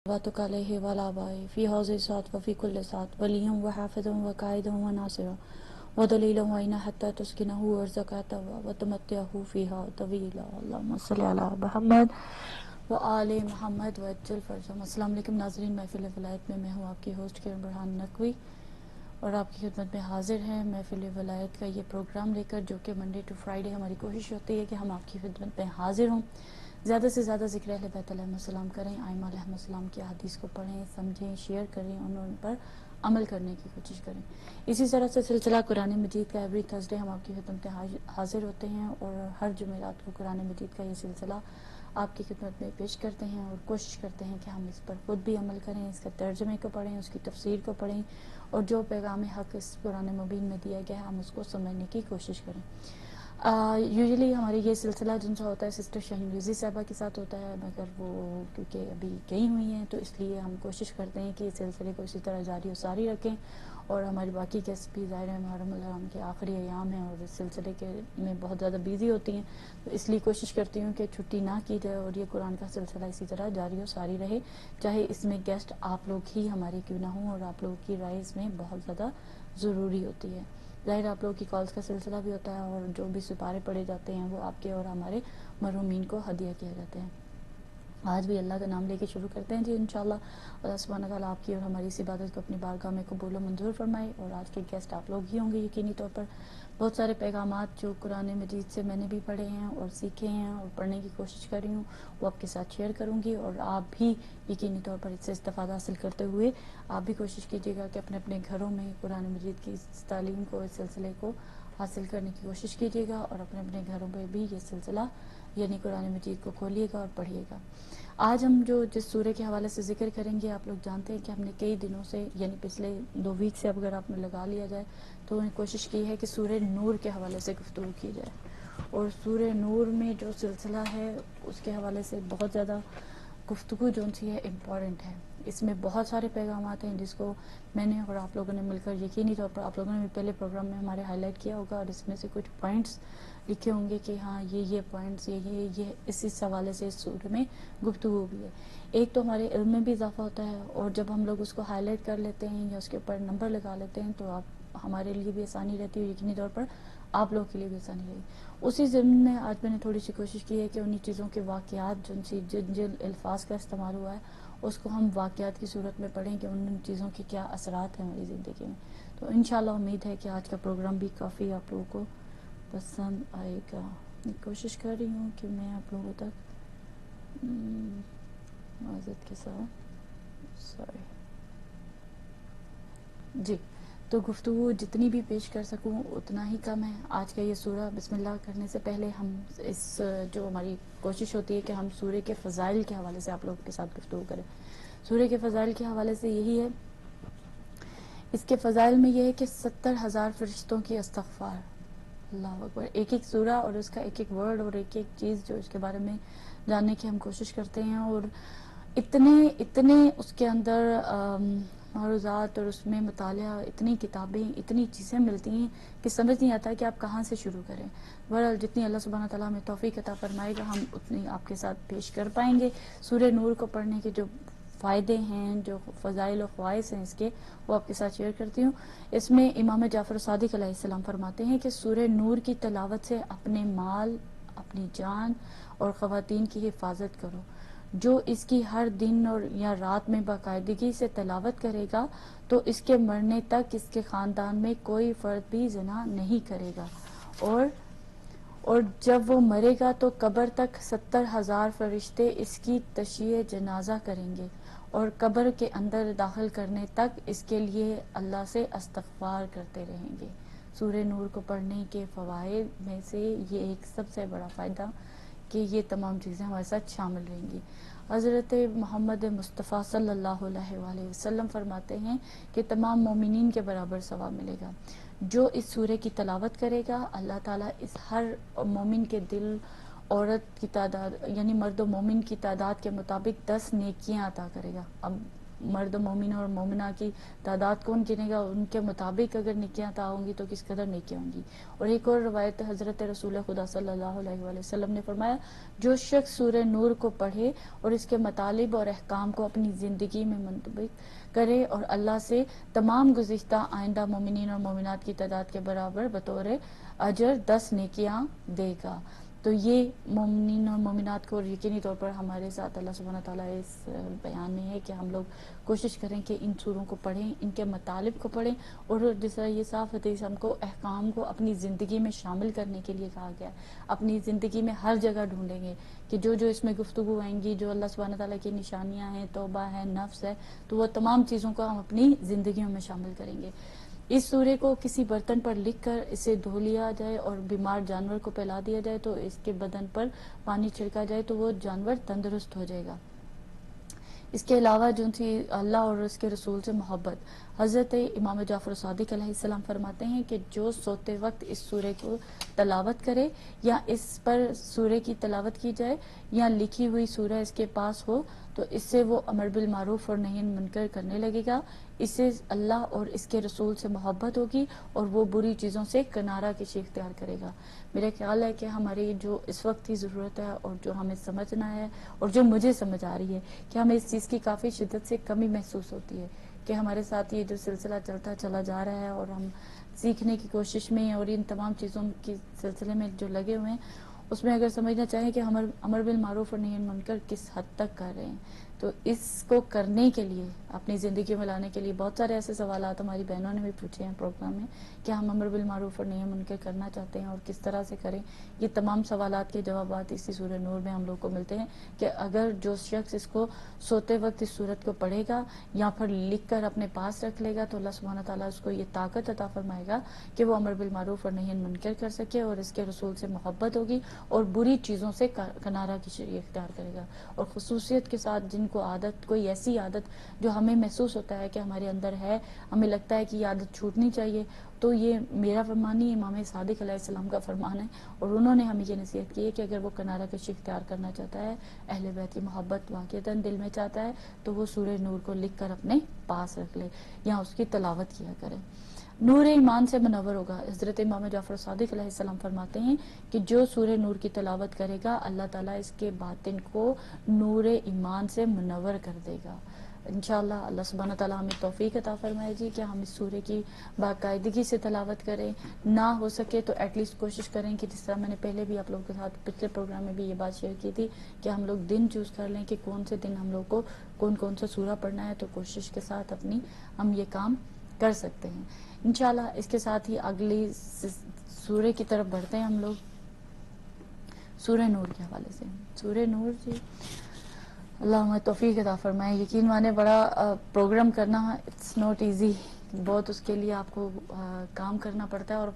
صلواتك عليه وعلى آبائه في هذه الساعة وفي كل ساعة وليا وحافظا وقائدا وناصرا ودليلا وعينا حتى تسكنه وارزقك وتمتعه فيها طويلا اللهم صل على محمد وآل محمد وعجل فرجهم۔ السلام علیکم ناظرین، محفل ولایت میں ہوں آپ کی ہوسٹ کرن برہان نقوی اور آپ کی خدمت میں حاضر ہیں محفل ولایت کا یہ پروگرام لے کر، جو کہ منڈے ٹو فرائیڈے ہماری کوشش ہوتی ہے کہ ہم آپ کی خدمت میں حاضر ہوں، زیادہ سے زیادہ ذکر اہل بیت علیہ السلام کریں، ائمہ علیہ السلام کی احادیث کو پڑھیں، سمجھیں، شیئر کریں اور ان پر عمل کرنے کی کوشش کریں۔ اسی طرح سے سلسلہ قرآن مجید کا ایوری تھرسڈے ہم آپ کی خدمت میں حاضر ہوتے ہیں اور ہر جمعرات کو قرآن مجید کا یہ سلسلہ آپ کی خدمت میں پیش کرتے ہیں اور کوشش کرتے ہیں کہ ہم اس پر خود بھی عمل کریں، اس کے ترجمے کو پڑھیں، اس کی تفسیر کو پڑھیں اور جو پیغام حق اس قرآن مبین میں دیا گیا ہے ہم اس کو سمجھنے کی کوشش کریں۔ یوزلی ہمارے یہ سلسلہ جن سا ہوتا ہے سسٹر شاہین رضی صاحبہ کے ساتھ ہوتا ہے، مگر وہ کیونکہ ابھی گئی ہوئی ہیں تو اس لیے ہم کوشش کرتے ہیں کہ اس سلسلے کو اسی طرح جاری و ساری رکھیں، اور ہماری باقی گیسٹ بھی ظاہر ہے محرم الحرام کے آخری ایام ہیں اور اس سلسلے کے میں بہت زیادہ بیزی ہوتی ہیں، تو اس لیے کوشش کرتی ہوں کہ چھٹی نہ کی جائے اور یہ قرآن کا سلسلہ اسی طرح جاری و ساری رہے، چاہے اس میں گیسٹ آپ لوگ ہی ہمارے کیوں نہ ہوں، اور آپ لوگوں کی رائے اس میں بہت زیادہ ضروری ہوتی ہے۔ ظاہر آپ لوگوں کی کالز کا سلسلہ بھی ہوتا ہے اور جو بھی سپارے پڑے جاتے ہیں وہ آپ کے اور ہمارے مرحومین کو ہدیہ کیا جاتے ہیں۔ آج بھی اللہ کا نام لے کے شروع کرتے ہیں جی انشاءاللہ۔ اللہ سبحانہ تعالیٰ آپ کی اور ہماری اس عبادت کو اپنی بارگاہ میں قبول و منظور فرمائے، اور آج کے گیسٹ آپ لوگ ہی ہوں گے یقینی طور پر۔ بہت سارے پیغامات جو قرآن مجید سے میں نے بھی پڑھے ہیں اور سیکھے ہیں اور پڑھنے کی کوشش کر رہی ہوں وہ آپ کے ساتھ شیئر کروں گی، اور آپ بھی یقینی طور پر اس سے استفادہ حاصل کرتے ہوئے آپ بھی کوشش کیجیے گا کہ اپنے اپنے گھروں میں قرآن مجید کی اس تعلیم کو، اس سلسلے کو حاصل کرنے کی کوشش کیجیے گا، اور اپنے اپنے گھروں میں بھی یہ سلسلہ یعنی قرآن مجید کو کھولیے گا اور پڑھیے گا۔ آج ہم جو جس سورہ کے حوالے سے ذکر کریں گے، آپ لوگ جانتے ہیں کہ ہم نے کئی دنوں سے یعنی پچھلے 2 ویک سے اگر آپ نے لگا لیا جائے تو انہیں کوشش کی ہے کہ سورہ نور کے حوالے سے گفتگو کی جائے، اور سورہ نور میں جو سلسلہ ہے اس کے حوالے سے بہت زیادہ گفتگو جو سی ہے امپورٹنٹ ہے۔ اس میں بہت سارے پیغامات ہیں جس کو میں نے اور آپ لوگوں نے مل کر یقینی طور پر آپ لوگوں نے بھی پہلے پروگرام میں ہمارے ہائی لائٹ کیا ہوگا، اور اس میں سے کچھ پوائنٹس لکھے ہوں گے کہ ہاں یہ پوائنٹس یہ اس حوالے سے اس سورہ میں گفتگو بھی ہے۔ ایک تو ہمارے علم میں بھی اضافہ ہوتا ہے، اور جب ہم لوگ اس کو ہائی لائٹ کر لیتے ہیں یا اس کے اوپر نمبر لگا لیتے ہیں تو آپ ہمارے لیے بھی آسانی رہتی ہے، یقینی طور پر آپ لوگوں کے لیے بھی آسانی رہی۔ اسی ضمن میں آج میں نے تھوڑی سی کوشش کی ہے کہ انہی چیزوں کے واقعات جن الفاظ کا استعمال ہوا ہے اس کو ہم واقعات کی صورت میں پڑھیں کہ ان چیزوں کے کیا اثرات ہیں ہماری زندگی میں۔ تو انشاءاللہ امید ہے کہ آج کا پروگرام بھی کافی آپ لوگوں کو پسند آئے گا۔ میں کوشش کر رہی ہوں کہ میں آپ لوگوں تک معذرت کے ساتھ سوری جی تو گفتگو جتنی بھی پیش کر سکوں اتنا ہی کم ہے۔ آج کا یہ سورہ بسم اللہ کرنے سے پہلے ہم اس جو ہماری کوشش ہوتی ہے کہ ہم سورہ کے فضائل کے حوالے سے آپ لوگوں کے ساتھ گفتگو کریں۔ سورہ کے فضائل کے حوالے سے یہی ہے، اس کے فضائل میں یہ ہے کہ 70,000 فرشتوں کی استغفار، اللہ اکبر، ایک ایک سورہ اور اس کا ایک ایک ورڈ اور ایک ایک چیز جو اس کے بارے میں جاننے کی ہم کوشش کرتے ہیں، اور اتنے اس کے اندر معروضات اور اس میں مطالعہ، اتنی کتابیں، اتنی چیزیں ملتی ہیں کہ سمجھ نہیں آتا کہ آپ کہاں سے شروع کریں۔ بہرحال جتنی اللہ سبحانہ تعالیٰ ہمیں توفیق عطا فرمائے گا ہم اتنی آپ کے ساتھ پیش کر پائیں گے۔ سورہ نور کو پڑھنے کے جو فائدے ہیں، جو فضائل و خواص ہیں اس کے، وہ آپ کے ساتھ شیئر کرتی ہوں۔ اس میں امام جعفر صادق علیہ السلام فرماتے ہیں کہ سورہ نور کی تلاوت سے اپنے مال، اپنی جان اور خواتین کی حفاظت کرو۔ جو اس کی ہر دن اور یا رات میں باقاعدگی سے تلاوت کرے گا تو اس کے مرنے تک اس کے خاندان میں کوئی فرد بھی زنا نہیں کرے گا، اور جب وہ مرے گا تو قبر تک 70,000 فرشتے اس کی تشییع جنازہ کریں گے، اور قبر کے اندر داخل کرنے تک اس کے لیے اللہ سے استغفار کرتے رہیں گے۔ سورہ نور کو پڑھنے کے فوائد میں سے یہ ایک سب سے بڑا فائدہ کہ یہ تمام چیزیں ہمارے ساتھ شامل رہیں گی۔ حضرت محمد مصطفیٰ صلی اللہ علیہ وآلہ وسلم فرماتے ہیں کہ تمام مومنین کے برابر ثواب ملے گا۔ جو اس سورہ کی تلاوت کرے گا اللہ تعالیٰ اس ہر مومن کے دل، عورت کی تعداد یعنی مرد و مومن کی تعداد کے مطابق 10 نیکیاں عطا کرے گا۔ اب مرد مومن اور مومنہ کی تعداد کون گنے گا، ان کے مطابق اگر نیکیاں عطا ہوں گی تو کس قدر نیکیاں ہوں گی۔ اور ایک اور روایت حضرت رسول خدا صلی اللہ علیہ وآلہ وسلم نے فرمایا، جو شخص سورہ نور کو پڑھے اور اس کے مطالب اور احکام کو اپنی زندگی میں منطبق کرے اور اللہ سے تمام گزشتہ آئندہ مومنین اور مومنات کی تعداد کے برابر بطور اجر 10 نیکیاں دے گا۔ تو یہ مومنین اور مومنات کو، اور یقینی طور پر ہمارے ساتھ اللہ سبحانہ تعالیٰ اس بیان میں ہے کہ ہم لوگ کوشش کریں کہ ان سوروں کو پڑھیں، ان کے مطالب کو پڑھیں، اور جس طرح یہ صاف حدیث ہم کو احکام کو اپنی زندگی میں شامل کرنے کے لیے کہا گیا ہے، اپنی زندگی میں ہر جگہ ڈھونڈیں گے کہ جو جو اس میں گفتگو آئیں گی، جو اللہ سبحانہ تعالیٰ کی نشانیاں ہیں، توبہ ہے، نفس ہے، تو وہ تمام چیزوں کو ہم اپنی زندگیوں میں شامل کریں گے۔ اس سورے کو کسی برتن پر لکھ کر اسے دھو لیا جائے اور بیمار جانور کو پلا دیا جائے تو اس کے بدن پر پانی چھڑکا جائے تو وہ جانور تندرست ہو جائے گا۔ اس کے علاوہ جو تھی اللہ اور اس کے رسول سے محبت، حضرت امام جعفر صادق علیہ السلام فرماتے ہیں کہ جو سوتے وقت اس سورے کو تلاوت کرے یا اس پر سورے کی تلاوت کی جائے یا لکھی ہوئی سورہ اس کے پاس ہو تو اس سے وہ امر بالمعروف اور نہی عن منکر کرنے لگے گا، اس سے اللہ اور اس کے رسول سے محبت ہوگی اور وہ بری چیزوں سے کنارہ کشی اختیار کرے گا۔ میرا خیال ہے کہ ہماری جو اس وقت کی ضرورت ہے اور جو ہمیں سمجھنا ہے اور جو مجھے سمجھ آ رہی ہے کہ ہمیں اس چیز کی کافی شدت سے کمی محسوس ہوتی ہے کہ ہمارے ساتھ یہ جو سلسلہ چلتا چلا جا رہا ہے اور ہم سیکھنے کی کوشش میں اور ان تمام چیزوں کے سلسلے میں جو لگے ہوئے ہیں، اس میں اگر سمجھنا چاہیں کہ ہم امر بالمعروف اور نہی عن منکر کس حد تک کر رہے ہیں، تو اس کو کرنے کے لیے، اپنی زندگی میں لانے کے لیے بہت سارے ایسے سوالات ہماری بہنوں نے بھی پوچھے ہیں پروگرام میں کہ ہم امر بالمعروف اور نہی عن منکر کرنا چاہتے ہیں اور کس طرح سے کریں۔ یہ تمام سوالات کے جوابات اسی سورہ نور میں ہم لوگ کو ملتے ہیں کہ اگر جو شخص اس کو سوتے وقت اس سورت کو پڑھے گا یا پھر لکھ کر اپنے پاس رکھ لے گا تو اللہ سبحانہ تعالیٰ اس کو یہ طاقت عطا فرمائے گا کہ وہ امر بالمعروف اور نہی عن منکر کر سکے اور اس کے رسول سے محبت ہوگی اور بری چیزوں سے کنارہ کشی اختیار کرے گا۔ اور خصوصیت کے ساتھ جن کو عادت، کوئی ایسی عادت جو ہمیں محسوس ہوتا ہے کہ ہمارے اندر ہے، ہمیں لگتا ہے کہ یہ عادت چھوٹنی چاہیے، تو یہ میرا فرمان نہیں، امام صادق علیہ السلام کا فرمان ہے، اور انہوں نے ہمیں یہ نصیحت کی ہے کہ اگر وہ کنارہ کشی اختیار کرنا چاہتا ہے، اہل بیت کی محبت واقعتاً دل میں چاہتا ہے، تو وہ سورہ نور کو لکھ کر اپنے پاس رکھ لے یا اس کی تلاوت کیا کرے۔ نور ایمان سے منور ہوگا۔ حضرت امام جعفر صادق علیہ السلام فرماتے ہیں کہ جو سورہ نور کی تلاوت کرے گا اللہ تعالیٰ اس کے باطن کو نور ایمان سے منور کر دے گا۔ انشاءاللہ اللہ سبحانہ تعالیٰ ہمیں توفیق عطا فرمائے جی کہ ہم اس سورے کی باقاعدگی سے تلاوت کریں، نہ ہو سکے تو ایٹ لیسٹ کوشش کریں کہ جس طرح میں نے پہلے بھی آپ لوگوں کے ساتھ پچھلے پروگرام میں بھی یہ بات شیئر کی تھی کہ ہم لوگ دن چوز کر لیں کہ کون سے دن ہم لوگ کو کون سا سورہ پڑھنا ہے، تو کوشش کے ساتھ ہم یہ کام کر سکتے ہیں انشاءاللہ۔ اس کے ساتھ ہی اگلی سورے کی طرف بڑھتے ہیں ہم لوگ، سورہ نور کے حوالے سے۔ سورہ نور جی اللہ ہمیں توفیق عطا فرمائے۔ یقین مانے بڑا پروگرام کرنا اٹس ناٹ ایزی، بہت اس کے لیے آپ کو کام کرنا پڑتا ہے اور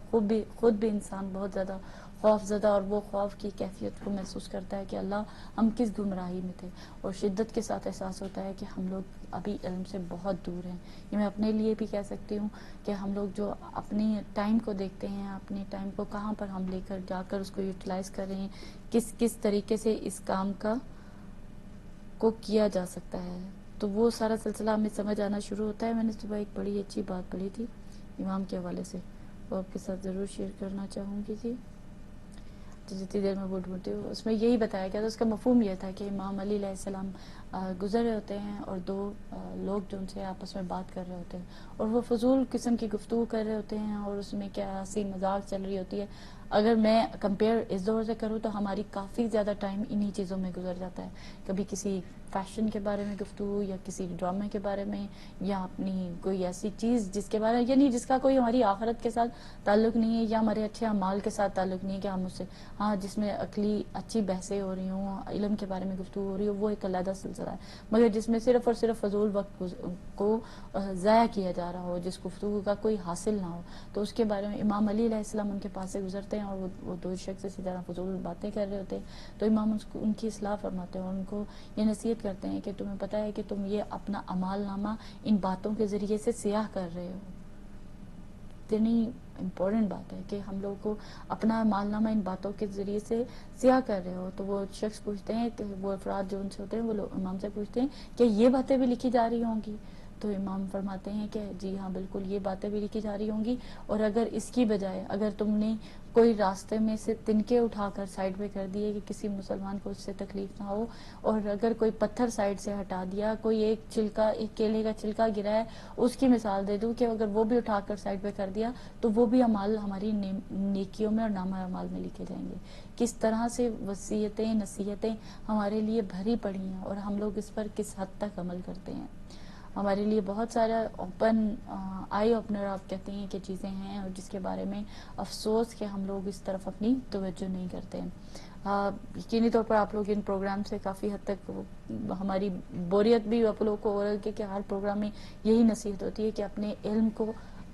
خود بھی انسان بہت زیادہ خوف زدہ اور وہ خوف کی کیفیت کو محسوس کرتا ہے کہ اللہ ہم کس گمراہی میں تھے، اور شدت کے ساتھ احساس ہوتا ہے کہ ہم لوگ ابھی علم سے بہت دور ہیں۔ یہ میں اپنے لیے بھی کہہ سکتی ہوں کہ ہم لوگ جو اپنی ٹائم کو دیکھتے ہیں، اپنی ٹائم کو کہاں پر ہم لے کر جا کر اس کو یوٹیلائز کر رہے ہیں، کس طریقے سے اس کام کو کیا جا سکتا ہے، تو وہ سارا سلسلہ ہمیں سمجھ آنا شروع ہوتا ہے۔ میں نے صبح ایک بڑی اچھی بات پڑھی تھی امام کے حوالے سے، وہ آپ کے ساتھ ضرور شیئر کرنا چاہوں گی جی، جتنی دیر میں وہ ڈھونڈتی ہوں۔ اس میں یہی بتایا گیا تھا، اس کا مفہوم یہ تھا کہ امام علی علیہ السلام گزر رہے ہوتے ہیں اور دو لوگ جو ان سے آپس میں بات کر رہے ہوتے ہیں اور وہ فضول قسم کی گفتگو کر رہے ہوتے ہیں اور اس میں کیا ہنسی مذاق چل رہی ہوتی ہے۔ اگر میں کمپیئر اس دور سے کروں تو ہماری کافی زیادہ ٹائم انہی چیزوں میں گزر جاتا ہے، کبھی کسی فیشن کے بارے میں گفتگو یا کسی ڈرامے کے بارے میں یا اپنی کوئی ایسی چیز جس کے بارے میں یعنی جس کا کوئی ہماری آخرت کے ساتھ تعلق نہیں ہے یا ہمارے اچھے اعمال کے ساتھ تعلق نہیں ہے کہ ہم اس سے جس میں عقلی اچھی بحثیں ہو رہی ہوں، علم کے بارے میں گفتگو ہو رہی ہو، وہ ایک علیحدہ سلسلہ ہے، مگر جس میں صرف اور صرف فضول وقت کو ضائع کیا جا رہا ہو، جس گفتگو کا کوئی حاصل نہ ہو، تو اس کے بارے میں امام علی علیہ السلام ان کے پاس سے گزرتے ہیں اور وہ دو شخص اسی طرح فضول باتیں کر رہے ہوتے ہیں، تو امام ان کی اصلاح فرماتے ہیں اور ان کو یہ نصیحت کرتے ہیں کہ تمہیں پتہ ہے کہ تم یہ اپنا اعمال نامہ ان باتوں کے ذریعے سے سیاہ کر رہے ہو، کتنی امپورٹنٹ بات ہے کہ ہم لوگ کو اپنا مال نامہ ان باتوں کے ذریعے سے سیاہ کر رہے ہو. تو وہ شخص پوچھتے ہیں کہ وہ افراد جو ان سے ہوتے ہیں وہ لوگ امام سے پوچھتے ہیں کہ یہ باتیں بھی لکھی جا رہی ہوں گی؟ تو امام فرماتے ہیں کہ جی ہاں بالکل یہ باتیں بھی لکھی جا رہی ہوں گی، اور اگر اس کی بجائے اگر تم نے کوئی راستے میں سے تنکے اٹھا کر سائڈ پہ کر دیے کہ کسی مسلمان کو اس سے تکلیف نہ ہو، اور اگر کوئی پتھر سائڈ سے ہٹا دیا، کوئی ایک کیلے کا چھلکا گرا ہے اس کی مثال دے دوں کہ اگر وہ بھی اٹھا کر سائڈ پہ کر دیا تو وہ بھی اعمال ہماری نیکیوں میں اور نامہ اعمال میں لکھے جائیں گے. کس طرح سے وصیتیں نصیحتیں ہمارے لیے بھری پڑی ہیں اور ہم لوگ اس پر کس حد تک عمل کرتے ہیں. ہمارے لیے بہت سارا اوپن آئی اوپنر آپ کہتے ہیں کہ چیزیں ہیں، اور جس کے بارے میں افسوس کہ ہم لوگ اس طرف اپنی توجہ نہیں کرتے ہیں. یقینی طور پر آپ لوگ ان پروگرام سے کافی حد تک ہماری بوریت بھی آپ لوگ کو ہو رہا ہے کہ ہر پروگرام میں یہی نصیحت ہوتی ہے کہ اپنے علم کو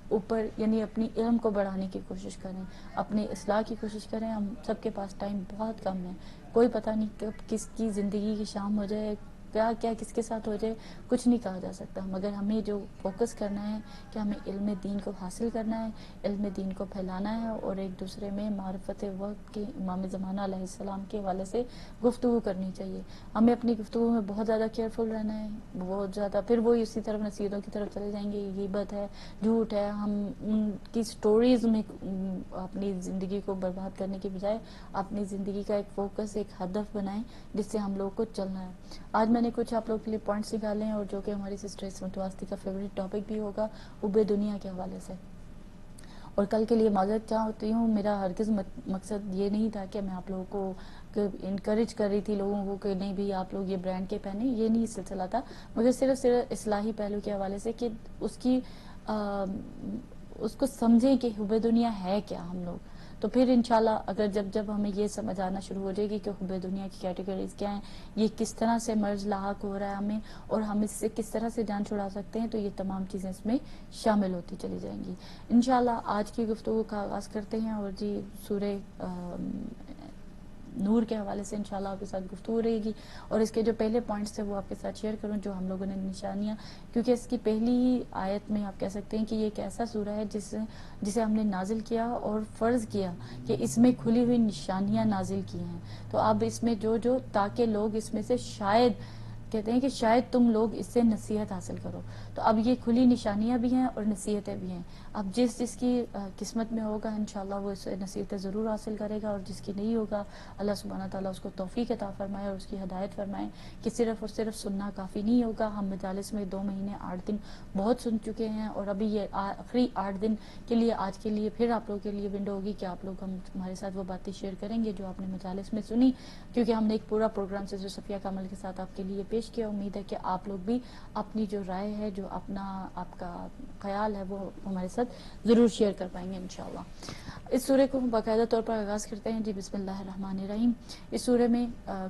اوپر یعنی اپنی علم کو بڑھانے کی کوشش کریں، اپنی اصلاح کی کوشش کریں. ہم سب کے پاس ٹائم بہت کم ہے، کوئی پتہ نہیں کب کس کی زندگی کی شام ہو جائے، کیا کیا کس کے ساتھ ہو جائے، کچھ نہیں کہا جا سکتا. مگر ہمیں جو فوکس کرنا ہے کہ ہمیں علم دین کو حاصل کرنا ہے، علم دین کو پھیلانا ہے، اور ایک دوسرے میں معرفت وقت کے امام زمانہ علیہ السلام کے حوالے سے گفتگو کرنی چاہیے. ہمیں اپنی گفتگو میں بہت زیادہ کیئرفل رہنا ہے، بہت زیادہ. پھر وہ اسی طرف نصیحتوں کی طرف چلے جائیں گے، غیبت ہے، جھوٹ ہے. ہم ان کی سٹوریز میں اپنی زندگی کو برباد کرنے کی بجائے اپنی زندگی کا ایک فوکس، ایک ہدف بنائیں جس سے ہم لوگ کو چلنا ہے. آج میں نے کچھ آپ لوگ کے لیے پوائنٹس نکالے ہیں، اور جو کہ ہماری سسٹر عصمت واسطی کا فیوریٹ ٹاپک بھی ہوگا حب دنیا کے حوالے سے. اور کل کے لیے معذرت چاہ ہوتی ہوں، میرا ہرگز مقصد یہ نہیں تھا کہ میں آپ لوگوں کو انکریج کر رہی تھی لوگوں کو کہ نہیں بھی آپ لوگ یہ برانڈ کے پہنے، یہ نہیں سلسلہ تھا. مگر صرف اصلاحی پہلو کے حوالے سے کہ اس کو سمجھیں کہ حب دنیا ہے کیا ہم لوگ. تو پھر انشاءاللہ اگر جب ہمیں یہ سمجھ آنا شروع ہو جائے گی کہ حب دنیا کی کیٹیگریز کیا ہیں، یہ کس طرح سے مرض لاحق ہو رہا ہے ہمیں، اور ہم اس سے کس طرح سے جان چھڑا سکتے ہیں، تو یہ تمام چیزیں اس میں شامل ہوتی چلی جائیں گی. انشاءاللہ آج کی گفتگو کا آغاز کرتے ہیں، اور جی سورہ نور کے حوالے سے انشاءاللہ آپ کے ساتھ گفتگو رہے گی. اور اس کے جو پہلے پوائنٹس تھے وہ آپ کے ساتھ شیئر کروں، جو ہم لوگوں نے نشانیاں، کیونکہ اس کی پہلی ہی آیت میں آپ کہہ سکتے ہیں کہ یہ ایک ایسا سورہ ہے جسے ہم نے نازل کیا اور فرض کیا کہ اس میں کھلی ہوئی نشانیاں نازل کی ہیں. تو اب اس میں جو تاکہ لوگ اس میں سے شاید کہتے ہیں کہ شاید تم لوگ اس سے نصیحت حاصل کرو. تو اب یہ کھلی نشانیاں بھی ہیں اور نصیحتیں بھی ہیں. اب جس کی قسمت میں ہوگا انشاءاللہ وہ اس سے نصیحتیں ضرور حاصل کرے گا، اور جس کی نہیں ہوگا اللہ سبحانہ تعالیٰ اس کو توفیق عطا فرمائے اور اس کی ہدایت فرمائے کہ صرف اور صرف سننا کافی نہیں ہوگا. ہم مجالس میں 2 مہینے 8 دن بہت سن چکے ہیں، اور ابھی یہ آخری 8 دن کے لیے آج کے لیے پھر آپ لوگوں کے لیے ونڈو ہوگی کہ آپ لوگ ہمارے ساتھ وہ باتیں شیئر کریں گے جو آپ نے مجالس میں سنی، کیونکہ ہم نے ایک پورا پروگرام سسٹر صفیہ کامل کے ساتھ آپ کے لیے پیش کیا. امید ہے کہ آپ لوگ بھی اپنی جو رائے ہے، جو آپ کا خیال ہے، وہ ہمارے ساتھ ضرور شیئر کر پائیں گے انشاءاللہ. اس سورہ کو ہم باقاعدہ طور پر آغاز کرتے ہیں. جی بسم اللہ الرحمن الرحیم. اس سورہ میں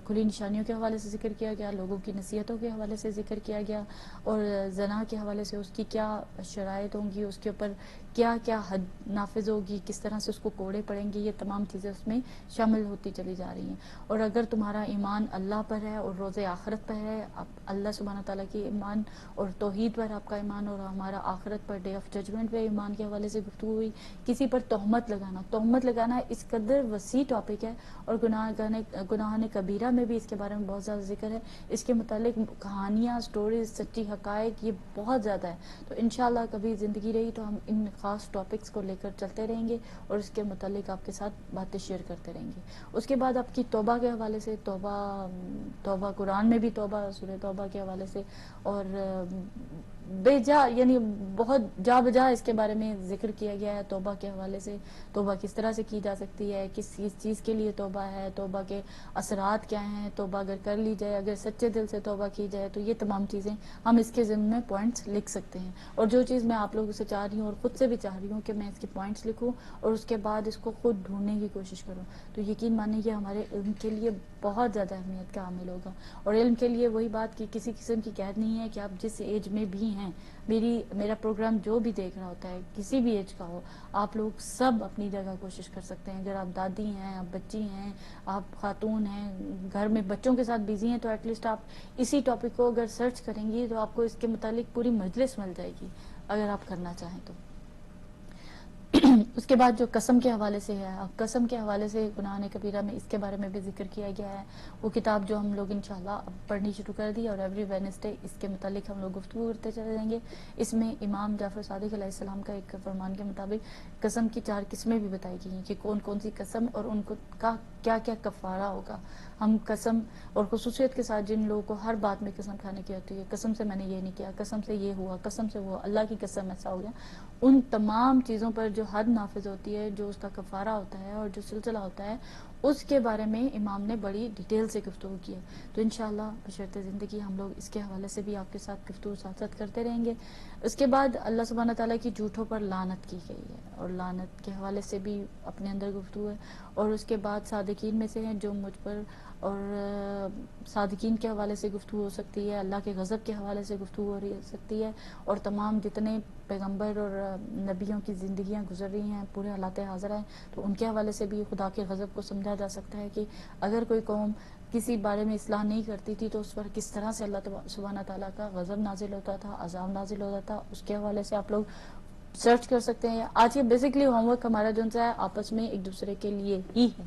کھلی نشانیوں کے حوالے سے ذکر کیا گیا، لوگوں کی نصیحتوں کے حوالے سے ذکر کیا گیا، اور زنا کے حوالے سے اس کی کیا شرائط ہوں گی، اس کے اوپر کیا کیا حد نافذ ہوگی، کس طرح سے اس کو کوڑے پڑیں گے، یہ تمام چیزیں اس میں شامل ہوتی چلی جا رہی ہیں. اور اگر تمہارا ایمان اللہ پر ہے اور روز آخرت پر ہے، اللہ سبحانہ تعالیٰ کی ایمان اور توحید پر آپ کا ایمان، اور ہمارا آخرت پر ڈے آف ججمنٹ پہ ایمان کے حوالے سے گفتگو ہوئی. کسی پر تہمت لگانا اس قدر وسیع ٹاپک ہے، اور گناہان کبیرہ میں بھی اس کے بارے میں بہت زیادہ ذکر ہے. اس کے متعلق کہانیاں، سٹوریز، سچی حقائق یہ بہت زیادہ ہے. تو انشاءاللہ کبھی زندگی رہی تو ہم ان خاص ٹاپکس کو لے کر چلتے رہیں گے اور اس کے متعلق آپ کے ساتھ باتیں شیئر کرتے رہیں گے. اس کے بعد آپ کی توبہ کے حوالے سے، توبہ قرآن میں بھی توبہ، سورہ توبہ کے حوالے سے، اور بے جا یعنی بہت جا بجا اس کے بارے میں ذکر کیا گیا ہے توبہ کے حوالے سے. توبہ کس طرح سے کی جا سکتی ہے، کس چیز کے لیے توبہ ہے، توبہ کے اثرات کیا ہیں، توبہ اگر کر لی جائے، اگر سچے دل سے توبہ کی جائے تو یہ تمام چیزیں ہم اس کے ضمن میں پوائنٹس لکھ سکتے ہیں. اور جو چیز میں آپ لوگوں سے چاہ رہی ہوں اور خود سے بھی چاہ رہی ہوں کہ میں اس کے پوائنٹس لکھوں اور اس کے بعد اس کو خود ڈھونڈنے کی کوشش کروں، تو یقین مانیں یہ ہمارے علم کے لیے بہت زیادہ اہمیت کا حامل ہوگا. اور علم کے لیے وہی بات کہ کسی قسم کی قید نہیں ہے کہ آپ جس ایج میں بھی ہیں، میرا پروگرام جو بھی دیکھ رہا ہوتا ہے کسی بھی ایج کا ہو، آپ لوگ سب اپنی جگہ کوشش کر سکتے ہیں. اگر آپ دادی ہیں، آپ بچی ہیں، آپ خاتون ہیں، گھر میں بچوں کے ساتھ بیزی ہیں، تو ایٹ لیسٹ آپ اسی ٹاپک کو اگر سرچ کریں گی تو آپ کو اس کے متعلق پوری مجلس مل جائے گی اگر آپ کرنا چاہیں تو. اس کے بعد جو قسم کے حوالے سے ہے، قسم کے حوالے سے گناہ کبیرہ میں اس کے بارے میں بھی ذکر کیا گیا ہے، وہ کتاب جو ہم لوگ انشاءاللہ اب پڑھنی شروع کر دی، اور ایوری ویڈنسڈے اس کے متعلق ہم لوگ گفتگو کرتے چلے جائیں گے۔ اس میں امام جعفر صادق علیہ السلام کا ایک فرمان کے مطابق قسم کی 4 قسمیں بھی بتائی گئی ہیں کہ کون کون سی قسم اور ان کو کا کیا کیا کفارہ ہوگا۔ ہم قسم، اور خصوصیت کے ساتھ جن لوگوں کو ہر بات میں قسم کھانے کی ہوتی ہے، قسم سے میں نے یہ نہیں کیا، قسم سے یہ ہوا، قسم سے وہ، اللہ کی قسم ایسا ہو گیا، ان تمام چیزوں پر جو حد نافذ ہوتی ہے، جو اس کا کفارہ ہوتا ہے اور جو سلسلہ ہوتا ہے، اس کے بارے میں امام نے بڑی ڈیٹیل سے گفتگو کی ہے۔ تو انشاءاللہ بشرط زندگی ہم لوگ اس کے حوالے سے بھی آپ کے ساتھ گفتگو ساتھ ساتھ کرتے رہیں گے۔ اس کے بعد اللہ سبحانہ تعالیٰ کی جھوٹوں پر لعنت کی گئی ہے، اور لعنت کے حوالے سے بھی اپنے اندر گفتگو ہے۔ اور اس کے بعد صادقین میں سے ہیں جو مجھ پر، اور صادقین کے حوالے سے گفتگو ہو سکتی ہے، اللہ کے غضب کے حوالے سے گفتگو ہو سکتی ہے، اور تمام جتنے پیغمبر اور نبیوں کی زندگیاں گزر رہی ہیں، پورے حالات حاضرہ ہیں، تو ان کے حوالے سے بھی خدا کے غضب کو سمجھا جا سکتا ہے کہ اگر کوئی قوم کسی بارے میں اصلاح نہیں کرتی تھی تو اس پر کس طرح سے اللہ سبحانہ تعالیٰ کا غضب نازل ہوتا تھا، عذاب نازل ہوتا تھا۔ اس کے حوالے سے آپ لوگ سرچ کر سکتے ہیں۔ آج یہ بیسکلی ہوم ورک ہمارا جو ہے آپس میں ایک دوسرے کے لیے ہی ہے۔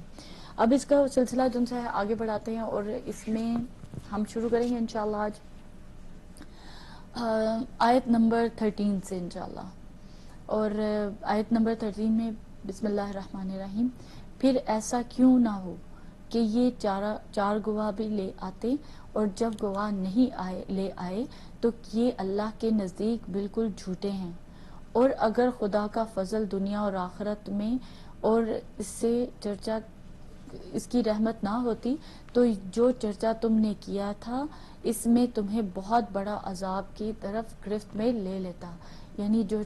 اب اس کا سلسلہ جو ہے آگے بڑھاتے ہیں، اور اس میں ہم شروع کریں گے انشاءاللہ آج آیت نمبر 13 سے انشاءاللہ۔ اور آیت نمبر 13 میں بسم اللہ الرحمن الرحیم، پھر ایسا کیوں نہ ہو کہ یہ چار گواہ بھی لے آتے، اور جب گواہ نہیں لے آئے تو یہ اللہ کے نزدیک بالکل جھوٹے ہیں۔ اور اگر خدا کا فضل دنیا اور آخرت میں اور اس سے چرچا، اس کی رحمت نہ ہوتی تو جو چرچا تم نے کیا تھا اس میں تمہیں بہت بڑا عذاب کی طرف گرفت میں لے لیتا۔ یعنی جو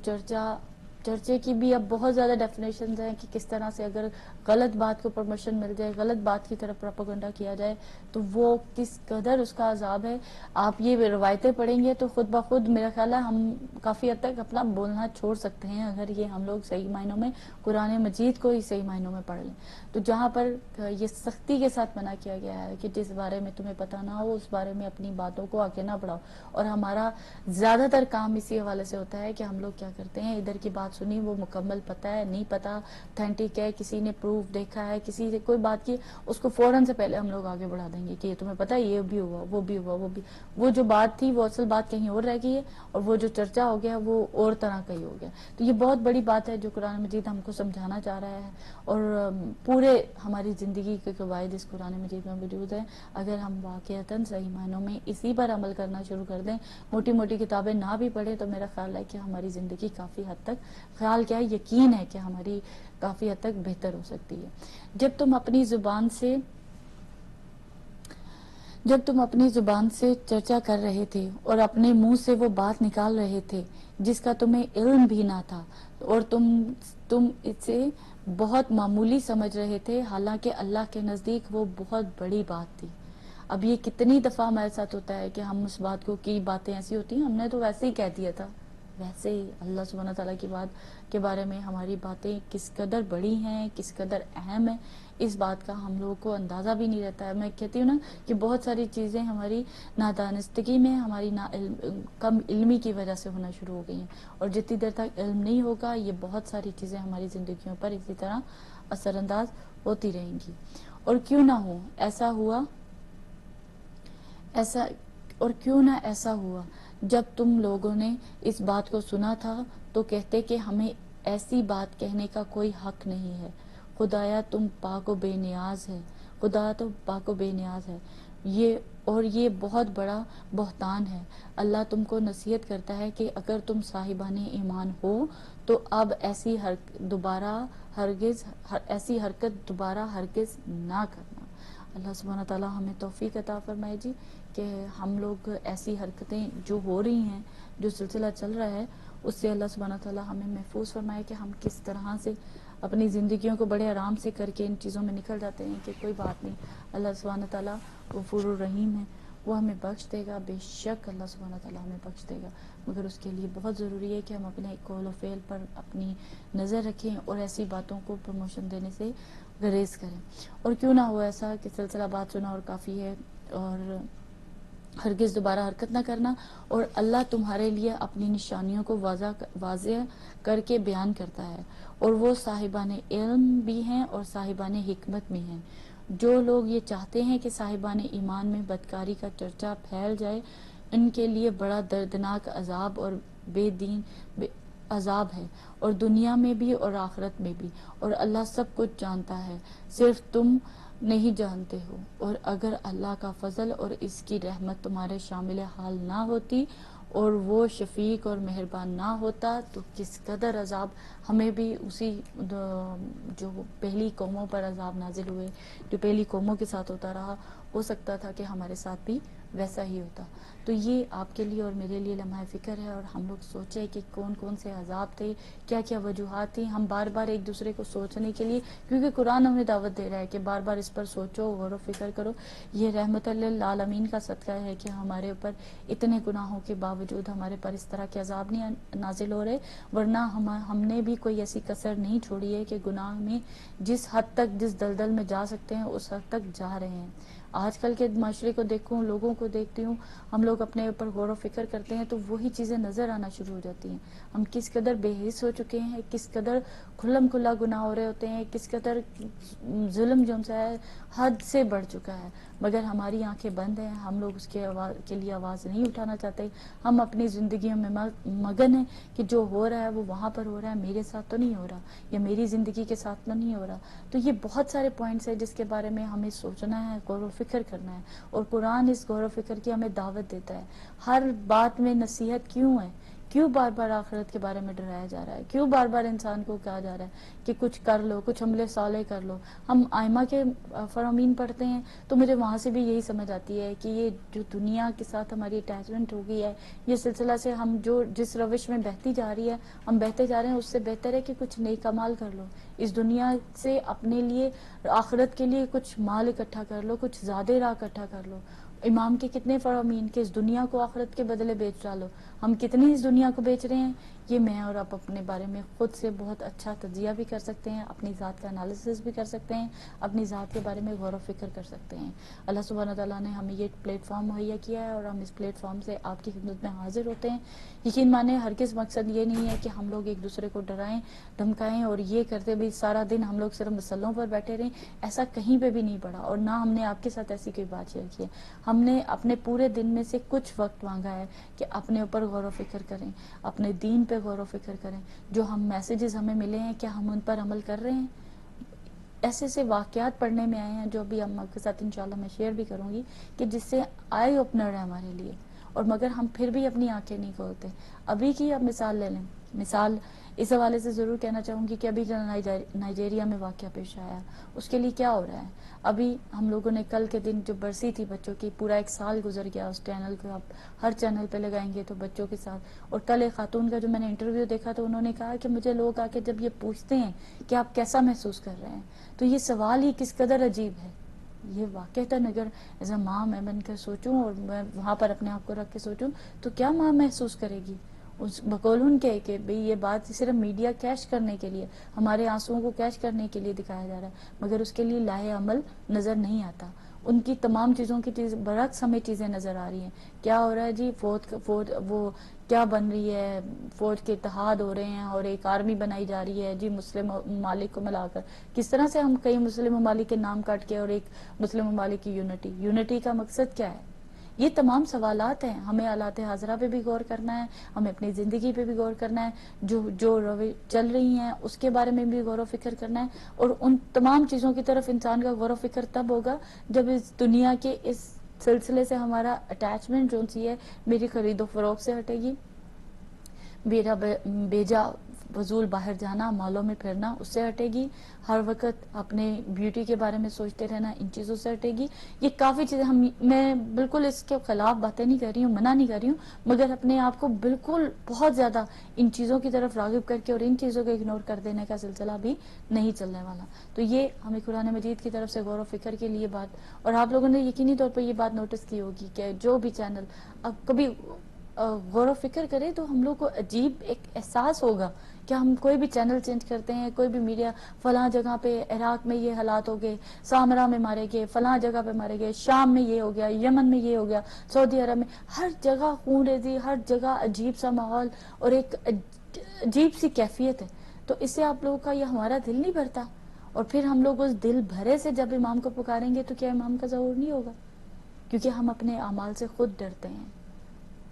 چرچے کی بھی اب بہت زیادہ ڈیفینیشنز ہیں کہ کس طرح سے اگر غلط بات کو پرموشن مل جائے، غلط بات کی طرف پروپیگنڈا کیا جائے تو وہ کس قدر اس کا عذاب ہے۔ آپ یہ روایتیں پڑھیں گے تو خود بخود میرا خیال ہے ہم کافی حد تک اپنا بولنا چھوڑ سکتے ہیں اگر یہ ہم لوگ صحیح معنوں میں قرآن مجید کو ہی صحیح معنوں میں پڑھ لیں۔ تو جہاں پر یہ سختی کے ساتھ منع کیا گیا ہے کہ جس بارے میں تمہیں پتہ نہ ہو اس بارے میں اپنی باتوں کو آگے نہ بڑھاؤ، اور ہمارا زیادہ تر کام اسی حوالے سے ہوتا ہے کہ ہم لوگ کیا کرتے ہیں، ادھر کی بات سنی، وہ مکمل پتہ ہے نہیں پتہ، اتھینٹک ہے، کسی نے پروف دیکھا ہے، کسی سے کوئی بات کی، اس کو فوراً سے پہلے ہم لوگ آگے بڑھا دیں گے کہ یہ تمہیں پتہ ہے یہ بھی ہوا، وہ بھی ہوا، وہ جو بات تھی وہ اصل بات کہیں اور رہ گئی ہے، اور وہ جو چرچا ہو گیا وہ اور طرح کا ہی ہو گیا۔ تو یہ بہت بڑی بات ہے جو قرآن مجید ہم کو سمجھانا چاہ رہا ہے، اور پورے ہماری زندگی کے قواعد اس قرآن مجید میں موجود ہیں۔ اگر ہم واقعتاً صحیح معنوں میں اسی پر عمل کرنا شروع کر دیں، موٹی موٹی کتابیں نہ بھی پڑھیں، تو میرا خیال ہے کہ ہماری زندگی کافی حد تک، خیال کیا ہے، یقین ہے کہ ہماری کافی حد تک بہتر ہو سکتی ہے۔ جب تم اپنی زبان سے چرچا کر رہے تھے اور اپنے منہ سے وہ بات نکال رہے تھے جس کا تمہیں علم بھی نہ تھا، اور تم اسے بہت معمولی سمجھ رہے تھے، حالانکہ اللہ کے نزدیک وہ بہت بڑی بات تھی۔ اب یہ کتنی دفعہ ہمارے ساتھ ہوتا ہے کہ ہم اس بات کو، کی باتیں ایسی ہوتی ہیں ہم نے تو ویسے ہی کہہ دیا تھا، ویسے ہی اللہ سبحانہ تعالیٰ کی بات کے بارے میں ہماری باتیں کس قدر بڑی ہیں، کس قدر اہم ہیں، اس بات کا ہم لوگوں کو اندازہ بھی نہیں رہتا ہے۔ میں کہتی ہوں نا کہ بہت ساری چیزیں ہماری نادانستگی میں، ہماری کم علمی کی وجہ سے ہونا شروع ہو گئی ہیں، اور جتنی دیر تک علم نہیں ہوگا یہ بہت ساری چیزیں ہماری زندگیوں پر اسی طرح اثر انداز ہوتی رہیں گی۔ اور کیوں نہ ایسا ہوا جب تم لوگوں نے اس بات کو سنا تھا تو کہتے کہ ہمیں ایسی بات کہنے کا کوئی حق نہیں ہے، خدایا تم پاک و بے نیاز ہے، یہ بہت بڑا بہتان ہے۔ اللہ تم کو نصیحت کرتا ہے کہ اگر تم صاحبان ایمان ہو تو اب ایسی حرکت دوبارہ ہرگز نہ کرنا۔ اللہ سبحانہ تعالیٰ ہمیں توفیق عطا فرمائے جی کہ ہم لوگ ایسی حرکتیں جو ہو رہی ہیں، جو سلسلہ چل رہا ہے، اس سے اللہ سبحانہ تعالیٰ ہمیں محفوظ فرمائے کہ ہم کس طرح سے اپنی زندگیوں کو بڑے آرام سے کر کے ان چیزوں میں نکل جاتے ہیں کہ کوئی بات نہیں، اللہ سبحانہ تعالیٰ غفور الرحیم ہے، وہ ہمیں بخش دے گا، بے شک اللہ سبحانہ تعالیٰ ہمیں بخش دے گا، مگر اس کے لیے بہت ضروری ہے کہ ہم اپنے قول و فعل پر اپنی نظر رکھیں اور ایسی باتوں کو پروموشن دینے سے گریز کریں۔ اور کیوں نہ ہو ایسا کہ سلسلہ بات سنا اور کافی ہے، اور ہرگز دوبارہ حرکت نہ کرنا، اور اللہ تمہارے لیے اپنی نشانیوں کو واضح کر کے بیان کرتا ہے، اور وہ صاحبان علم بھی ہیں اور صاحبان حکمت بھی ہیں۔ جو لوگ یہ چاہتے ہیں کہ صاحبان ایمان میں بدکاری کا چرچا پھیل جائے، ان کے لیے بڑا دردناک عذاب اور عذاب ہے، اور دنیا میں بھی اور آخرت میں بھی، اور اللہ سب کچھ جانتا ہے، صرف تم نہیں جانتے ہو۔ اور اگر اللہ کا فضل اور اس کی رحمت تمہارے شامل حال نہ ہوتی اور وہ شفیق اور مہربان نہ ہوتا تو کس قدر عذاب ہمیں بھی اسی جو پہلی قوموں پر عذاب نازل ہوئے، جو پہلی قوموں کے ساتھ ہوتا رہا، ہو سکتا تھا کہ ہمارے ساتھ بھی ویسا ہی ہوتا۔ تو یہ آپ کے لیے اور میرے لیے لمحہ فکر ہے، اور ہم لوگ سوچیں کہ کون کون سے عذاب تھے، کیا کیا وجوہات تھیں۔ ہم بار بار ایک دوسرے کو سوچنے کے لیے، کیونکہ قرآن ہمیں دعوت دے رہا ہے کہ بار بار اس پر سوچو، غور و فکر کرو۔ یہ رحمت للعالمین کا صدقہ ہے کہ ہمارے اوپر اتنے گناہوں کے باوجود ہمارے پر اس طرح کے عذاب نہیں نازل ہو رہے، ورنہ ہم نے بھی کوئی ایسی کسر نہیں چھوڑی ہے کہ گناہ میں جس حد تک، جس دلدل میں جا سکتے ہیں اس حد تک جا رہے ہیں۔ آج کل کے معاشرے کو دیکھوں، لوگوں کو دیکھتی ہوں، ہم لوگ اپنے اوپر غور و فکر کرتے ہیں تو وہی چیزیں نظر آنا شروع ہو جاتی ہیں۔ ہم کس قدر بے حس ہو چکے ہیں، کس قدر کھلم کھلا گناہ ہو رہے ہوتے ہیں، کس قدر ظلم جو سے ہے حد سے بڑھ چکا ہے، مگر ہماری آنکھیں بند ہیں، ہم لوگ اس کے لیے آواز نہیں اٹھانا چاہتے۔ ہم اپنی زندگیوں میں مگن ہیں کہ جو ہو رہا ہے وہ وہاں پر ہو رہا ہے، میرے ساتھ تو نہیں ہو رہا، یا میری زندگی کے ساتھ تو نہیں ہو رہا۔ تو یہ بہت سارے پوائنٹس ہیں جس کے بارے میں ہمیں سوچنا ہے، غور و فکر کرنا ہے، اور قرآن اس غور و فکر کی ہمیں دعوت دیتا ہے۔ ہر بات میں نصیحت کیوں ہے؟ کیوں بار بار آخرت کے بارے میں ڈرایا جا رہا ہے؟ کیوں بار بار انسان کو کہا جا رہا ہے کہ کچھ کر لو، کچھ عمل صالح کر لو؟ ہم آئمہ کے فرامین پڑھتے ہیں تو مجھے وہاں سے بھی یہی سمجھ آتی ہے کہ یہ جو دنیا کے ساتھ ہماری اٹیچمنٹ ہو گئی ہے، یہ سلسلہ سے ہم جس روش میں بہتی جا رہی ہے، ہم بہتے جا رہے ہیں، اس سے بہتر ہے کہ کچھ نیک اعمال کر لو، اس دنیا سے اپنے لیے، آخرت کے لیے کچھ مال اکٹھا کر لو، کچھ زیادہ راہ اکٹھا کر لو۔ امام کے کتنے فرامین کہ اس دنیا کو آخرت کے بدلے بیچ ڈالو۔ ہم کتنی اس دنیا کو بیچ رہے ہیں، یہ میں اور آپ اپنے بارے میں خود سے بہت اچھا تجزیہ بھی کر سکتے ہیں، اپنی ذات کا انالیسس بھی کر سکتے ہیں، اپنی ذات کے بارے میں غور و فکر کر سکتے ہیں۔ اللہ سبحانہ تعالیٰ نے ہمیں یہ پلیٹ فارم مہیا کیا ہے، اور ہم اس پلیٹ فارم سے آپ کی خدمت میں حاضر ہوتے ہیں۔ یقین مانیں، ہرگز مقصد یہ نہیں ہے کہ ہم لوگ ایک دوسرے کو ڈرائیں، دھمکائیں، اور یہ کرتے بھی سارا دن ہم لوگ صرف مسلوں پر بیٹھے رہیں۔ ایسا کہیں پہ بھی نہیں پڑا، اور نہ ہم نے آپ کے ساتھ ایسی کوئی بات شیئر کی ہے۔ ہم نے اپنے پورے دن میں سے کچھ وقت مانگا ہے کہ اپنے اوپر غور و فکر کریں، اپنے دین پہ غور و فکر کریں، جو ہم میسیجز ہمیں ملے ہیں کیا ہم ان پر عمل کر رہے ہیں۔ ایسے سے واقعات پڑھنے میں آئے ہیں جو ابھی ہم آپ کے ساتھ انشاءاللہ میں شیئر بھی کروں گی، کہ جس سے آئی اوپنر ہے ہمارے لیے، اور مگر ہم پھر بھی اپنی آنکھیں نہیں کھولتے۔ ابھی کی اب مثال لے لیں، مثال اس حوالے سے ضرور کہنا چاہوں گی کہ ابھی جو نائجیریا میں واقعہ پیش آیا، اس کے لیے کیا ہو رہا ہے۔ ابھی ہم لوگوں نے کل کے دن جو برسی تھی بچوں کی، پورا 1 سال گزر گیا، اس چینل کو آپ ہر چینل پہ لگائیں گے تو بچوں کے ساتھ، اور کل ایک خاتون کا جو میں نے انٹرویو دیکھا تو انہوں نے کہا کہ مجھے لوگ آ کے جب یہ پوچھتے ہیں کہ آپ کیسا محسوس کر رہے ہیں، تو یہ سوال ہی کس قدر عجیب ہے۔ یہ واقعتاً اگر ایز اے ماں میں بن کر سوچوں، اور میں وہاں پر اپنے آپ کو رکھ کے سوچوں، تو کیا ماں محسوس کرے گی اس بقول ان کے کہ بھئی یہ بات صرف میڈیا کیش کرنے کے لیے، ہمارے آنسوؤں کو کیش کرنے کے لیے دکھایا جا رہا ہے، مگر اس کے لیے لاہے عمل نظر نہیں آتا۔ ان کی تمام چیزوں کی برعکس ہمیں چیزیں نظر آ رہی ہیں۔ کیا ہو رہا ہے جی، فوج وہ کیا بن رہی ہے، فوج کے اتحاد ہو رہے ہیں، اور ایک آرمی بنائی جا رہی ہے جی مسلم ممالک کو ملا کر۔ کس طرح سے ہم کئی مسلم ممالک کے نام کاٹ کے، اور ایک مسلم ممالک کی یونٹی کا مقصد کیا ہے؟ یہ تمام سوالات ہیں، ہمیں حالات حاضرہ پہ بھی غور کرنا ہے، ہمیں اپنی زندگی پہ بھی غور کرنا ہے، جو چل رہی ہیں اس کے بارے میں بھی غور و فکر کرنا ہے، اور ان تمام چیزوں کی طرف انسان کا غور و فکر تب ہوگا جب اس دنیا کے اس سلسلے سے ہمارا اٹیچمنٹ جو سی ہے، میری خرید و فروخت سے ہٹے گی، میرا بیجا فضول باہر جانا، مالوں میں پھرنا، اس سے ہٹے گی، ہر وقت اپنے بیوٹی کے بارے میں سوچتے رہنا، ان چیزوں سے ہٹے گی۔ یہ کافی چیزیں میں بالکل اس کے خلاف باتیں نہیں کر رہی ہوں، منع نہیں کر رہی ہوں، مگر اپنے آپ کو بالکل بہت زیادہ ان چیزوں کی طرف راغب کر کے اور ان چیزوں کو اگنور کر دینے کا سلسلہ بھی نہیں چلنے والا۔ تو یہ ہمیں قرآن مجید کی طرف سے غور و فکر کے لیے بات، اور آپ لوگوں نے یقینی طور پر یہ بات نوٹس کی ہوگی کہ جو بھی چینل اب کبھی غور و فکر کریں تو ہم لوگ کو عجیب ایک احساس ہوگا کہ ہم کوئی بھی چینل چینج کرتے ہیں، کوئی بھی میڈیا، فلاں جگہ پہ عراق میں یہ حالات ہو گئے، سامرا میں مارے گئے، فلاں جگہ پہ مارے گئے، شام میں یہ ہو گیا، یمن میں یہ ہو گیا، سعودی عرب میں، ہر جگہ خون ریزی، ہر جگہ عجیب سا ماحول اور ایک عجیب سی کیفیت ہے. تو اس سے آپ لوگوں کا یہ ہمارا دل نہیں بھرتا؟ اور پھر ہم لوگ اس دل بھرے سے جب امام کو پکاریں گے تو کیا امام کا ظہور نہیں ہوگا؟ کیونکہ ہم اپنے اعمال سے خود ڈرتے ہیں،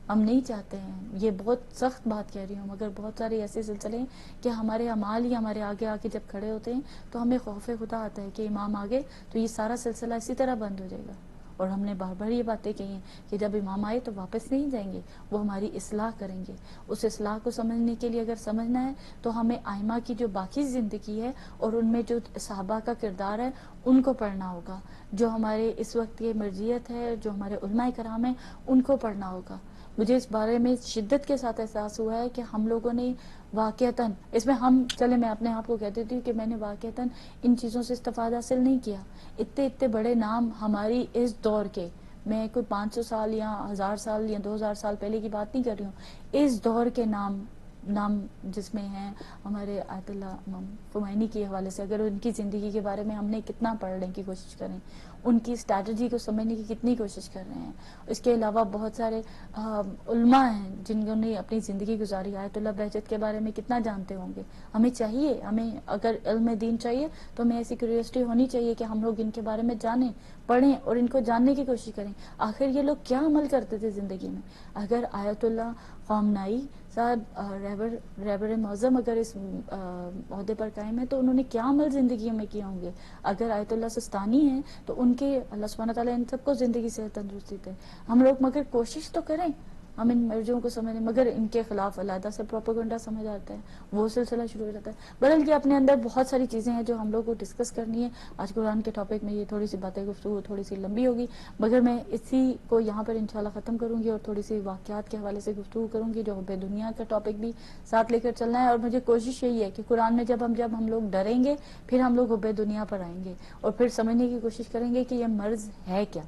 ہم نہیں چاہتے ہیں. یہ بہت سخت بات کہہ رہی ہوں، مگر بہت سارے ایسے سلسلے ہیں کہ ہمارے اعمال ہی ہمارے آگے آ کے جب کھڑے ہوتے ہیں تو ہمیں خوف خدا آتا ہے کہ امام آگے تو یہ سارا سلسلہ اسی طرح بند ہو جائے گا. اور ہم نے بار بار یہ باتیں کہی ہیں کہ جب امام آئے تو واپس نہیں جائیں گے، وہ ہماری اصلاح کریں گے. اس اصلاح کو سمجھنے کے لیے اگر سمجھنا ہے تو ہمیں ائمہ کی جو باقی زندگی ہے اور ان میں جو صحابہ کا کردار ہے ان کو پڑھنا ہوگا. جو ہمارے اس وقت کی مرجعیت ہے، جو ہمارے علماء کرام ہیں، ان کو پڑھنا ہوگا. مجھے اس بارے میں شدت کے ساتھ احساس ہوا ہے کہ ہم لوگوں نے واقعتاً اس میں چلے میں اپنے آپ کو کہہ دیتی ہوں کہ میں نے واقعتاً ان چیزوں سے استفادہ حاصل نہیں کیا. اتنے بڑے نام ہماری اس دور کے، میں کوئی 500 سال یا 1000 سال یا 2000 سال پہلے کی بات نہیں کر رہی ہوں، اس دور کے نام جس میں ہیں ہمارے آیت اللہ امام خمینی کے حوالے سے، اگر ان کی زندگی کے بارے میں ہم نے کتنا پڑھنے کی کوشش کریں، ان کی اسٹریٹجی کو سمجھنے کی کتنی کوشش کر رہے ہیں. اس کے علاوہ بہت سارے علماء ہیں جنہوں نے اپنی زندگی گزاری. آیت اللہ بہجت کے بارے میں کتنا جانتے ہوں گے. ہمیں چاہیے، ہمیں اگر علم دین چاہیے تو ہمیں ایسی کیوریوسٹی ہونی چاہیے کہ ہم لوگ ان کے بارے میں جانیں، پڑھیں اور ان کو جاننے کی کوشش کریں. آخر یہ لوگ کیا عمل کرتے تھے زندگی میں؟ اگر آیت اللہ خامنائی صاحب رہبر معظم اگر اس عہدے پر قائم ہے تو انہوں نے کیا عمل زندگی میں کیے ہوں گے؟ اگر آیت اللہ سستانی ہیں تو ان کے اللہ سبحانہ تعالیٰ ان سب کو زندگی سے تندرستی دے. ہم لوگ مگر کوشش تو کریں ہم ان مرجوں کو سمجھیں، مگر ان کے خلاف علیحدہ سے پروپیگنڈا سمجھ آتا ہے، وہ سلسلہ شروع ہو جاتا ہے. بہرحال یہ اپنے اندر بہت ساری چیزیں ہیں جو ہم لوگ کو ڈسکس کرنی ہے. آج قرآن کے ٹاپک میں یہ تھوڑی سی باتیں گفتگو تھوڑی سی لمبی ہوگی، مگر میں اسی کو یہاں پر انشاءاللہ ختم کروں گی اور تھوڑی سی واقعات کے حوالے سے گفتگو کروں گی جو حب دنیا کا ٹاپک بھی ساتھ لے کر چلنا ہے. اور مجھے کوشش یہی ہے کہ قرآن میں جب ہم لوگ ڈریں گے پھر ہم لوگ حب دنیا پر آئیں گے اور پھر سمجھنے کی کوشش کریں گے کہ یہ مرض ہے کیا.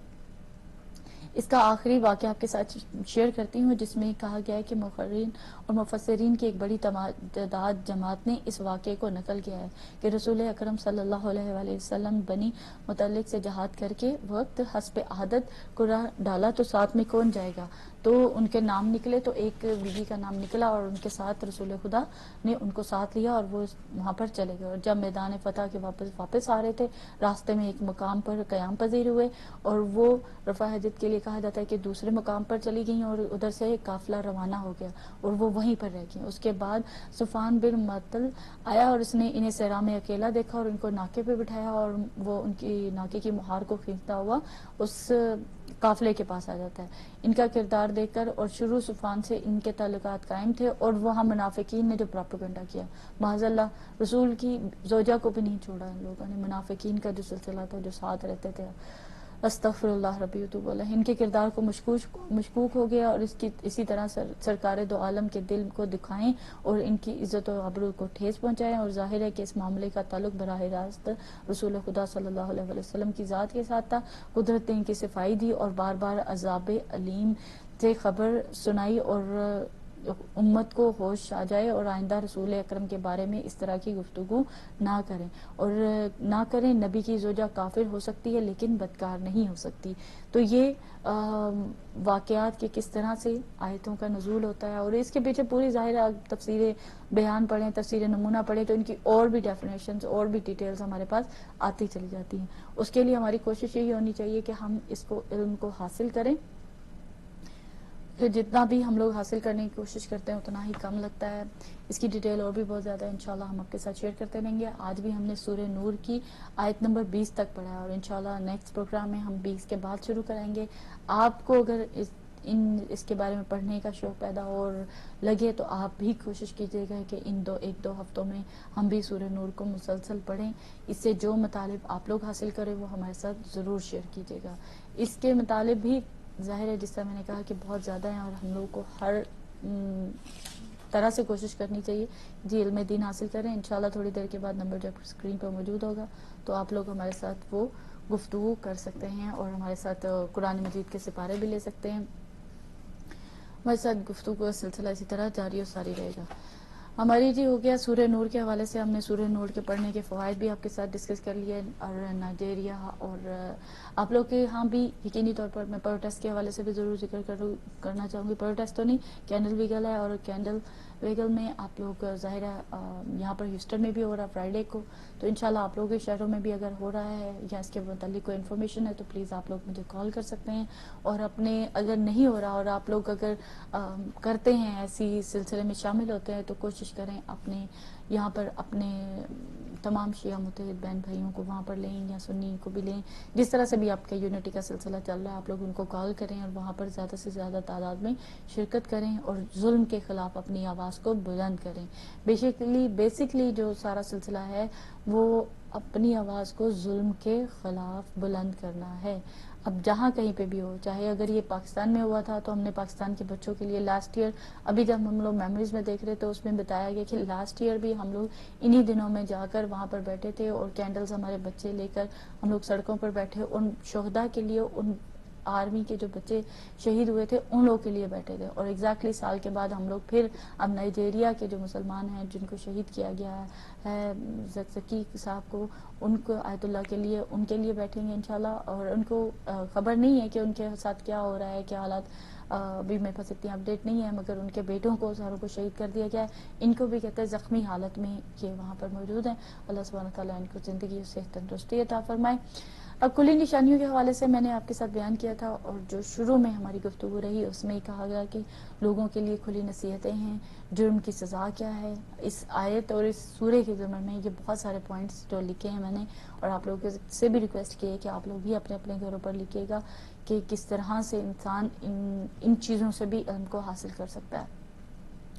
اس کا آخری واقعہ آپ کے ساتھ شیئر کرتی ہوں جس میں کہا گیا ہے کہ مقررین اور مفسرین کی ایک بڑی تعداد جماعت نے اس واقعے کو نقل کیا ہے کہ رسول اکرم صلی اللہ علیہ وآلہ وسلم بنی مطلق سے جہاد کر کے وقت حسب عادت قرآ ڈالا تو ساتھ میں کون جائے گا؟ تو ان کے نام نکلے تو ایک بیوی کا نام نکلا اور ان کے ساتھ رسول خدا نے ان کو ساتھ لیا اور وہ وہاں پر چلے گئے. اور جب میدان فتح کے واپس آ رہے تھے راستے میں ایک مقام پر قیام پذیر ہوئے اور وہ رفع حاجت کے لیے کہا جاتا ہے کہ دوسرے مقام پر چلی گئیں اور ادھر سے ایک قافلہ روانہ ہو گیا اور وہ وہیں پر رہ گئیں. اس کے بعد صفوان بن معطل آیا اور اس نے انہیں صحرا میں اکیلا دیکھا اور ان کو ناکے پہ بٹھایا اور وہ ان کی ناکے کی مہار کو کھینچتا ہوا اس قافلے کے پاس آ جاتا ہے. ان کا کردار دیکھ کر اور شروع صفوان سے ان کے تعلقات قائم تھے اور وہاں منافقین نے جو پروپیگنڈا کیا معاذ اللہ رسول کی زوجہ کو بھی نہیں چھوڑا ان لوگوں نے. منافقین کا جو سلسلہ تھا جو ساتھ رہتے تھے استغفر اللہ ربی وتوب علیہ، ان کے کردار کو مشکوک ہو گیا اور اسی طرح سرکار دو عالم کے دل کو دکھائیں اور ان کی عزت و آبرو کو ٹھیس پہنچائیں. اور ظاہر ہے کہ اس معاملے کا تعلق براہ راست رسول خدا صلی اللہ علیہ وسلم کی ذات کے ساتھ تھا. قدرت نے ان کی صفائی دی اور بار بار عذاب علیم سے خبر سنائی اور امت کو ہوش آ جائے اور آئندہ رسول اکرم کے بارے میں اس طرح کی گفتگو نہ کریں اور نہ کریں. نبی کی زوجہ کافر ہو سکتی ہے لیکن بدکار نہیں ہو سکتی. تو یہ واقعات کے کس طرح سے آیتوں کا نزول ہوتا ہے اور اس کے پیچھے پوری ظاہر تفسیر بیان پڑھیں، تفسیر نمونہ پڑھیں تو ان کی اور بھی ڈیفینیشنز اور بھی ڈیٹیلز ہمارے پاس آتی چلی جاتی ہیں. اس کے لیے ہماری کوشش یہی ہونی چاہیے کہ ہم اس کو علم کو حاصل کریں. پھر جتنا بھی ہم لوگ حاصل کرنے کی کوشش کرتے ہیں اتنا ہی کم لگتا ہے. اس کی ڈیٹیل اور بھی بہت زیادہ انشاءاللہ ہم آپ کے ساتھ شیئر کرتے رہیں گے. آج بھی ہم نے سورہ نور کی آیت نمبر 20 تک پڑھا ہے اور انشاءاللہ نیکسٹ پروگرام میں ہم 20 کے بعد شروع کریں گے. آپ کو اگر اس کے بارے میں پڑھنے کا شوق پیدا اور لگے تو آپ بھی کوشش کیجیے گا کہ ایک دو ہفتوں میں ہم بھی سورہ نور کو مسلسل پڑھیں. اس سے جو مطالب آپ لوگ حاصل کریں وہ ہمارے ساتھ ضرور شیئر کیجیے گا. اس کے مطالب بھی ظاہر ہے جس طرح میں نے کہا کہ بہت زیادہ ہیں اور ہم لوگوں کو ہر طرح سے کوشش کرنی چاہیے جی علم دین حاصل کریں. انشاءاللہ تھوڑی دیر کے بعد نمبر جب اسکرین پر موجود ہوگا تو آپ لوگ ہمارے ساتھ وہ گفتگو کر سکتے ہیں اور ہمارے ساتھ قرآن مجید کے سپارے بھی لے سکتے ہیں. ہمارے ساتھ گفتگو کا سلسلہ اسی طرح جاری اور ساری رہے گا. ہماری جی ہو گیا سورہ نور کے حوالے سے. ہم نے سورہ نور کے پڑھنے کے فوائد بھی آپ کے ساتھ ڈسکس کر لیے, اور نائجیریا اور آپ لوگ کے ہاں بھی یقینی طور پر میں پروٹیسٹ کے حوالے سے بھی ضرور ذکر کرنا چاہوں گی. پروٹیسٹ تو نہیں, کینڈل ویگل ہے, اور کینڈل ویگل میں آپ لوگ ظاہر ہے یہاں پر ہیوسٹن میں بھی ہو رہا ہے فرائیڈے کو, تو انشاءاللہ آپ لوگوں کے شہروں میں بھی اگر ہو رہا ہے یا اس کے متعلق کوئی انفارمیشن ہے تو پلیز آپ لوگ مجھے کال کر سکتے ہیں. اور اپنے اگر نہیں ہو رہا اور آپ لوگ اگر کرتے ہیں ایسی سلسلے میں شامل ہوتے ہیں تو کوشش کریں اپنے یہاں پر اپنے تمام شیعہ متحد بہن بھائیوں کو وہاں پر لیں یا سنی کو بھی لیں, جس طرح سے بھی آپ کے یونٹی کا سلسلہ چل رہا ہے آپ لوگ ان کو کال کریں اور وہاں پر زیادہ سے زیادہ تعداد میں شرکت کریں اور ظلم کے خلاف اپنی آواز کو بلند کریں. بیسکلی جو سارا سلسلہ ہے وہ اپنی آواز کو ظلم کے خلاف بلند کرنا ہے. اب جہاں کہیں پہ بھی ہو, چاہے اگر یہ پاکستان میں ہوا تھا تو ہم نے پاکستان کے بچوں کے لیے لاسٹ ایئر, ابھی جب ہم لوگ میموریز میں دیکھ رہے تو اس میں بتایا گیا کہ لاسٹ ایئر بھی ہم لوگ انہی دنوں میں جا کر وہاں پر بیٹھے تھے اور کینڈلز ہمارے بچے لے کر ہم لوگ سڑکوں پر بیٹھے ان شہداء کے لیے, ان آرمی کے جو بچے شہید ہوئے تھے ان لوگوں کے لیے بیٹھے تھے. اور ایگزیکٹلی سال کے بعد ہم لوگ پھر اب نائجیریا کے جو مسلمان ہیں جن کو شہید کیا گیا ہے زکزکی صاحب کو, ان کو آیت اللہ کے لیے ان کے لیے بیٹھیں گے انشاءاللہ. اور ان کو خبر نہیں ہے کہ ان کے ساتھ کیا ہو رہا ہے, کیا حالات, ابھی میرے پاس اتنی اپڈیٹ نہیں ہے, مگر ان کے بیٹوں کو ساروں کو شہید کر دیا گیا ہے. ان کو بھی کہتے ہیں زخمی حالت میں یہ وہاں پر موجود ہیں. اللہ سبحانہ تعالیٰ ان کو زندگی سے تندرستی عطا فرمائے. اب کلی نشانیوں کے حوالے سے میں نے آپ کے ساتھ بیان کیا تھا, اور جو شروع میں ہماری گفتگو رہی اس میں کہا گیا کہ لوگوں کے لیے کھلی نصیحتیں ہیں, جرم کی سزا کیا ہے. اس آیت اور اس سورے کے ضمن میں یہ بہت سارے پوائنٹس جو لکھے ہیں میں نے, اور آپ لوگوں سے بھی ریکویسٹ کی ہے کہ آپ لوگ بھی اپنے اپنے گھروں پر لکھیے گا کہ کس طرح سے انسان ان چیزوں سے بھی علم کو حاصل کر سکتا ہے.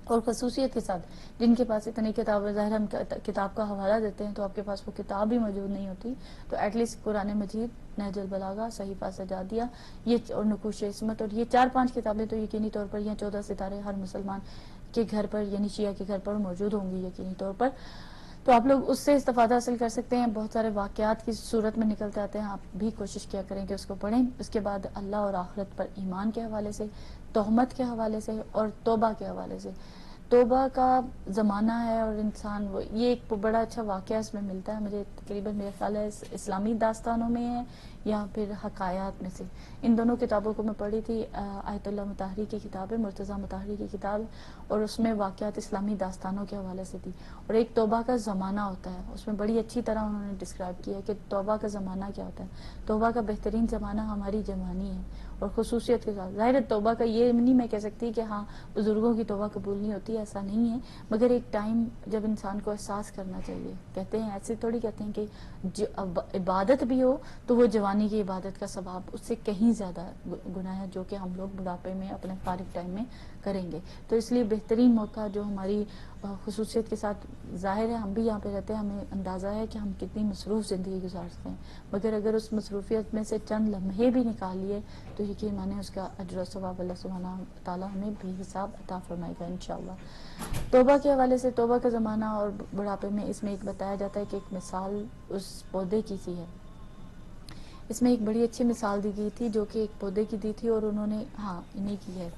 اور خصوصیت کے ساتھ جن کے پاس اتنی کتاب, ظاہر ہم کتاب کا حوالہ دیتے ہیں تو آپ کے پاس وہ کتاب بھی موجود نہیں ہوتی, تو ایٹ لیسٹ قرآن مجید, نہج البلاغہ, صحیفہ سجادیہ, یہ اور نقوش عصمت, اور یہ 4-5 کتابیں تو یقینی طور پر, یہ 14 ستارے ہر مسلمان کے گھر پر یعنی شیعہ کے گھر پر موجود ہوں گی یقینی طور پر. تو آپ لوگ اس سے استفادہ حاصل کر سکتے ہیں. بہت سارے واقعات کی صورت میں نکلتے آتے ہیں, آپ بھی کوشش کیا کریں کہ اس کو پڑھیں. اس کے بعد اللہ اور آخرت پر ایمان کے حوالے سے, تہمت کے حوالے سے, اور توبہ کے حوالے سے. توبہ کا زمانہ ہے اور انسان یہ ایک بڑا اچھا واقعہ اس میں ملتا ہے مجھے, تقریباً میرا خیال ہے اسلامی داستانوں میں ہے یا پھر حکایات میں سے. ان دونوں کتابوں کو میں پڑھی تھی. آیت اللہ مطہری کی کتاب ہے, مرتضیٰ مطہری کی کتاب, اور اس میں واقعات اسلامی داستانوں کے حوالے سے تھی. اور ایک توبہ کا زمانہ ہوتا ہے, اس میں بڑی اچھی طرح انہوں نے ڈسکرائب کیا ہے کہ توبہ کا زمانہ کیا ہوتا ہے. توبہ کا بہترین زمانہ ہماری جوانی ہے, اور خصوصیت کے ساتھ ظاہر ہے توبہ کا یہ نہیں میں کہہ سکتی کہ ہاں بزرگوں کی توبہ قبول نہیں ہوتی, ایسا نہیں ہے, مگر ایک ٹائم جب انسان کو احساس کرنا چاہیے. کہتے ہیں ایسے تھوڑی کہتے ہیں کہ عبادت بھی ہو تو وہ جوانی کی عبادت کا ثواب اس سے کہیں زیادہ گناہ ہے جو کہ ہم لوگ بڑھاپے میں اپنے فارغ ٹائم میں کریں گے. تو اس لیے بہترین موقع جو ہماری خصوصیت کے ساتھ, ظاہر ہے ہم بھی یہاں پہ رہتے ہیں, ہمیں اندازہ ہے کہ ہم کتنی مصروف زندگی گزارتے ہیں, مگر اگر اس مصروفیت میں سے چند لمحے بھی نکال لیے تو یقین مانے اس کا اجر و ثواب اللہ سبحانہ تعالیٰ ہمیں بے حساب عطا فرمائے گا انشاءاللہ. توبہ کے حوالے سے, توبہ کا زمانہ اور بڑھاپے میں, اس میں ایک بتایا جاتا ہے کہ ایک مثال اس پودے کی سی ہے. اس میں ایک بڑی اچھی مثال دی گئی تھی جو کہ ایک پودے کی دی تھی, اور انہوں نے انہی کی ہے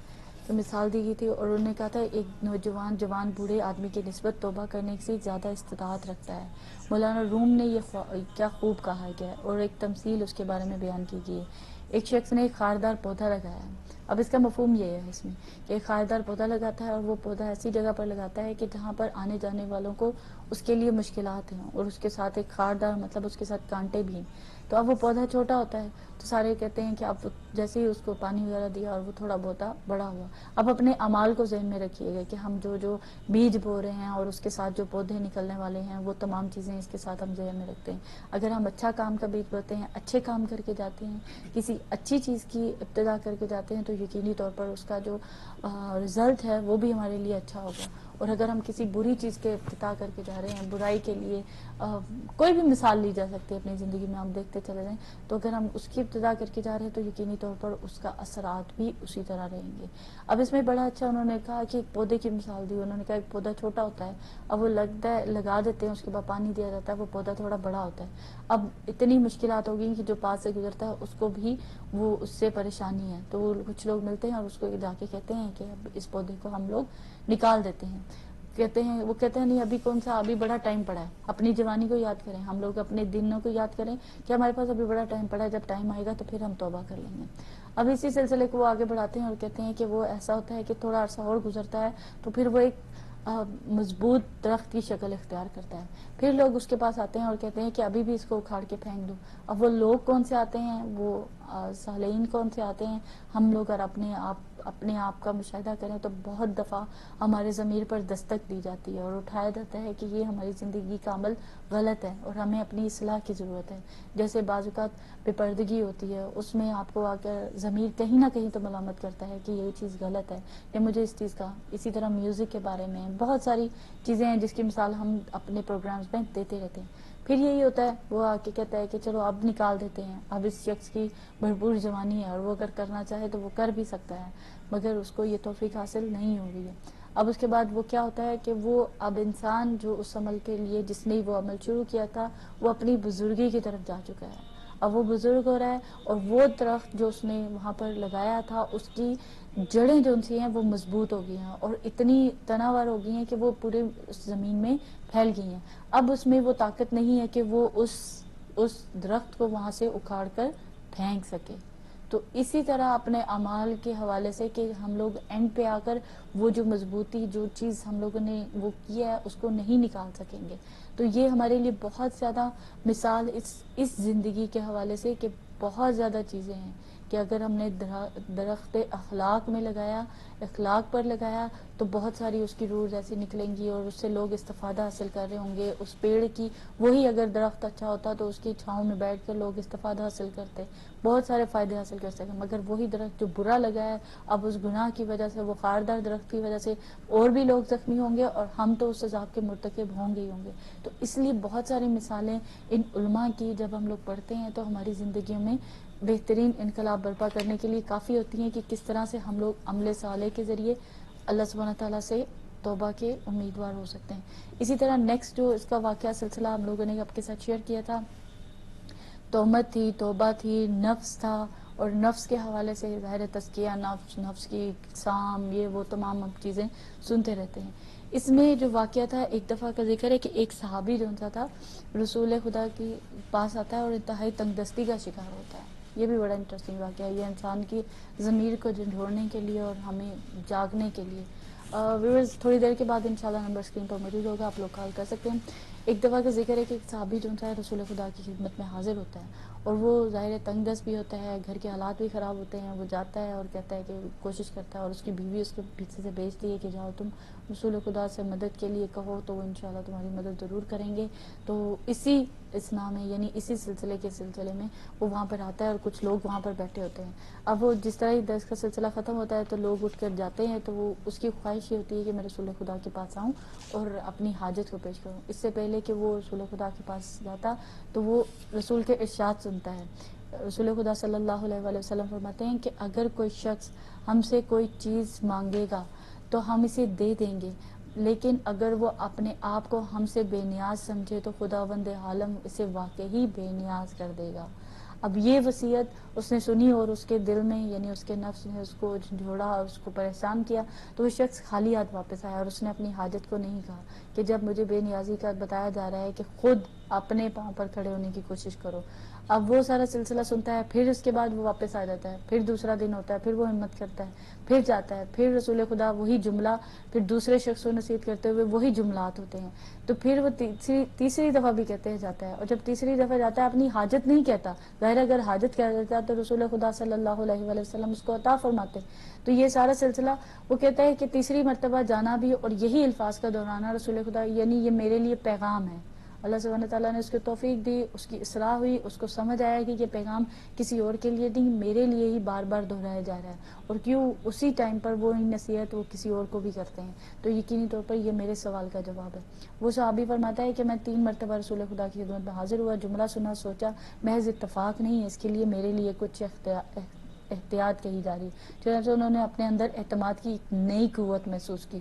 تو مثال دی گئی تھی, اور انہوں نے کہا تھا ایک نوجوان جوان بوڑھے آدمی کی نسبت توبہ کرنے سے زیادہ استطاعت رکھتا ہے. مولانا روم نے یہ کیا خوب کہا گیا ہے, اور ایک تمثیل اس کے بارے میں بیان کی گئی ہے. ایک شخص نے ایک خاردار پودا لگایا ہے. اب اس کا مفہوم یہ ہے اس میں کہ ایک خاردار پودا لگاتا ہے, اور وہ پودا ایسی جگہ پر لگاتا ہے کہ جہاں پر آنے جانے والوں کو اس کے لیے مشکلات ہیں, اور اس کے ساتھ ایک خاردار مطلب اس کے ساتھ کانٹے بھی ہیں. تو اب وہ پودا چھوٹا ہوتا ہے تو سارے کہتے ہیں کہ اب جیسے ہی اس کو پانی وغیرہ دیا اور وہ تھوڑا بہت بڑا ہوا. اب اپنے اعمال کو ذہن میں رکھیے گا کہ ہم جو بیج بو رہے ہیں اور اس کے ساتھ جو پودے نکلنے والے ہیں وہ تمام چیزیں اس کے ساتھ ہم ذہن میں رکھتے ہیں. اگر ہم اچھا کام کا بیج بوتے ہیں, اچھے کام کر کے جاتے ہیں, کسی اچھی چیز کی ابتدا کر کے جاتے ہیں, تو یقینی طور پر اس کا جو رزلٹ ہے وہ بھی ہمارے لیے اچھا ہوگا. اور اگر ہم کسی بری چیز کے ابتدا کر کے جا رہے ہیں، برائی کے لیے کوئی بھی مثال لی جا سکتی ہے اپنی زندگی میں، ہم دیکھتے چلے جائیں، تو اگر ہم اس کی ابتدا کر کے جا رہے ہیں تو یقینی طور پر اس کا اثرات بھی اسی طرح رہیں گے۔ اب اس میں بڑا اچھا انہوں نے کہا کہ ایک پودے کی مثال دی، انہوں نے کہا ایک پودا چھوٹا ہوتا ہے، اب وہ لگتا ہے، لگا دیتے ہیں، اس کے بعد پانی دیا جاتا ہے، وہ پودا تھوڑا بڑا ہوتا ہے، اب اتنی مشکلات ہو گئی کہ جو پاس سے گزرتا ہے اس کو بھی وہ اس سے پریشانی ہے، تو وہ کچھ لوگ ملتے ہیں اور اس کو جا کے کہتے ہیں کہ اب اس پودے کو ہم لوگ نکال دیتے ہیں، کہتے ہیں، وہ کہتے ہیں نہیں ابھی کون سا، ابھی بڑا ٹائم پڑا ہے، اپنی جوانی کو یاد کریں، ہم لوگ اپنے دنوں کو یاد کریں کہ ہمارے پاس ابھی بڑا ٹائم پڑا ہے، جب ٹائم آئے گا تو پھر ہم توبہ کر لیں گے۔ اب اسی سلسلے کو وہ آگے بڑھاتے ہیں اور کہتے ہیں کہ وہ ایسا ہوتا ہے کہ تھوڑا عرصہ اور گزرتا ہے تو پھر وہ ایک مضبوط درخت کی شکل اختیار کرتا ہے، پھر لوگ اس کے پاس آتے ہیں اور کہتے ہیں کہ ابھی بھی اس کو اکھاڑ کے پھینک دو۔ اب وہ لوگ کون سے آتے ہیں، وہ صالحین کون سے آتے ہیں، ہم لوگ اگر اپنے آپ کا مشاہدہ کریں تو بہت دفعہ ہمارے ضمیر پر دستک دی جاتی ہے اور اٹھایا جاتا ہے کہ یہ ہماری زندگی کا عمل غلط ہے اور ہمیں اپنی اصلاح کی ضرورت ہے۔ جیسے بعض اوقات بے پردگی ہوتی ہے، اس میں آپ کو آ کر ضمیر کہیں نہ کہیں تو ملامت کرتا ہے کہ یہ چیز غلط ہے یا مجھے اس چیز کا، اسی طرح میوزک کے بارے میں بہت ساری چیزیں ہیں جس کی مثال ہم اپنے پروگرامز میں دیتے رہتے ہیں۔ پھر یہی ہوتا ہے، وہ آ کے کہتا ہے کہ چلو اب نکال دیتے ہیں، اب اس شخص کی بھرپور جوانی ہے اور وہ اگر کرنا چاہے تو وہ کر بھی سکتا ہے، مگر اس کو یہ توفیق حاصل نہیں ہو رہی ہے۔ اب اس کے بعد وہ کیا ہوتا ہے کہ وہ اب انسان جو اس عمل کے لیے جس نے وہ عمل شروع کیا تھا وہ اپنی بزرگی کی طرف جا چکا ہے، اب وہ بزرگ ہو رہا ہے اور وہ درخت جو اس نے وہاں پر لگایا تھا اس کی جڑیں جو سی ہیں وہ مضبوط ہو گئی ہیں اور اتنی تناور ہو گئی ہیں کہ وہ پورے زمین میں پھیل گئی ہیں، اب اس میں وہ طاقت نہیں ہے کہ وہ اس درخت کو وہاں سے اکھاڑ کر پھینک سکے۔ تو اسی طرح اپنے اعمال کے حوالے سے کہ ہم لوگ اینڈ پہ آ کر وہ جو مضبوطی، جو چیز ہم لوگوں نے وہ کیا ہے اس کو نہیں نکال سکیں گے۔ تو یہ ہمارے لیے بہت زیادہ مثال اس زندگی کے حوالے سے کہ بہت زیادہ چیزیں ہیں کہ اگر ہم نے درخت اخلاق میں لگایا، اخلاق پر لگایا تو بہت ساری اس کی روز ایسی نکلیں گی اور اس سے لوگ استفادہ حاصل کر رہے ہوں گے۔ اس پیڑ کی وہی اگر درخت اچھا ہوتا تو اس کی چھاؤں میں بیٹھ کر لوگ استفادہ حاصل کرتے، بہت سارے فائدے حاصل کر سکتے، مگر وہی درخت جو برا لگا ہے اب اس گناہ کی وجہ سے، وہ خاردار درخت کی وجہ سے اور بھی لوگ زخمی ہوں گے اور ہم تو اس عذاب کے مرتکب ہوں گے ہی ہوں گے۔ تو اس لیے بہت ساری مثالیں ان علماء کی جب ہم لوگ پڑھتے ہیں تو ہماری زندگیوں میں بہترین انقلاب برپا کرنے کے لیے کافی ہوتی ہیں کہ کس طرح سے ہم لوگ عمل صالح کے ذریعے اللہ سبحانہ تعالیٰ سے توبہ کے امیدوار ہو سکتے ہیں۔ اسی طرح نیکسٹ جو اس کا واقعہ سلسلہ ہم لوگوں نے آپ کے ساتھ شیئر کیا تھا، تہمت تھی، توبہ تھی، نفس تھا، اور نفس کے حوالے سے ظاہر تزکیہ نفس، نفس کی اقسام، یہ وہ تمام چیزیں سنتے رہتے ہیں۔ اس میں جو واقعہ تھا، ایک دفعہ کا ذکر ہے کہ ایک صحابی جو تھا رسول خدا کے پاس آتا ہے اور انتہائی تنگ دستی کا شکار ہوتا ہے۔ یہ بھی بڑا انٹرسٹنگ واقعہ ہے، یہ انسان کی ضمیر کو جھنجھوڑنے کے لیے اور ہمیں جاگنے کے لیے۔ ویورز تھوڑی دیر کے بعد انشاءاللہ نمبر اسکرین پر موجود ہوگا، آپ لوگ کال کر سکتے ہیں۔ ایک دفعہ کا ذکر ہے کہ ایک صحابی جو ہے رسول خدا کی خدمت میں حاضر ہوتا ہے اور وہ ظاہر تنگ دست بھی ہوتا ہے، گھر کے حالات بھی خراب ہوتے ہیں، وہ جاتا ہے اور کہتا ہے کہ کوشش کرتا ہے اور اس کی بیوی اس کے پیچھے سے بھیجتی ہے کہ جاؤ تم رسول خدا سے مدد کے لیے کہو تو وہ انشاءاللہ تمہاری مدد ضرور کریں گے۔ تو اسی اسنا میں یعنی اسی سلسلے میں وہ وہاں پر آتا ہے اور کچھ لوگ وہاں پر بیٹھے ہوتے ہیں۔ اب وہ جس طرح ہی درس کا سلسلہ ختم ہوتا ہے تو لوگ اٹھ کر جاتے ہیں، تو وہ اس کی خواہش یہ ہوتی ہے کہ میں رسول خدا کے پاس آؤں اور اپنی حاجت کو پیش کروں۔ اس سے پہلے کہ وہ رسول خدا کے پاس جاتا تو وہ رسول کے ارشاد سنتا ہے۔ رسول خدا صلی اللہ علیہ وآلہ وسلم فرماتے ہیں کہ اگر کوئی شخص ہم سے کوئی چیز مانگے گا تو ہم اسے دے دیں گے، لیکن اگر وہ اپنے آپ کو ہم سے بے نیاز سمجھے تو خداوند عالم اسے واقعی بے نیاز کر دے گا۔ اب یہ وصیت اس نے سنی اور اس کے دل میں یعنی اس کے نفس نے اس کو جھنجھوڑا اور اس کو پریشان کیا، تو وہ شخص خالی ہاتھ واپس آیا اور اس نے اپنی حاجت کو نہیں کہا کہ جب مجھے بے نیازی کا بتایا جا رہا ہے کہ خود اپنے پاؤں پر کھڑے ہونے کی کوشش کرو۔ اب وہ سارا سلسلہ سنتا ہے، پھر اس کے بعد وہ واپس آ جاتا ہے، پھر دوسرا دن ہوتا ہے، پھر وہ ہمت کرتا ہے، پھر جاتا ہے، پھر رسول خدا وہی جملہ، پھر دوسرے شخص کو نصیحت کرتے ہوئے وہی جملات ہوتے ہیں، تو پھر وہ تیسری دفعہ بھی کہتے جاتا ہے، اور جب تیسری دفعہ جاتا ہے اپنی حاجت نہیں کہتا، ظاہر اگر حاجت کہہ دیتا ہے تو رسول خدا صلی اللہ علیہ وآلہ وسلم اس کو عطا فرماتے۔ تو یہ سارا سلسلہ وہ کہتا ہے کہ تیسری مرتبہ جانا بھی اور یہی الفاظ کا دہرانا، رسول خدا یعنی یہ میرے لیے پیغام ہے، اللہ سبحانہ تعالیٰ نے اس کو توفیق دی، اس کی اصلاح ہوئی، اس کو سمجھ آیا کہ یہ پیغام کسی اور کے لیے نہیں، میرے لیے ہی بار بار دہرایا جا رہا ہے، اور کیوں اسی ٹائم پر وہ نصیحت وہ کسی اور کو بھی کرتے ہیں. تو یقینی طور پر یہ میرے سوال کا جواب ہے. وہ صحابی فرماتا ہے کہ میں 3 مرتبہ رسول خدا کی خدمت میں حاضر ہوا، جملہ سنا، سوچا محض اتفاق نہیں ہے، اس کے لیے میرے لیے کچھ احتیاط کہی جا رہی ہے. چنانچہ انہوں نے اپنے اندر اعتماد کی ایک نئی قوت محسوس کی،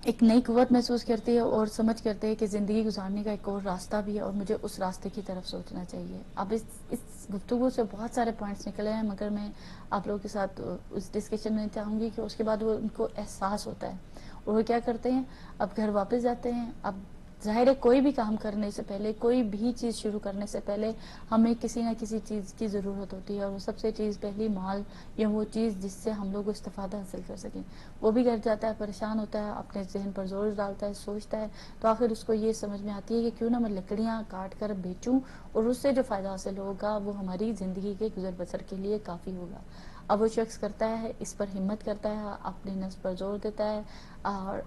ایک نئی قوت محسوس کرتی ہے اور سمجھ کرتے ہیں کہ زندگی گزارنے کا ایک اور راستہ بھی ہے اور مجھے اس راستے کی طرف سوچنا چاہیے. اب اس گفتگو سے بہت سارے پوائنٹس نکلے ہیں، مگر میں آپ لوگوں کے ساتھ اس ڈسکشن میں چاہوں گی کہ اس کے بعد وہ ان کو احساس ہوتا ہے اور وہ کیا کرتے ہیں، اب گھر واپس جاتے ہیں. اب ظاہر ہے کوئی بھی کام کرنے سے پہلے، کوئی بھی چیز شروع کرنے سے پہلے ہمیں کسی نہ کسی چیز کی ضرورت ہوتی ہے، اور وہ سب سے چیز پہلی مال یا وہ چیز جس سے ہم لوگ استفادہ حاصل کر سکیں. وہ بھی گھر جاتا ہے، پریشان ہوتا ہے، اپنے ذہن پر زور ڈالتا ہے، سوچتا ہے، تو آخر اس کو یہ سمجھ میں آتی ہے کہ کیوں نہ میں لکڑیاں کاٹ کر بیچوں اور اس سے جو فائدہ حاصل ہوگا وہ ہماری زندگی کے گزر بسر کے لیے کافی ہوگا. اب وہ شخص کرتا ہے، اس پر ہمت کرتا ہے، اپنے نفس پر زور دیتا ہے اور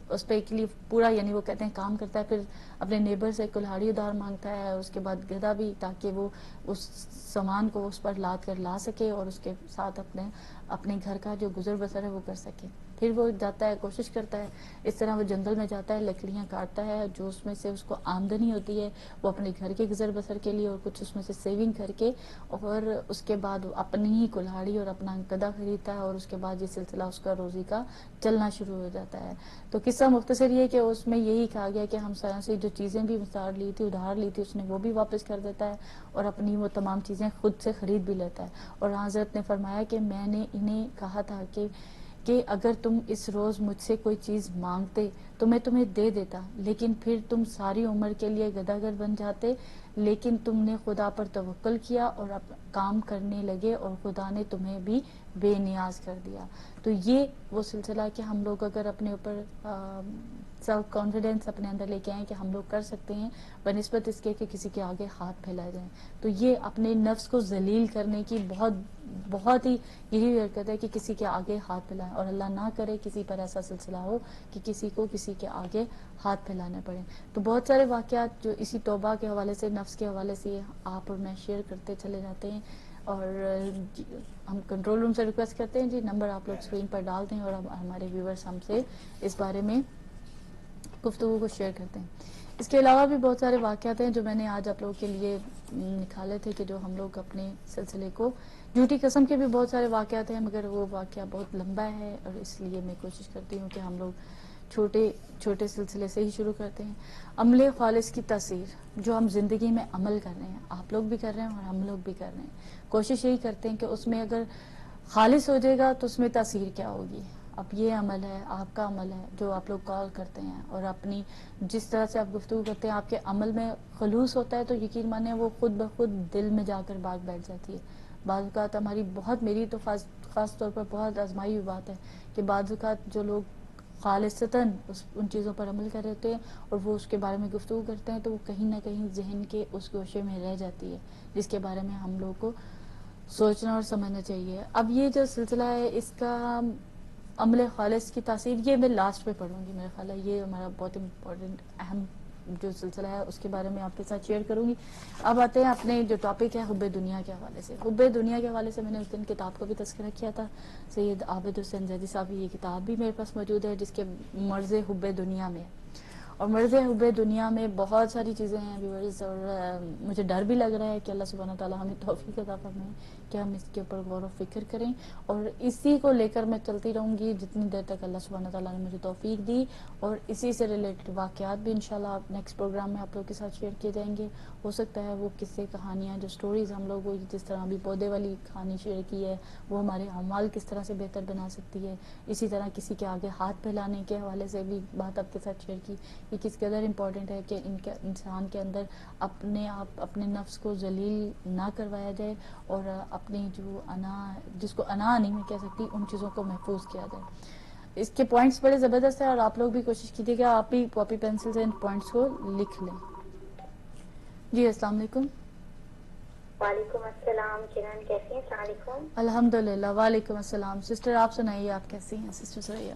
اس پہ کے لیے پورا، یعنی وہ کہتے ہیں کام کرتا ہے. پھر اپنے نیبر سے کلہاڑی ادھار مانگتا ہے، اس کے بعد گدھا بھی، تاکہ وہ اس سامان کو اس پر لاد کر لا سکے اور اس کے ساتھ اپنے گھر کا جو گزر بسر ہے وہ کر سکے. پھر وہ جاتا ہے، کوشش کرتا ہے، اس طرح وہ جنگل میں جاتا ہے، لکڑیاں کاٹتا ہے، جو اس میں سے اس کو آمدنی ہوتی ہے وہ اپنے گھر کے گزر بسر کے لیے اور کچھ اس میں سے سیونگ کر کے، اور اس کے بعد وہ اپنی ہی کلہاڑی اور اپنا گدھا خریدتا ہے، اور اس کے بعد یہ سلسلہ اس کا روزی کا چلنا شروع ہو جاتا ہے. تو قصہ مختصر یہ کہ اس میں یہی کہا گیا کہ ہم سے جو چیزیں بھی ادھار لی تھی اس نے وہ بھی واپس کر دیتا ہے اور اپنی وہ تمام چیزیں خود سے خرید بھی لیتا ہے. اور حضرت نے فرمایا کہ میں نے انہیں کہا تھا کہ اگر تم اس روز مجھ سے کوئی چیز مانگتے تو میں تمہیں دے دیتا، لیکن پھر تم ساری عمر کے لیے گداگر بن جاتے. لیکن تم نے خدا پر توکل کیا اور اب کام کرنے لگے اور خدا نے تمہیں بھی بے نیاز کر دیا. تو یہ وہ سلسلہ کہ ہم لوگ اگر اپنے اوپر سیلف کانفیڈینس اپنے اندر لے کے آئیں کہ ہم لوگ کر سکتے ہیں بنسبت اس کے کہ کسی کے آگے ہاتھ پھیلائے جائیں، تو یہ اپنے نفس کو ذلیل کرنے کی بہت ہی یہی حرکت ہے کہ کسی کے آگے ہاتھ پھیلائیں، اور اللہ نہ کرے کسی پر ایسا سلسلہ ہو کہ کسی کو کسی کے آگے ہاتھ پھیلانے پڑے. تو بہت سارے واقعات جو اسی توبہ کے حوالے سے، نفس کے حوالے سے آپ اور میں شیئر کرتے چلے جاتے ہیں. اور ہم کنٹرول روم سے ریکویسٹ کرتے ہیں جی نمبر آپ لوگ اسکرین پر ڈال دیں اور ہمارے ویورز ہم سے اس بارے میں گفتگو کو شیئر کرتے ہیں. اس کے علاوہ بھی بہت سارے واقعات ہیں جو میں نے آج آپ لوگوں کے لیے نکالے تھے کہ جو ہم لوگ اپنے سلسلے کو، جھوٹی قسم کے بھی بہت سارے واقعات ہیں مگر وہ واقعہ بہت لمبا ہے اور اس لیے میں کوشش کرتی ہوں کہ ہم لوگ چھوٹے سلسلے سے ہی شروع کرتے ہیں. عمل خالص کی تاثیر جو ہم زندگی میں عمل کر رہے ہیں، آپ لوگ بھی کر رہے ہیں اور ہم لوگ بھی کر رہے ہیں، کوشش یہی کرتے ہیں کہ اس میں اگر خالص ہو جائے گا تو اس میں تاثیر کیا ہوگی. اب یہ عمل ہے، آپ کا عمل ہے جو آپ لوگ کال کرتے ہیں اور اپنی جس طرح سے آپ گفتگو کرتے ہیں، آپ کے عمل میں خلوص ہوتا ہے تو یقین مانیں وہ خود بخود دل میں جا کر بات بیٹھ جاتی ہے. بعض اوقات میری تو خاص طور پر بہت آزمائی ہوئی بات ہے کہ بعض اوقات جو لوگ خالصتاً ان چیزوں پر عمل کر رہے ہوتے ہیں اور وہ اس کے بارے میں گفتگو کرتے ہیں تو وہ کہیں نہ کہیں ذہن کے اس گوشے میں رہ جاتی ہے جس کے بارے میں ہم لوگ کو سوچنا اور سمجھنا چاہیے. اب یہ جو سلسلہ ہے اس کا عمل خالص کی تاثیر، یہ میں لاسٹ پہ پڑھوں گی، میرا خیال ہے یہ ہمارا بہت امپورٹنٹ اہم جو سلسلہ ہے اس کے بارے میں آپ کے ساتھ شیئر کروں گی. اب آتے ہیں اپنے جو ٹاپک ہے حب دنیا کے حوالے سے. حب دنیا کے حوالے سے میں نے اس دن کتاب کا بھی تذکرہ کیا تھا، سید عابد حسین زیدی صاحب کی یہ کتاب بھی میرے پاس موجود ہے جس کے مرض حب دنیا میں، اور مرض حب دنیا میں بہت ساری چیزیں ہیں ویورز، اور مجھے ڈر بھی لگ رہا ہے کہ اللہ سبحانہ تعالیٰ ہمیں توفیق عطا فرمائے کہ ہم اس کے اوپر غور و فکر کریں، اور اسی کو لے کر میں چلتی رہوں گی جتنی دیر تک اللہ سبحانہ تعالیٰ نے مجھے توفیق دی. اور اسی سے ریلیٹڈ واقعات بھی انشاءاللہ نیکسٹ پروگرام میں آپ لوگوں کے ساتھ شیئر کیے جائیں گے. ہو سکتا ہے وہ قصے کہانیاں جو سٹوریز ہم لوگ جس طرح ابھی پودے والی کہانی شیئر کی ہے وہ ہمارے اعمال کس طرح سے بہتر بنا سکتی ہے. اسی طرح کسی کے آگے ہاتھ پھیلانے کے حوالے سے بھی بات آپ کے ساتھ شیئر کی، یہ کس قدر امپورٹنٹ ہے کہ انسان کے اندر اپنے نفس کو ذلیل نہ کروایا جائے اور اپنی جو جس کو انا نہیں میں کہہ سکتی ان چیزوں کو محفوظ کیا جائے. اس کے پوائنٹس بڑے زبردست ہیں اور آپ لوگ بھی کوشش کیجیے گا آپ بھی کاپی پینسل سے ان پوائنٹس کو لکھ لیں. جی السلام علیکم. وعلیکم السلام کرن، کیسی ہیں؟ السلام علیکم. الحمد للہ. وعلیکم السلام. سسٹر آپ سنائیے آپ کیسی ہیں سسٹر ثریا؟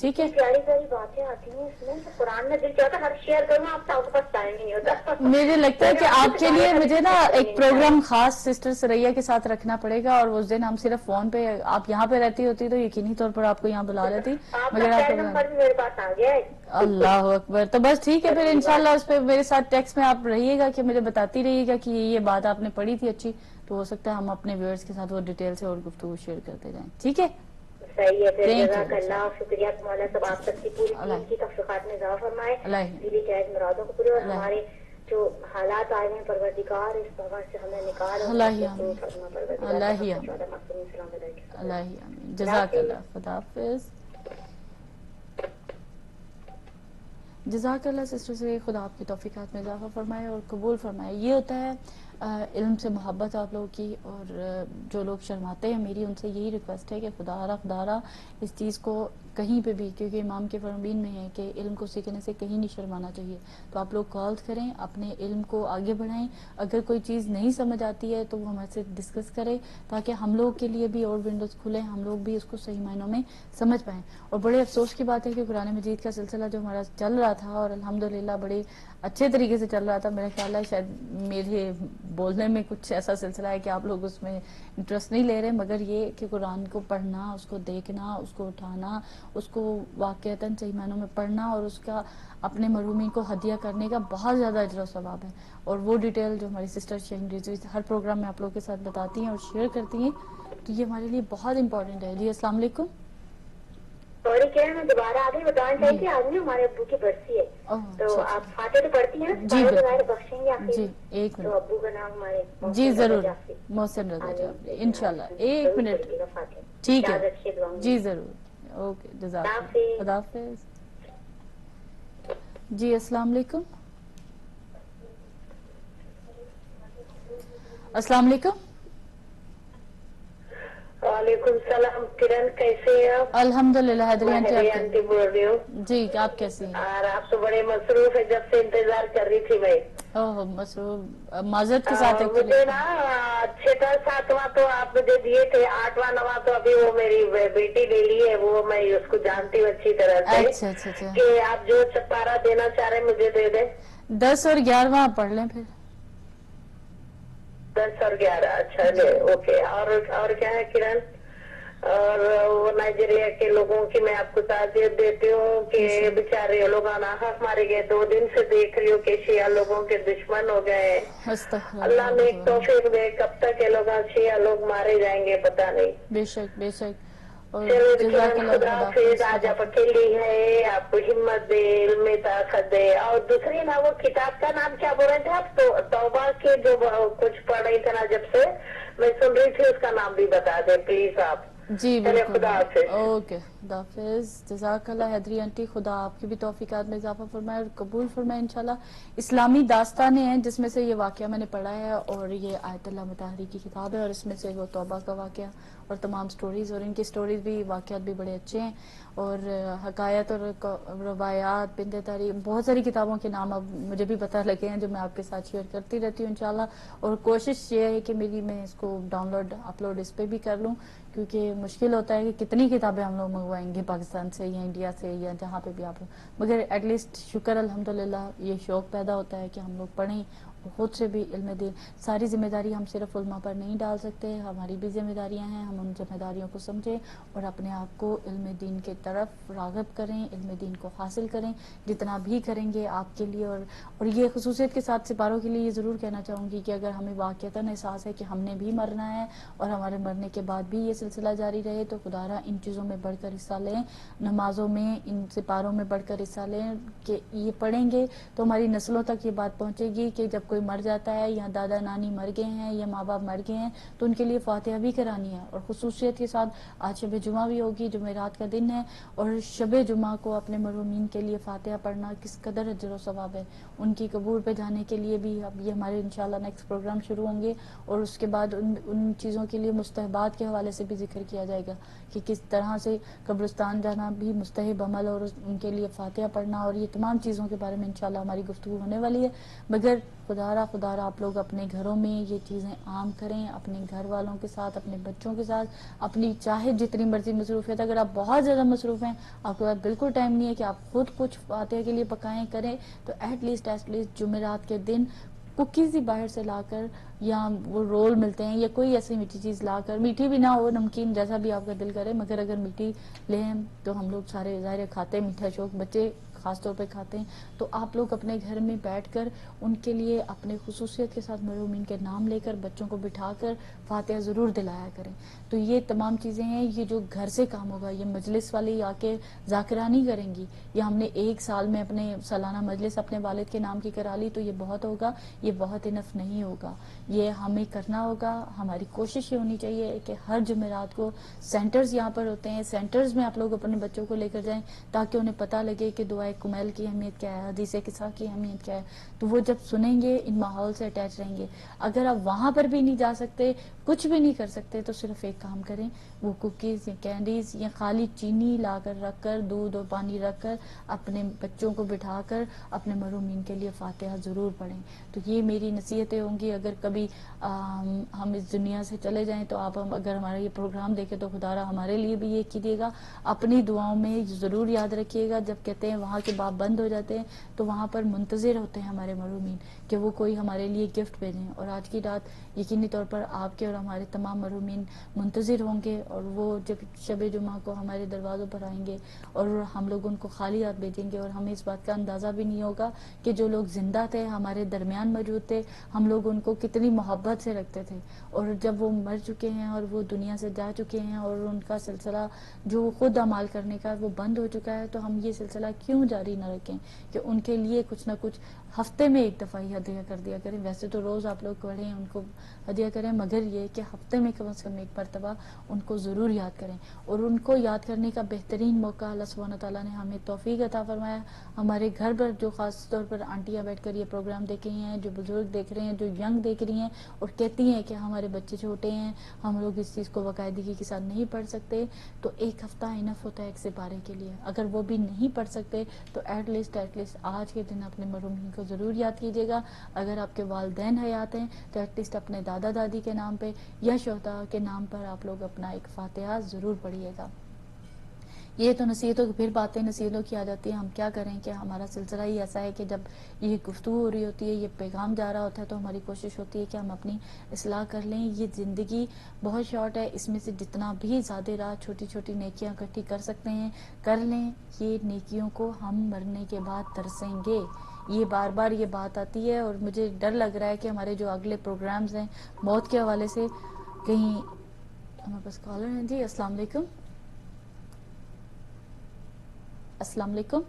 ٹھیک ہے. پیاری پیاری باتیں آتی ہیں اس میں تو قرآن میں دل چاہتا ہر شیئر کروں آپ کے پاس ٹائم ہی نہیں ہوتا. مجھے لگتا ہے کہ آپ کے لیے مجھے نا ایک پروگرام خاص سسٹر سریا کے ساتھ رکھنا پڑے گا، اور اس دن ہم صرف فون پہ، آپ یہاں پہ رہتی ہوتی تو یقینی طور پر آپ کو یہاں بلا لیتی، مگر آپ نمبر بھی میرے پاس آ گیا ہے. اللہ اکبر. تو بس ٹھیک ہے پھر انشاءاللہ اس پہ میرے ساتھ ٹیکسٹ میں آپ رہیے گا کہ مجھے بتاتی رہیے گا کہ یہ بات آپ نے پڑھی تھی اچھی، تو ہو سکتا ہے ہم اپنے ویورز کے ساتھ وہ ڈیٹیل سے اور گفتگو شیئر کرتے جائیں. ٹھیک ہے. صحیح ہے. پھر تھینک یو. جزاک اللہ، شکریہ مولا صاحب، آپ سب کی پوری ٹیم کی توفیقات میں اضافہ فرمائے، دلی جائز مرادوں کو پورے، اور ہمارے جو حالات آئے ہیں پروردگار اس بغیر سے ہمیں نکال اور اللہ ہی آمین. جزاک اللہ. خدا حافظ. جزاک اللہ سسٹر سے، خدا آپ کی توفیقات میں اضافہ فرمائے اور قبول فرمائے. یہ ہوتا ہے علم سے محبت آپ لوگوں کی، اور جو لوگ شرماتے ہیں میری ان سے یہی ریکویسٹ ہے کہ خدا اس چیز کو کہیں پہ بھی، کیونکہ امام کے فرمین میں ہے کہ علم کو سیکھنے سے کہیں نہیں شرمانا چاہیے، تو آپ لوگ کال کریں، اپنے علم کو آگے بڑھائیں. اگر کوئی چیز نہیں سمجھ آتی ہے تو وہ ہمارے سے ڈسکس کریں، تاکہ ہم لوگ کے لیے بھی اور ونڈوز کھلیں، ہم لوگ بھی اس کو صحیح معنوں میں سمجھ پائیں. اور بڑے افسوس کی بات ہے کہ قرآن مجید کا سلسلہ جو ہمارا چل رہا تھا، اور الحمدللہ بڑے اچھے طریقے سے چل رہا تھا، میرا خیال ہے شاید میرے بولنے میں کچھ ایسا سلسلہ ہے کہ آپ لوگ اس میں انٹرسٹ نہیں لے رہے، مگر یہ کہ قرآن کو پڑھنا، اس کو دیکھنا، اس کو اٹھانا، اس کو واقعتاً صحیح معنوں میں پڑھنا، اور اس کا اپنے مرحومین کو ہدیہ کرنے کا بہت زیادہ اجر و ثواب ہے. اور وہ ڈیٹیل جو ہماری سسٹر شہین رضوی ہر پروگرام میں آپ لوگوں کے ساتھ بتاتی ہیں اور شیئر کرتی ہیں، تو یہ ہمارے لیے بہت امپورٹنٹ ہے. جی السلام علیکم. سوری کیا میں دوبارہ آگے بتانا چاہیے کہ آج نا ہمارے ابو کی برسی ہے، تو آپ فاتحہ تو پڑھتی ہیں نا، جی ظاہر بالکل. بخشیں گے آخر جی میں. ایک تو منٹ. ابو کا نام ہمارے جی محسن رضا ضرور. جعفری. محسن رضا جعفری آمین. انشاءاللہ. ایک ضرور منٹ. پڑھیے گا فاتحہ. ٹھیک ہے. یاد رکھیے دعاؤں میں. جی ضرور. اوکے. جزاک اللہ. خدا حافظ. جی السلام علیکم. السلام علیکم. وعلیکم السلام. کرن کیسے ہیں آپ؟ الحمدللہ. حیدری میں آنٹی ہیری آپ کے آنٹی بول رہی ہوں. جی آپ کیسی ہیں؟ اور آپ تو بڑے مصروف ہے، جب سے انتظار کر رہی تھی میں. اوہ مصروف معذرت کے ساتھ اور ایکچولی. مجھے نا 6واں 7واں تو آپ مجھے دیے تھے، 8واں 9واں تو ابھی وہ میری بیٹی لے لی ہے، وہ میں اس کو جانتی ہوں اچھی طرح سے، اچھا اچھا اچھا. کہ آپ جو چپارہ دینا چاہ رہے مجھے دے دیں. 10 اور 11واں آپ پڑھ لیں پھر. 10 اور 11. اچھا جی اوکے. اور کیا ہے کرن؟ اور وہ نائجیریا کے لوگوں کی میں آپ کو تعزیت دیتی ہوں کہ بیچارے لوگ ناحق مارے گئے. 2 دن سے دیکھ رہی ہوں کہ شیعہ لوگوں کے دشمن ہو گئے. استغفر اللہ نے ایک اللہ. توفیق دے، کب تک یہ لوگ شیعہ لوگ مارے جائیں گے پتہ نہیں. بے شک بے شک. اور چلو جزاک کرن اللہ. خدا حافظ. آج آپ اکیلی ہے، آپ کو ہمت دے، علم میں طاقت دے. اور دوسری نا وہ کتاب کا نام کیا بول رہے تھے آپ؟ توبہ کے جو کچھ پڑھ رہی تھے نا جب سے میں سن رہی تھی، اس کا نام بھی بتا دیں پلیز آپ. جی چلے بالکل. خدا حافظ. اوکے خدا حافظ. جزاک اللہ حیدری آنٹی، خدا آپ کی بھی توفیقات میں اضافہ فرمائے اور قبول فرمائے انشاءاللہ. اسلامی داستانیں ہیں جس میں سے یہ واقعہ میں نے پڑھا ہے، اور یہ آیت اللہ مطہری کی کتاب ہے، اور اس میں سے وہ توبہ کا واقعہ اور تمام سٹوریز، اور ان کی سٹوریز بھی، واقعات بھی بڑے اچھے ہیں. اور حکایت اور روایات، بنت تاریخ، بہت ساری کتابوں کے نام اب مجھے بھی پتہ لگے ہیں جو میں آپ کے ساتھ شیئر کرتی رہتی ہوں انشاءاللہ. اور کوشش یہ ہے کہ میں اس کو ڈاؤن لوڈ اپلوڈ اس پہ بھی کر لوں، کیونکہ مشکل ہوتا ہے کہ کتنی کتابیں ہم لوگ منگوائیں گے پاکستان سے یا انڈیا سے یا جہاں پہ بھی آپ لوگ، مگر ایٹ لیسٹ شکر الحمدللہ یہ شوق پیدا ہوتا ہے کہ ہم لوگ پڑھیں اور خود سے بھی علم دیں. ساری ذمہ داری ہم صرف علماء پر نہیں ڈال سکتے، ہماری بھی ذمہ داریاں ہیں. ہم ان ذمہ داریوں کو سمجھیں اور اپنے آپ کو علم دین کے طرف راغب کریں، علم دین کو حاصل کریں. جتنا بھی کریں گے آپ کے لیے. اور یہ خصوصیت کے ساتھ سپاروں کے لیے یہ ضرور کہنا چاہوں گی کہ اگر ہمیں واقعتاً احساس ہے کہ ہم نے بھی مرنا ہے اور ہمارے مرنے کے بعد بھی یہ سلسلہ جاری رہے، تو خدا را ان چیزوں میں بڑھ کر حصہ لیں، نمازوں میں، ان سپاروں میں بڑھ کر حصہ لیں کہ یہ پڑھیں گے تو ہماری نسلوں تک یہ بات پہنچے گی کہ جب کوئی مر جاتا ہے یا دادا نانی مر گئے ہیں یا ماں باپ مر گئے ہیں تو ان کے لیے فاتحہ بھی کرانی ہے. اور خصوصیت کے ساتھ آج شب جمعہ بھی ہوگی، جمعرات کا دن ہے، اور شب جمعہ کو اپنے مرحومین کے لیے فاتحہ پڑھنا کس قدر اجر و ثواب ہے. ان کی قبور پہ جانے کے لیے بھی اب یہ ہمارے انشاءاللہ نیکسٹ پروگرام شروع ہوں گے، اور اس کے بعد ان چیزوں کے لیے مستحبات کے حوالے سے بھی ذکر کیا جائے گا کہ کس طرح سے قبرستان جانا بھی مستحب عمل، اور ان کے لیے فاتحہ پڑھنا، اور یہ تمام چیزوں کے بارے میں انشاءاللہ ہماری گفتگو ہونے والی ہے. مگر خدا خدا را آپ لوگ اپنے گھروں میں یہ چیزیں عام کریں، اپنے گھر والوں کے ساتھ، اپنے بچوں کے ساتھ، اپنی چاہے جتنی مرضی مصروفیت، اگر آپ بہت زیادہ مصروف ہیں، آپ کے پاس بالکل ٹائم نہیں ہے کہ آپ خود کچھ فاتحہ کے لیے پکائیں کریں، تو ایٹ لیسٹ جمعرات کے دن کوکیز ہی باہر سے لا کر، یا وہ رول ملتے ہیں یا کوئی ایسی میٹھی چیز لا کر، میٹھی بھی نہ ہو، نمکین جیسا بھی آپ کا دل کرے، مگر اگر میٹھی لیں تو ہم لوگ سارے ظاہر کھاتے ہیں، میٹھا شوق بچے خاص طور پہ کھاتے ہیں، تو آپ لوگ اپنے گھر میں بیٹھ کر ان کے لیے اپنے خصوصیت کے ساتھ مرحومین کے نام لے کر بچوں کو بٹھا کر فاتحہ ضرور دلایا کریں. تو یہ تمام چیزیں ہیں، یہ جو گھر سے کام ہوگا، یہ مجلس والی آ کے ذاکرانی کریں گی، یا ہم نے ایک سال میں اپنے سالانہ مجلس اپنے والد کے نام کی کرا لی تو یہ بہت ہوگا، یہ بہت انف نہیں ہوگا. یہ ہمیں کرنا ہوگا. ہماری کوشش یہ ہونی چاہیے کہ ہر جمعرات کو سینٹرز یہاں پر ہوتے ہیں، سینٹرز میں آپ لوگ اپنے بچوں کو لے کر جائیں تاکہ انہیں پتہ لگے کہ دعائے کمیل کی اہمیت کیا ہے، حدیث قصہ کی اہمیت کیا ہے. تو وہ جب سنیں گے ان ماحول سے اٹیچ رہیں گے. اگر آپ وہاں پر بھی نہیں جا سکتے، کچھ بھی نہیں کر سکتے، تو صرف ایک کام کریں، وہ کوکیز یا کینڈیز یا خالی چینی لا کر رکھ کر، دودھ اور پانی رکھ کر، اپنے بچوں کو بٹھا کر اپنے مرحومین کے لیے فاتحہ ضرور پڑھیں. تو یہ میری نصیحتیں ہوں گی. اگر کبھی ہم اس دنیا سے چلے جائیں تو آپ اگر ہمارا یہ پروگرام دیکھیں تو خدا را ہمارے لیے بھی یہ کیجیے گا. اپنی دعاؤں میں ضرور یاد رکھیے گا، جب کہتے ہیں وہاں کے باب بند ہو جاتے ہیں تو وہاں پر منتظر ہوتے ہیں ہمارے مرحومین کہ وہ کوئی ہمارے لیے گفٹ بھیجیں. اور آج کی رات یقینی طور پر آپ کے اور ہمارے تمام مرحومین منتظر ہوں گے، اور وہ جب شب جمعہ کو ہمارے دروازوں پر آئیں گے اور ہم لوگ ان کو خالی ہاتھ بھیجیں گے، اور ہمیں اس بات کا اندازہ بھی نہیں ہوگا کہ جو لوگ زندہ تھے، ہمارے درمیان موجود تھے، ہم لوگ ان کو کتنی محبت سے رکھتے تھے، اور جب وہ مر چکے ہیں اور وہ دنیا سے جا چکے ہیں اور ان کا سلسلہ جو خود اعمال کرنے کا وہ بند ہو چکا ہے، تو ہم یہ سلسلہ کیوں جاری نہ رکھیں کہ ان کے لیے کچھ نہ کچھ ہفتے میں ایک دفعہ ہی ہدیہ کر دیا کریں. ویسے تو روز آپ لوگ پڑھیں، ان کو ہدیہ کریں، مگر یہ کہ ہفتے میں کم از کم ایک مرتبہ ان کو ضرور یاد کریں. اور ان کو یاد کرنے کا بہترین موقع اللہ سبحانہ تعالیٰ نے ہمیں توفیق عطا فرمایا. ہمارے گھر پر جو خاص طور پر آنٹیاں بیٹھ کر یہ پروگرام دیکھ رہی ہیں، جو بزرگ دیکھ رہے ہیں، جو ینگ دیکھ رہی ہیں، اور کہتی ہیں کہ ہمارے بچے چھوٹے ہیں، ہم لوگ اس چیز کو باقاعدگی کے ساتھ نہیں پڑھ سکتے، تو ایک ہفتہ انف ہوتا ہے ایک سپارے کے لیے. اگر وہ بھی نہیں پڑھ سکتے تو ایٹ لیسٹ آج کے دن اپنے مرحومین کو ضرور یاد کیجیے گا. اگر آپ کے والدین حیات ہیں تو ایٹ لیسٹ اپنے دادا دادی کے نام پہ یا شہداء کے نام پر آپ لوگ اپنا ایک فاتحہ ضرور پڑھیے گا. یہ تو نصیحتوں کی پھر باتیں نصیحتوں کی آ جاتی ہیں. ہم کیا کریں کہ ہمارا سلسلہ ہی ایسا ہے کہ جب یہ گفتگو ہو رہی ہوتی ہے، یہ پیغام جا رہا ہوتا ہے، تو ہماری کوشش ہوتی ہے کہ ہم اپنی اصلاح کر لیں. یہ زندگی بہت شارٹ ہے، اس میں سے جتنا بھی زیادہ رات چھوٹی چھوٹی نیکیاں اکٹھی کر سکتے ہیں کر لیں. یہ نیکیوں کو ہم مرنے کے بعد ترسیں گے. یہ بار بار یہ بات آتی ہے، اور مجھے ڈر لگ رہا ہے کہ ہمارے جو اگلے پروگرامز ہیں موت کے حوالے سے کہیں ہمارے پاس کالر ہیں. جی السلام علیکم. السلام علیکم.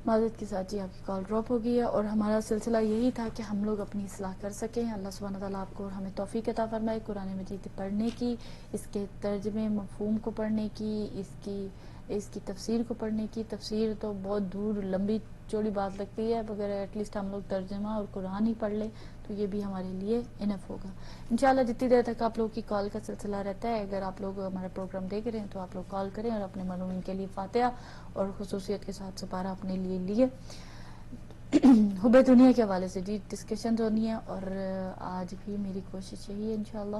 معذرت کے ساتھ جی آپ کی کال ڈراپ ہو گئی ہے، اور ہمارا سلسلہ یہی تھا کہ ہم لوگ اپنی اصلاح کر سکیں. اللہ سبحانہ تعالیٰ آپ کو اور ہمیں توفیق عطا فرمائے قرآن مجید پڑھنے کی، اس کے ترجمے مفہوم کو پڑھنے کی، اس کی تفسیر کو پڑھنے کی. تفسیر تو بہت دور لمبی چوڑی بات لگتی ہے، مگر ایٹ لیسٹ ہم لوگ ترجمہ اور قرآن ہی پڑھ لیں تو یہ بھی ہمارے لیے انف ہوگا. انشاءاللہ جتنی دیر تک آپ لوگوں کی کال کا سلسلہ رہتا ہے، اگر آپ لوگ ہمارا پروگرام دیکھ رہے ہیں تو آپ لوگ کال کریں اور اپنے مرحومین کے لیے فاتحہ اور خصوصیت کے ساتھ سپارہ اپنے لیے حب دنیا کے حوالے سے جی ڈسکشن ہونی ہے. اور آج بھی میری کوشش یہی ہے انشاءاللہ.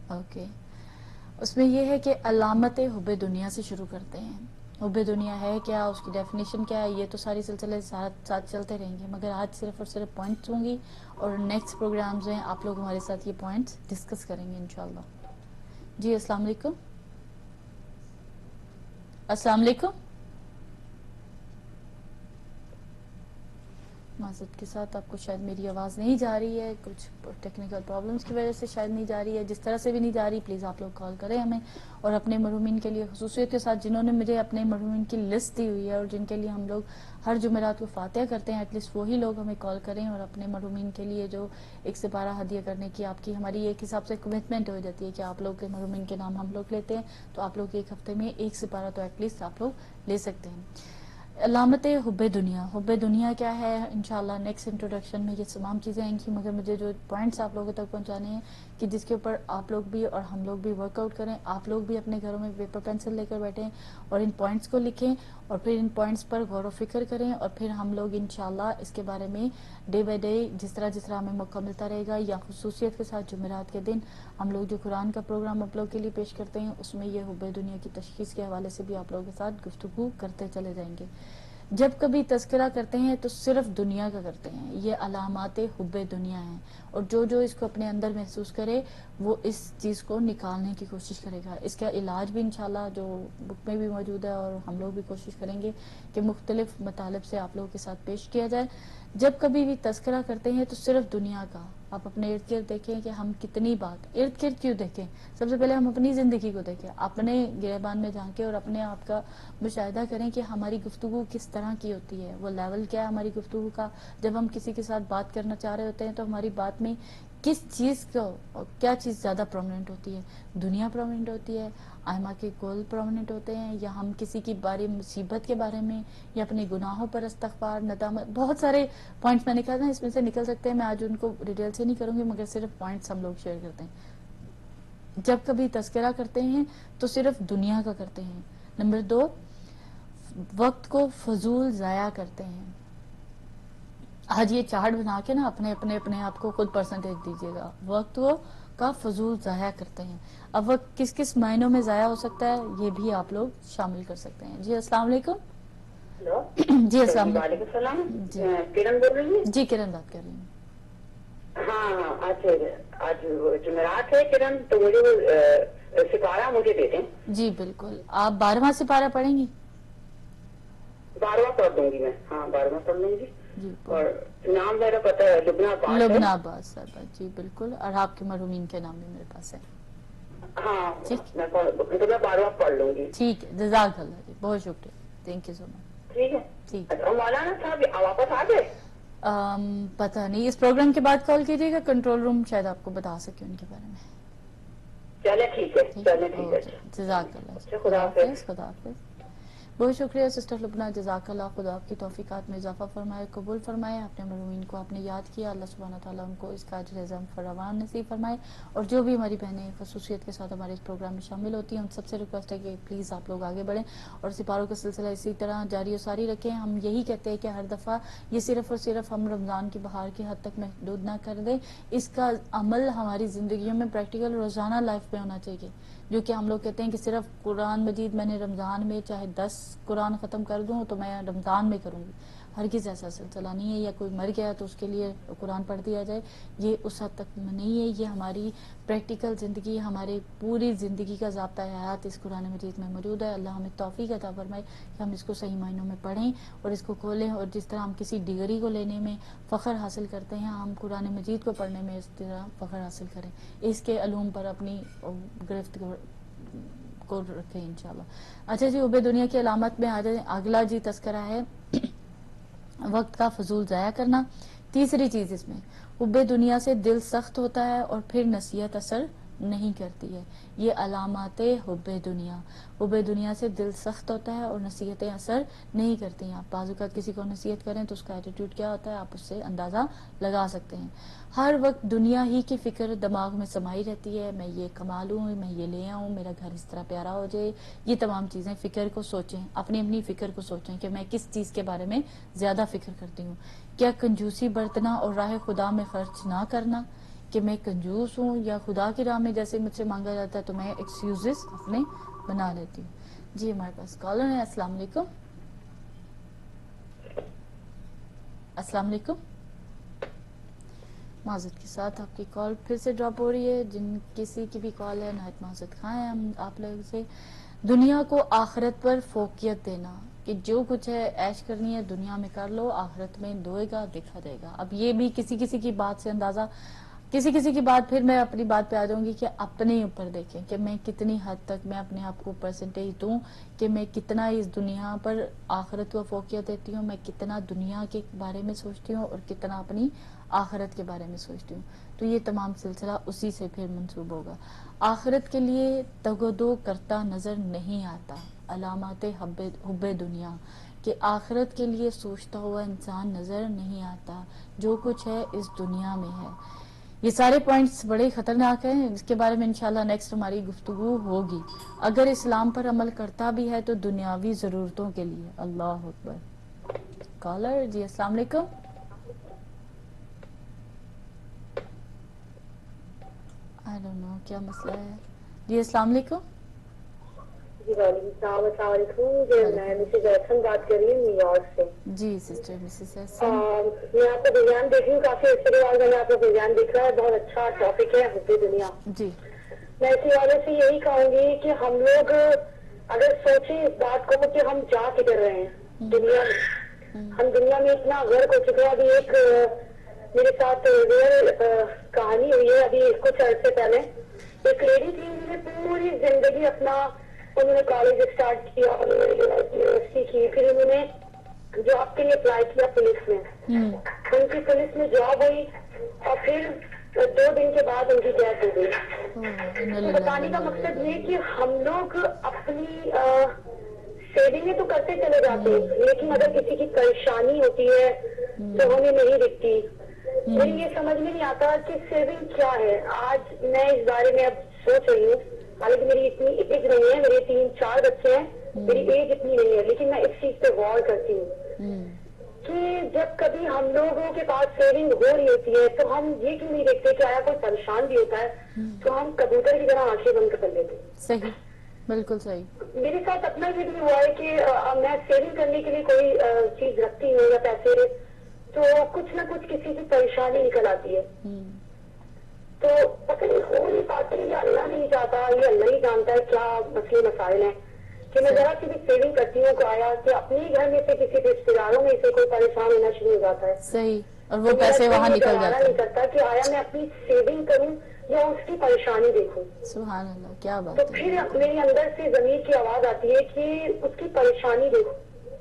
اوکے، اس میں یہ ہے کہ علامت حب دنیا سے شروع کرتے ہیں. حب دنیا ہے کیا، اس کی ڈیفینیشن کیا ہے، یہ تو ساری سلسلے ساتھ چلتے رہیں گے، مگر آج صرف اور صرف پوائنٹس ہوں گی، اور نیکسٹ پروگرامز ہیں آپ لوگ ہمارے ساتھ یہ پوائنٹس ڈسکس کریں گے انشاءاللہ. جی السلام علیکم. السلام علیکم. معذرت کے ساتھ آپ کو شاید میری آواز نہیں جا رہی ہے، کچھ ٹیکنیکل پرابلمس کی وجہ سے شاید نہیں جا رہی ہے. جس طرح سے بھی نہیں جا رہی پلیز آپ لوگ کال کریں ہمیں، اور اپنے مرحومین کے لیے خصوصیت کے ساتھ جنہوں نے مجھے اپنے مرحومین کی لسٹ دی ہوئی ہے اور جن کے لیے ہم لوگ ہر جمعرات کو فاتحہ کرتے ہیں، ایٹ لیسٹ وہی لوگ ہمیں کال کریں، اور اپنے مرحومین کے لیے جو ایک سپارہ ہدیہ کرنے کی آپ کی ہماری ایک حساب سے کمٹمنٹ ہو جاتی ہے کہ آپ لوگ کے مرحومین کے نام ہم لوگ لیتے ہیں، تو آپ لوگ ایک ہفتے میں ایک سپارہ تو ایٹ لیسٹ آپ لوگ لے سکتے ہیں. علامت حب دنیا. حب دنیا کیا ہے انشاءاللہ نیکسٹ انٹروڈکشن میں یہ تمام چیزیں آئیں گی، مگر مجھے جو پوائنٹس آپ لوگوں تک پہنچانے ہیں کہ جس کے اوپر آپ لوگ بھی اور ہم لوگ بھی ورک آؤٹ کریں. آپ لوگ بھی اپنے گھروں میں پیپر پینسل لے کر بیٹھیں اور ان پوائنٹس کو لکھیں اور پھر ان پوائنٹس پر غور و فکر کریں، اور پھر ہم لوگ انشاءاللہ اس کے بارے میں ڈے بائی ڈے جس طرح ہمیں موقع ملتا رہے گا، یا خصوصیت کے ساتھ جمعرات کے دن ہم لوگ جو قرآن کا پروگرام آپ لوگ کے لیے پیش کرتے ہیں، اس میں یہ حب دنیا کی تشخیص کے حوالے سے بھی آپ لوگوں کے ساتھ گفتگو کرتے چلے جائیں گے. جب کبھی تذکرہ کرتے ہیں تو صرف دنیا کا کرتے ہیں. یہ علامات حب دنیا ہیں، اور جو اس کو اپنے اندر محسوس کرے وہ اس چیز کو نکالنے کی کوشش کرے گا. اس کا علاج بھی انشاءاللہ جو بک میں بھی موجود ہے، اور ہم لوگ بھی کوشش کریں گے کہ مختلف مطالب سے آپ لوگوں کے ساتھ پیش کیا جائے. جب کبھی بھی تذکرہ کرتے ہیں تو صرف دنیا کا. آپ اپنے ارد گرد دیکھیں کہ ہم کتنی بات ارد گرد کیوں دیکھیں. سب سے پہلے ہم اپنی زندگی کو دیکھیں، اپنے گریبان میں جھانکیں اور اپنے آپ کا مشاہدہ کریں کہ ہماری گفتگو کس طرح کی ہوتی ہے، وہ لیول کیا ہے ہماری گفتگو کا. جب ہم کسی کے ساتھ بات کرنا چاہ رہے ہوتے ہیں تو ہماری بات میں کس چیز کو کیا چیز زیادہ پرومیننٹ ہوتی ہے. دنیا پرومیننٹ ہوتی ہے، آئمہ کے گول پرومیننٹ ہوتے ہیں، یا ہم کسی کی باری مصیبت کے بارے میں، یا اپنے گناہوں پر استغفار ندامت. بہت سارے پوائنٹس میں نکلتے ہیں، اس میں سے نکل سکتے ہیں. میں آج ان کو ڈیٹیل سے نہیں کروں گی، مگر صرف پوائنٹس ہم لوگ شیئر کرتے ہیں. جب کبھی تذکرہ کرتے ہیں تو صرف دنیا کا کرتے ہیں. نمبر 2، وقت کو فضول ضائع کرتے ہیں. آج یہ چارٹ بنا کے نا اپنے آپ کو خود پرسنٹیج دیجیے گا. وقت کا فضول ضائع کرتے ہیں. اب وقت کس کس معنوں میں ضائع ہو سکتا ہے یہ بھی آپ لوگ شامل کر سکتے ہیں. جی السلام علیکم. ہلو جی السلام جی، علیکم. وعلیکم السلام. جی کرن بول رہی ہیں؟ جی کرن بات کر رہی ہوں. ہاں آج جمعرات ہے کرن، تو مجھے وہ سپارہ مجھے دے دیں. جی بالکل. آپ 12واں سپارہ پڑھیں گی؟ 12واں پڑھ دوں گی میں. ہاں 12واں پڑھ لوں گی. جی اور نام میرا پتہ ہے، لبنہ عباس ہے. لبنہ عباس صاحبہ. جی بالکل. اور آپ کے مرحومین کے نام بھی میرے پاس ہے. ہاں ٹھیک میں 12واں پڑھ لوں گی. ٹھیک ہے. جزاک اللہ جی، بہت شکریہ. تھینک یو سو مچ. ٹھیک ہے. ٹھیک. اچھا، مولانا صاحب واپس آ گئے؟ پتہ نہیں، اس پروگرام کے بعد کال کیجیے گا. کنٹرول روم شاید آپ کو بتا سکے ان کے بارے میں. چلے ٹھیک ہے، ٹھیک چلے ہے. ٹھیک ہے. اوکے. جزاک اللہ. اچھا، خدا خدا حافظ. حافظ. خدا حافظ. بہت شکریہ سسٹر لبنہ. جزاک اللہ. خدا آپ کی توفیقات میں اضافہ فرمائے، قبول فرمائے. اپنے مرحومین کو آپ نے یاد کیا، اللہ سبحانہ تعالیٰ ان کو اس کا اجر اعظم فراوان نصیب فرمائے. اور جو بھی ہماری بہنیں خصوصیت کے ساتھ ہمارے اس پروگرام میں شامل ہوتی ہیں ان سب سے ریکویسٹ ہے کہ پلیز آپ لوگ آگے بڑھیں اور سپاروں کا سلسلہ اسی طرح جاری و ساری رکھیں. ہم یہی کہتے ہیں کہ ہر دفعہ یہ صرف اور صرف ہم رمضان کی بہار کی حد تک محدود نہ کر دیں. اس کا عمل ہماری زندگیوں میں پریکٹیکل روزانہ لائف میں ہونا چاہیے. جو کہ ہم لوگ کہتے ہیں کہ صرف قرآن مجید میں نے رمضان میں چاہے 10 قرآن ختم کر دوں تو میں رمضان میں کروں گی. ہرگز ایسا سلسلہ نہیں ہے. یا کوئی مر گیا تو اس کے لیے قرآن پڑھ دیا جائے، یہ اس حد تک نہیں ہے. یہ ہماری پریکٹیکل زندگی، ہماری پوری زندگی کا ضابطہ حیات اس قرآن مجید میں موجود ہے. اللہ ہمیں توفیق عطا فرمائے کہ ہم اس کو صحیح معنوں میں پڑھیں اور اس کو کھولیں. اور جس طرح ہم کسی ڈگری کو لینے میں فخر حاصل کرتے ہیں، ہم قرآن مجید کو پڑھنے میں اس طرح فخر حاصل کریں. اس کے علوم پر اپنی گرفت کو رکھیں انشاءاللہ. اچھا جی، حب دنیا کی علامت میں آ جائیں. اگلا جی تذکرہ ہے وقت کا فضول ضائع کرنا. تیسری چیز اس میں، حب دنیا سے دل سخت ہوتا ہے اور پھر نصیحت اثر نہیں کرتی ہے. یہ علامات حب دنیا. حب دنیا سے دل سخت ہوتا ہے اور نصیحتیں اثر نہیں کرتی ہیں. آپ بعض اوقات کسی کو نصیحت کریں تو اس کا ایٹیٹیوڈ کیا ہوتا ہے آپ اس سے اندازہ لگا سکتے ہیں. ہر وقت دنیا ہی کی فکر دماغ میں سمائی رہتی ہے. میں یہ کما لوں، میں یہ لے آؤں، میرا گھر اس طرح پیارا ہو جائے. یہ تمام چیزیں فکر کو سوچیں، اپنی فکر کو سوچیں کہ میں کس چیز کے بارے میں زیادہ فکر کرتی ہوں. کیا کنجوسی برتنا اور راہ خدا میں خرچ نہ کرنا، کہ میں کنجوس ہوں یا خدا کی راہ میں جیسے مجھ سے مانگا جاتا ہے تو میں ایکسکیوزز اپنے بنا لیتی ہوں. جی ہمارے پاس کالر ہے. السلام علیکم. السلام علیکم. معذرت کے ساتھ آپ کی کال پھر سے ڈراپ ہو رہی ہے. جن کسی کی بھی کال ہے نہایت معذرت خواہ ہیں ہم آپ لوگوں سے. دنیا کو آخرت پر فوقیت دینا، کہ جو کچھ ہے عیش کرنی ہے دنیا میں کر لو، آخرت میں دوئے گا دیکھا جائے گا. اب یہ بھی کسی کی بات سے اندازہ، کسی کی بات، پھر میں اپنی بات پہ آ جاؤں گی کہ اپنے اوپر دیکھیں کہ میں کتنی حد تک میں اپنے آپ کو پرسنٹیج دوں کہ میں کتنا اس دنیا پر آخرت کو فوقیت دیتی ہوں، میں کتنا دنیا کے بارے میں سوچتی ہوں اور کتنا اپنی آخرت کے بارے میں سوچتی ہوں. تو یہ تمام سلسلہ اسی سے پھر منسوب ہوگا. آخرت کے لیے تگ و دو کرتا نظر نہیں آتا. علامات حب دنیا، کہ آخرت کے لیے سوچتا ہوا انسان نظر نہیں آتا، جو کچھ ہے اس دنیا میں ہے. یہ سارے پوائنٹس بڑے خطرناک ہیں، اس کے بارے میں انشاءاللہ نیکسٹ ہماری گفتگو ہوگی. اگر اسلام پر عمل کرتا بھی ہے تو دنیاوی ضرورتوں کے لیے. اللہ اکبر. کالر جی السلام علیکم. آئی ڈونٹ نو کیا مسئلہ ہے. جی السلام علیکم. جی وعلیکم السلام. السلام علیکم. میں مسز احسن بات کر رہی ہوں نیو یارک سے. جی سسٹر مسز احسن. میں آپ کا پروگرام دیکھ رہی ہوں، کافی عرصے کے بعد میں نے آپ کا پروگرام دیکھا ہے. بہت اچھا ٹاپک ہے حب دنیا. جی میں اسی والے سے یہی کہوں گی کہ ہم لوگ اگر سوچیں اس بات کو کہ ہم جا کدھر رہے ہیں دنیا میں. ہم دنیا میں اتنا غرق ہو چکے ہیں. ابھی ایک میرے ساتھ ریئل کہانی ہوئی ہے ابھی کچھ عرصے پہلے. ایک لیڈی تھی، انہوں نے پوری زندگی اپنا، انہوں نے کالج اسٹارٹ کیا، انہوں نے یونیورسٹی کی، پھر انہوں نے جاب کے لیے اپلائی کیا پولیس میں. ان کی پولیس میں جاب ہوئی اور پھر 2 دن کے بعد ان کی ڈیتھ ہو گئی. تو بتانے کا مقصد یہ کہ ہم لوگ اپنی سیونگیں تو کرتے چلے جاتے ہیں، لیکن اگر کسی کی پریشانی ہوتی ہے تو ہمیں نہیں دکھتی. مجھے یہ سمجھ میں نہیں آتا کہ سیونگ کیا ہے. آج میں اس بارے میں اب سوچ رہی ہوں، حالانکہ میری اتنی ایج نہیں ہے، میرے 3-4 بچے ہیں، میری ایج اتنی نہیں ہے، لیکن میں اس چیز پہ غور کرتی ہوں کہ جب کبھی ہم لوگوں کے پاس سیونگ ہو رہی ہوتی ہے تو ہم یہ کیوں نہیں دیکھتے کہ آیا کوئی پریشان بھی ہوتا ہے تو ہم کبوتر کی طرح آنکھیں بند کر لیتے. صحیح، بالکل صحیح. میرے ساتھ اپنا یہ بھی ہوا ہے کہ میں سیونگ کرنے کے لیے کوئی چیز رکھتی ہوں یا پیسے، تو کچھ نہ کچھ کسی کی پریشانی نکل آتی ہے. تو پتہ نہیں ہو نہیں پاتی، یا اللہ نہیں چاہتا، یہ اللہ ہی جانتا ہے کیا مسئلے مسائل ہیں کہ میں ذرا سی بھی سیونگ کرتی ہوں تو آیا کہ اپنے ہی گھر میں سے کسی رشتے داروں میں سے کوئی پریشان ہونا شروع ہو جاتا ہے. صحیح. اور وہ پیسے وہاں نکل جاتے نہیں ہیں. کرتا کہ آیا میں اپنی سیونگ کروں یا اس کی پریشانی دیکھوں. سبحان اللہ، کیا تو بات ہے. پھر میری اندر سے ضمیر کی آواز آتی ہے کہ اس کی پریشانی دیکھو.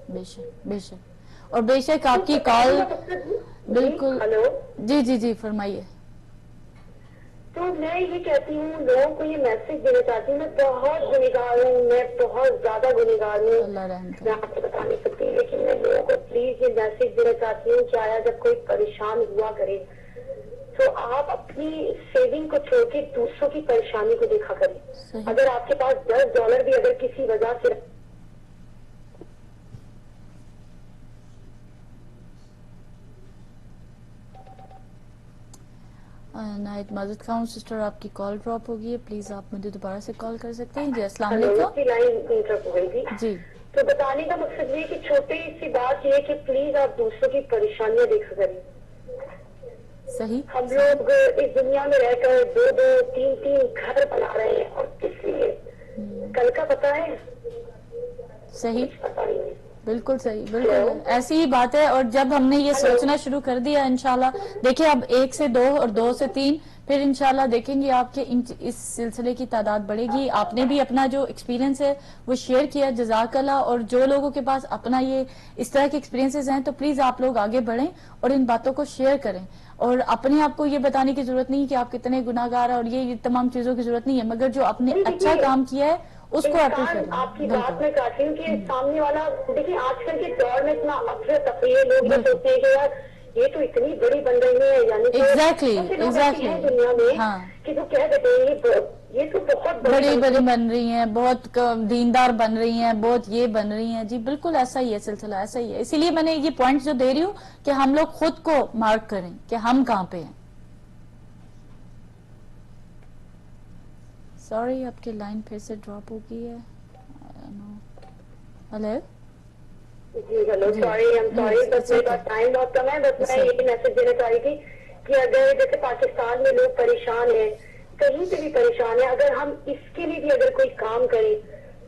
بے شک بے شک. اور بے شک آپ کی کال بالکل. ہلو جی جی جی فرمائیے. تو میں یہ کہتی ہوں، لوگوں کو یہ میسج دینا چاہتی ہوں، میں بہت گنہگار ہوں، میں بہت زیادہ گنہگار ہوں، اللہ رحم میں کرے. آپ کو بتا نہیں سکتی، لیکن میں لوگوں کو پلیز یہ میسج دینا چاہتی ہوں کہ آیا جب کوئی پریشان ہوا کرے تو آپ اپنی سیونگ کو چھوڑ کے دوسروں کی پریشانی کو دیکھا کریں. صحیح. اگر آپ کے پاس $10 بھی اگر کسی وجہ سے نائت ماجد خان سسٹر آپ کی کال ڈراپ ہو گئی ہے، پلیز آپ مجھے دوبارہ سے کال کر سکتے ہیں. جی السلام علیکم. لائن انٹرپ ہو گئی تھی. جی تو بتانے کا مقصد یہ کہ چھوٹی سی بات یہ ہے کہ پلیز آپ دوسروں کی پریشانیاں دیکھا کریں. صحیح. ہم لوگ اس دنیا میں رہ کر 2-2 3-3 گھر بنا رہے ہیں اور کس لیے؟ کل کا پتا ہے؟ صحیح، کچھ پتا نہیں ہے. بالکل صحیح، بالکل ایسی ہی بات ہے. اور جب ہم نے یہ سوچنا شروع کر دیا انشاءاللہ، دیکھیں اب 1 سے 2 اور 2 سے 3، پھر انشاءاللہ دیکھیں گے آپ کے اس سلسلے کی تعداد بڑھے گی. آپ نے بھی اپنا جو ایکسپیرینس ہے وہ شیئر کیا، جزاک اللہ. اور جو لوگوں کے پاس اپنا یہ اس طرح کے ایکسپیرینسز ہیں تو پلیز آپ لوگ آگے بڑھیں اور ان باتوں کو شیئر کریں. اور اپنے آپ کو یہ بتانے کی ضرورت نہیں کہ آپ کتنے گناہ گار ہیں اور یہ تمام چیزوں کی ضرورت نہیں ہے، مگر جو آپ نے اچھا کام کیا ہے اس کو اپریشیٹ کریں. آپ کی بالکل. بات میں چاہتی ہوں کہ سامنے والا، دیکھیں آج کل کے دور میں اتنا افراتفری، لوگ یہ سوچتے ہیں کہ یار یہ تو اتنی بڑی بن رہی ہے، یعنی کہ ایسے لوگ ایسے ہیں دنیا میں کہ جو کہہ دیتے ہیں یہ تو بہت بڑی بڑی بن رہی ہیں، بہت دیندار بن رہی ہیں، بہت یہ بن رہی ہیں. جی بالکل ایسا ہی ہے سلسلہ، ایسا ہی ہے. اسی لیے میں نے یہ پوائنٹ جو دے رہی ہوں کہ ہم لوگ خود کو مارک کریں کہ ہم کہاں پہ ہیں. سوری آپ کی لائن پھر سے ڈراپ ہو گئی ہے. ہلو. جی ہلو، سوری بس میرے پاس ٹائم بہت کم ہے. بس میں یہی میسج دینا چاہ رہی تھی کہ اگر جیسے پاکستان میں لوگ پریشان ہیں، کہیں سے بھی پریشان ہیں، اگر ہم اس کے لیے بھی اگر کوئی کام کریں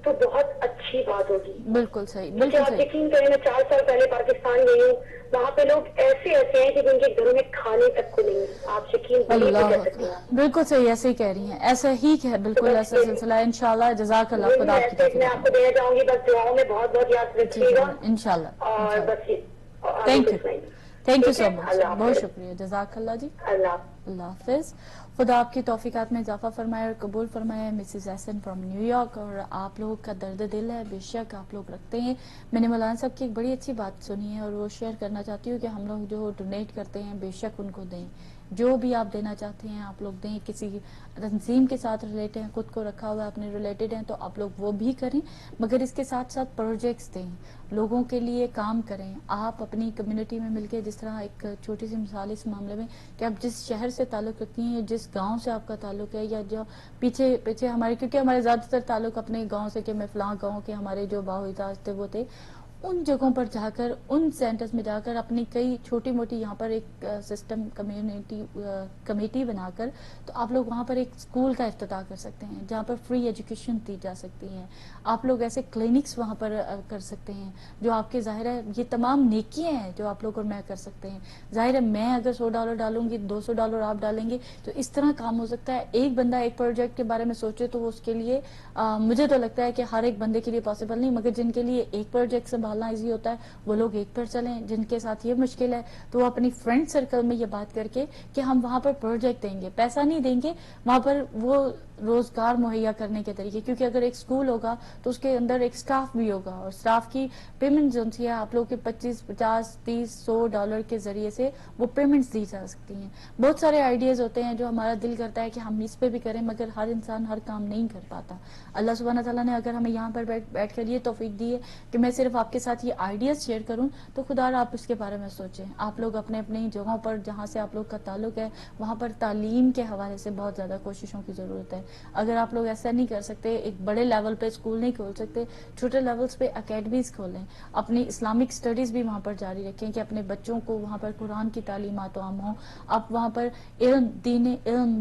تو بہت اچھی بات ہوگی. بالکل صحیح، کیونکہ بالکل آپ صحیح. یقین کریں، میں 4 سال پہلے پاکستان گئی ہوں، وہاں پہ لوگ ایسے ہیں کہ جن کے گھروں میں کھانے تک کو نہیں. آپ یقین بلیو بھی کہہ سکتے ہیں. بالکل صحیح، ایسے ہی کہہ رہی ہیں، ایسا ہی ہے، بالکل ایسا سلسلہ ہے. انشاءاللہ جزاک اللہ، خدا آپ کی توفیق میں آپ کو دینا چاہوں گی، بس دعاؤں میں بہت بہت یاد جی رکھیے گا. انشاءاللہ. اور بس thank you, thank you so much. اللہ بہت حافظ. شکریہ، جزاک اللہ. جی اللہ اللہ حافظ. خدا آپ کی توفیقات میں اضافہ فرمائے اور قبول فرمائے. Mrs Ahsan from new York. اور آپ لوگوں کا درد دل ہے بے شک آپ لوگ رکھتے ہیں. میں نے مولانا صاحب کی ایک بڑی اچھی بات سنی ہے اور وہ شیئر کرنا چاہتی ہوں کہ ہم لوگ جو ڈونیٹ کرتے ہیں بے شک ان کو دیں. جو بھی آپ دینا چاہتے ہیں آپ لوگ دیں. کسی تنظیم کے ساتھ ریلیٹ ہیں, خود کو رکھا ہوا ہے, اپنے ریلیٹڈ ہیں تو آپ لوگ وہ بھی کریں, مگر اس کے ساتھ ساتھ پروجیکٹس دیں, لوگوں کے لیے کام کریں. آپ اپنی کمیونٹی میں مل کے, جس طرح ایک چھوٹی سی مثال اس معاملے میں کہ آپ جس شہر سے تعلق رکھتی ہیں, جس گاؤں سے آپ کا تعلق ہے, یا جو پیچھے ہمارے, کیونکہ ہمارے زیادہ تر تعلق اپنے گاؤں سے کہ میں فلاں گاؤں کے ہمارے جو باہوئی تھے وہ تھے, ان جگہوں پر جا کر, ان سینٹرز میں جا کر اپنی کئی چھوٹی موٹی یہاں پر ایک سسٹم کمیٹی بنا کر تو آپ لوگ وہاں پر ایک اسکول کا افتتاح کر سکتے ہیں جہاں پر فری ایجوکیشن دی جا سکتی ہیں. آپ لوگ ایسے کلینکس وہاں پر کر سکتے ہیں جو آپ کے, ظاہر ہے یہ تمام نیکیاں ہیں جو آپ لوگ اور میں کر سکتے ہیں. ظاہر ہے میں اگر $100 ڈالوں گی, $200 آپ ڈالیں گے, تو اس طرح کام ہو سکتا ہے. ایک بندہ ایک پروجیکٹ کے بارے میں سوچے تو وہ اس کے لیے مجھے تو لگتا ہے کہ ہر ایک بندے کے لیے پاسبل نہیں, مگر جن کے لیے ایک پروجیکٹ سنبھالنا ایزی ہوتا ہے وہ لوگ ایک پر چلیں. جن کے ساتھ یہ مشکل ہے تو وہ اپنی فرینڈ سرکل میں یہ بات کر کے کہ ہم وہاں پر پروجیکٹ دیں گے, پیسہ نہیں دیں گے, وہاں پر وہ روزگار مہیا کرنے کے طریقے, کیونکہ اگر ایک اسکول ہوگا تو اس کے اندر ایک اسٹاف بھی ہوگا, اور اسٹاف کی پیمنٹ جو ہے آپ لوگ کے $25, $50, $30, $100 کے ذریعے سے وہ پیمنٹس دی جا سکتی ہیں. بہت سارے آئیڈیاز ہوتے ہیں جو ہمارا دل کرتا ہے کہ ہم اس پہ بھی کریں, مگر ہر انسان ہر کام نہیں کر پاتا. اللہ سبحانہ تعالیٰ نے اگر ہمیں یہاں پر بیٹھ کر یہ توفیق دی ہے کہ میں صرف آپ کے ساتھ یہ آئیڈیاز شیئر کروں, تو خدا آپ اس کے بارے میں سوچیں. آپ لوگ اپنے اپنی جگہوں پر جہاں سے آپ لوگ کا تعلق ہے وہاں پر تعلیم کے حوالے سے بہت زیادہ کوششوں کی ضرورت ہے. اگر آپ لوگ ایسا نہیں کر سکتے, ایک بڑے لیول پہ اسکول نہیں کھول سکتے, چھوٹے لیولز پہ اکیڈمیز کھولیں, اپنی اسلامک اسٹڈیز بھی وہاں پر جاری رکھیں کہ اپنے بچوں کو وہاں پر قرآن کی تعلیمات عام ہوں. آپ وہاں پر علم, دین علم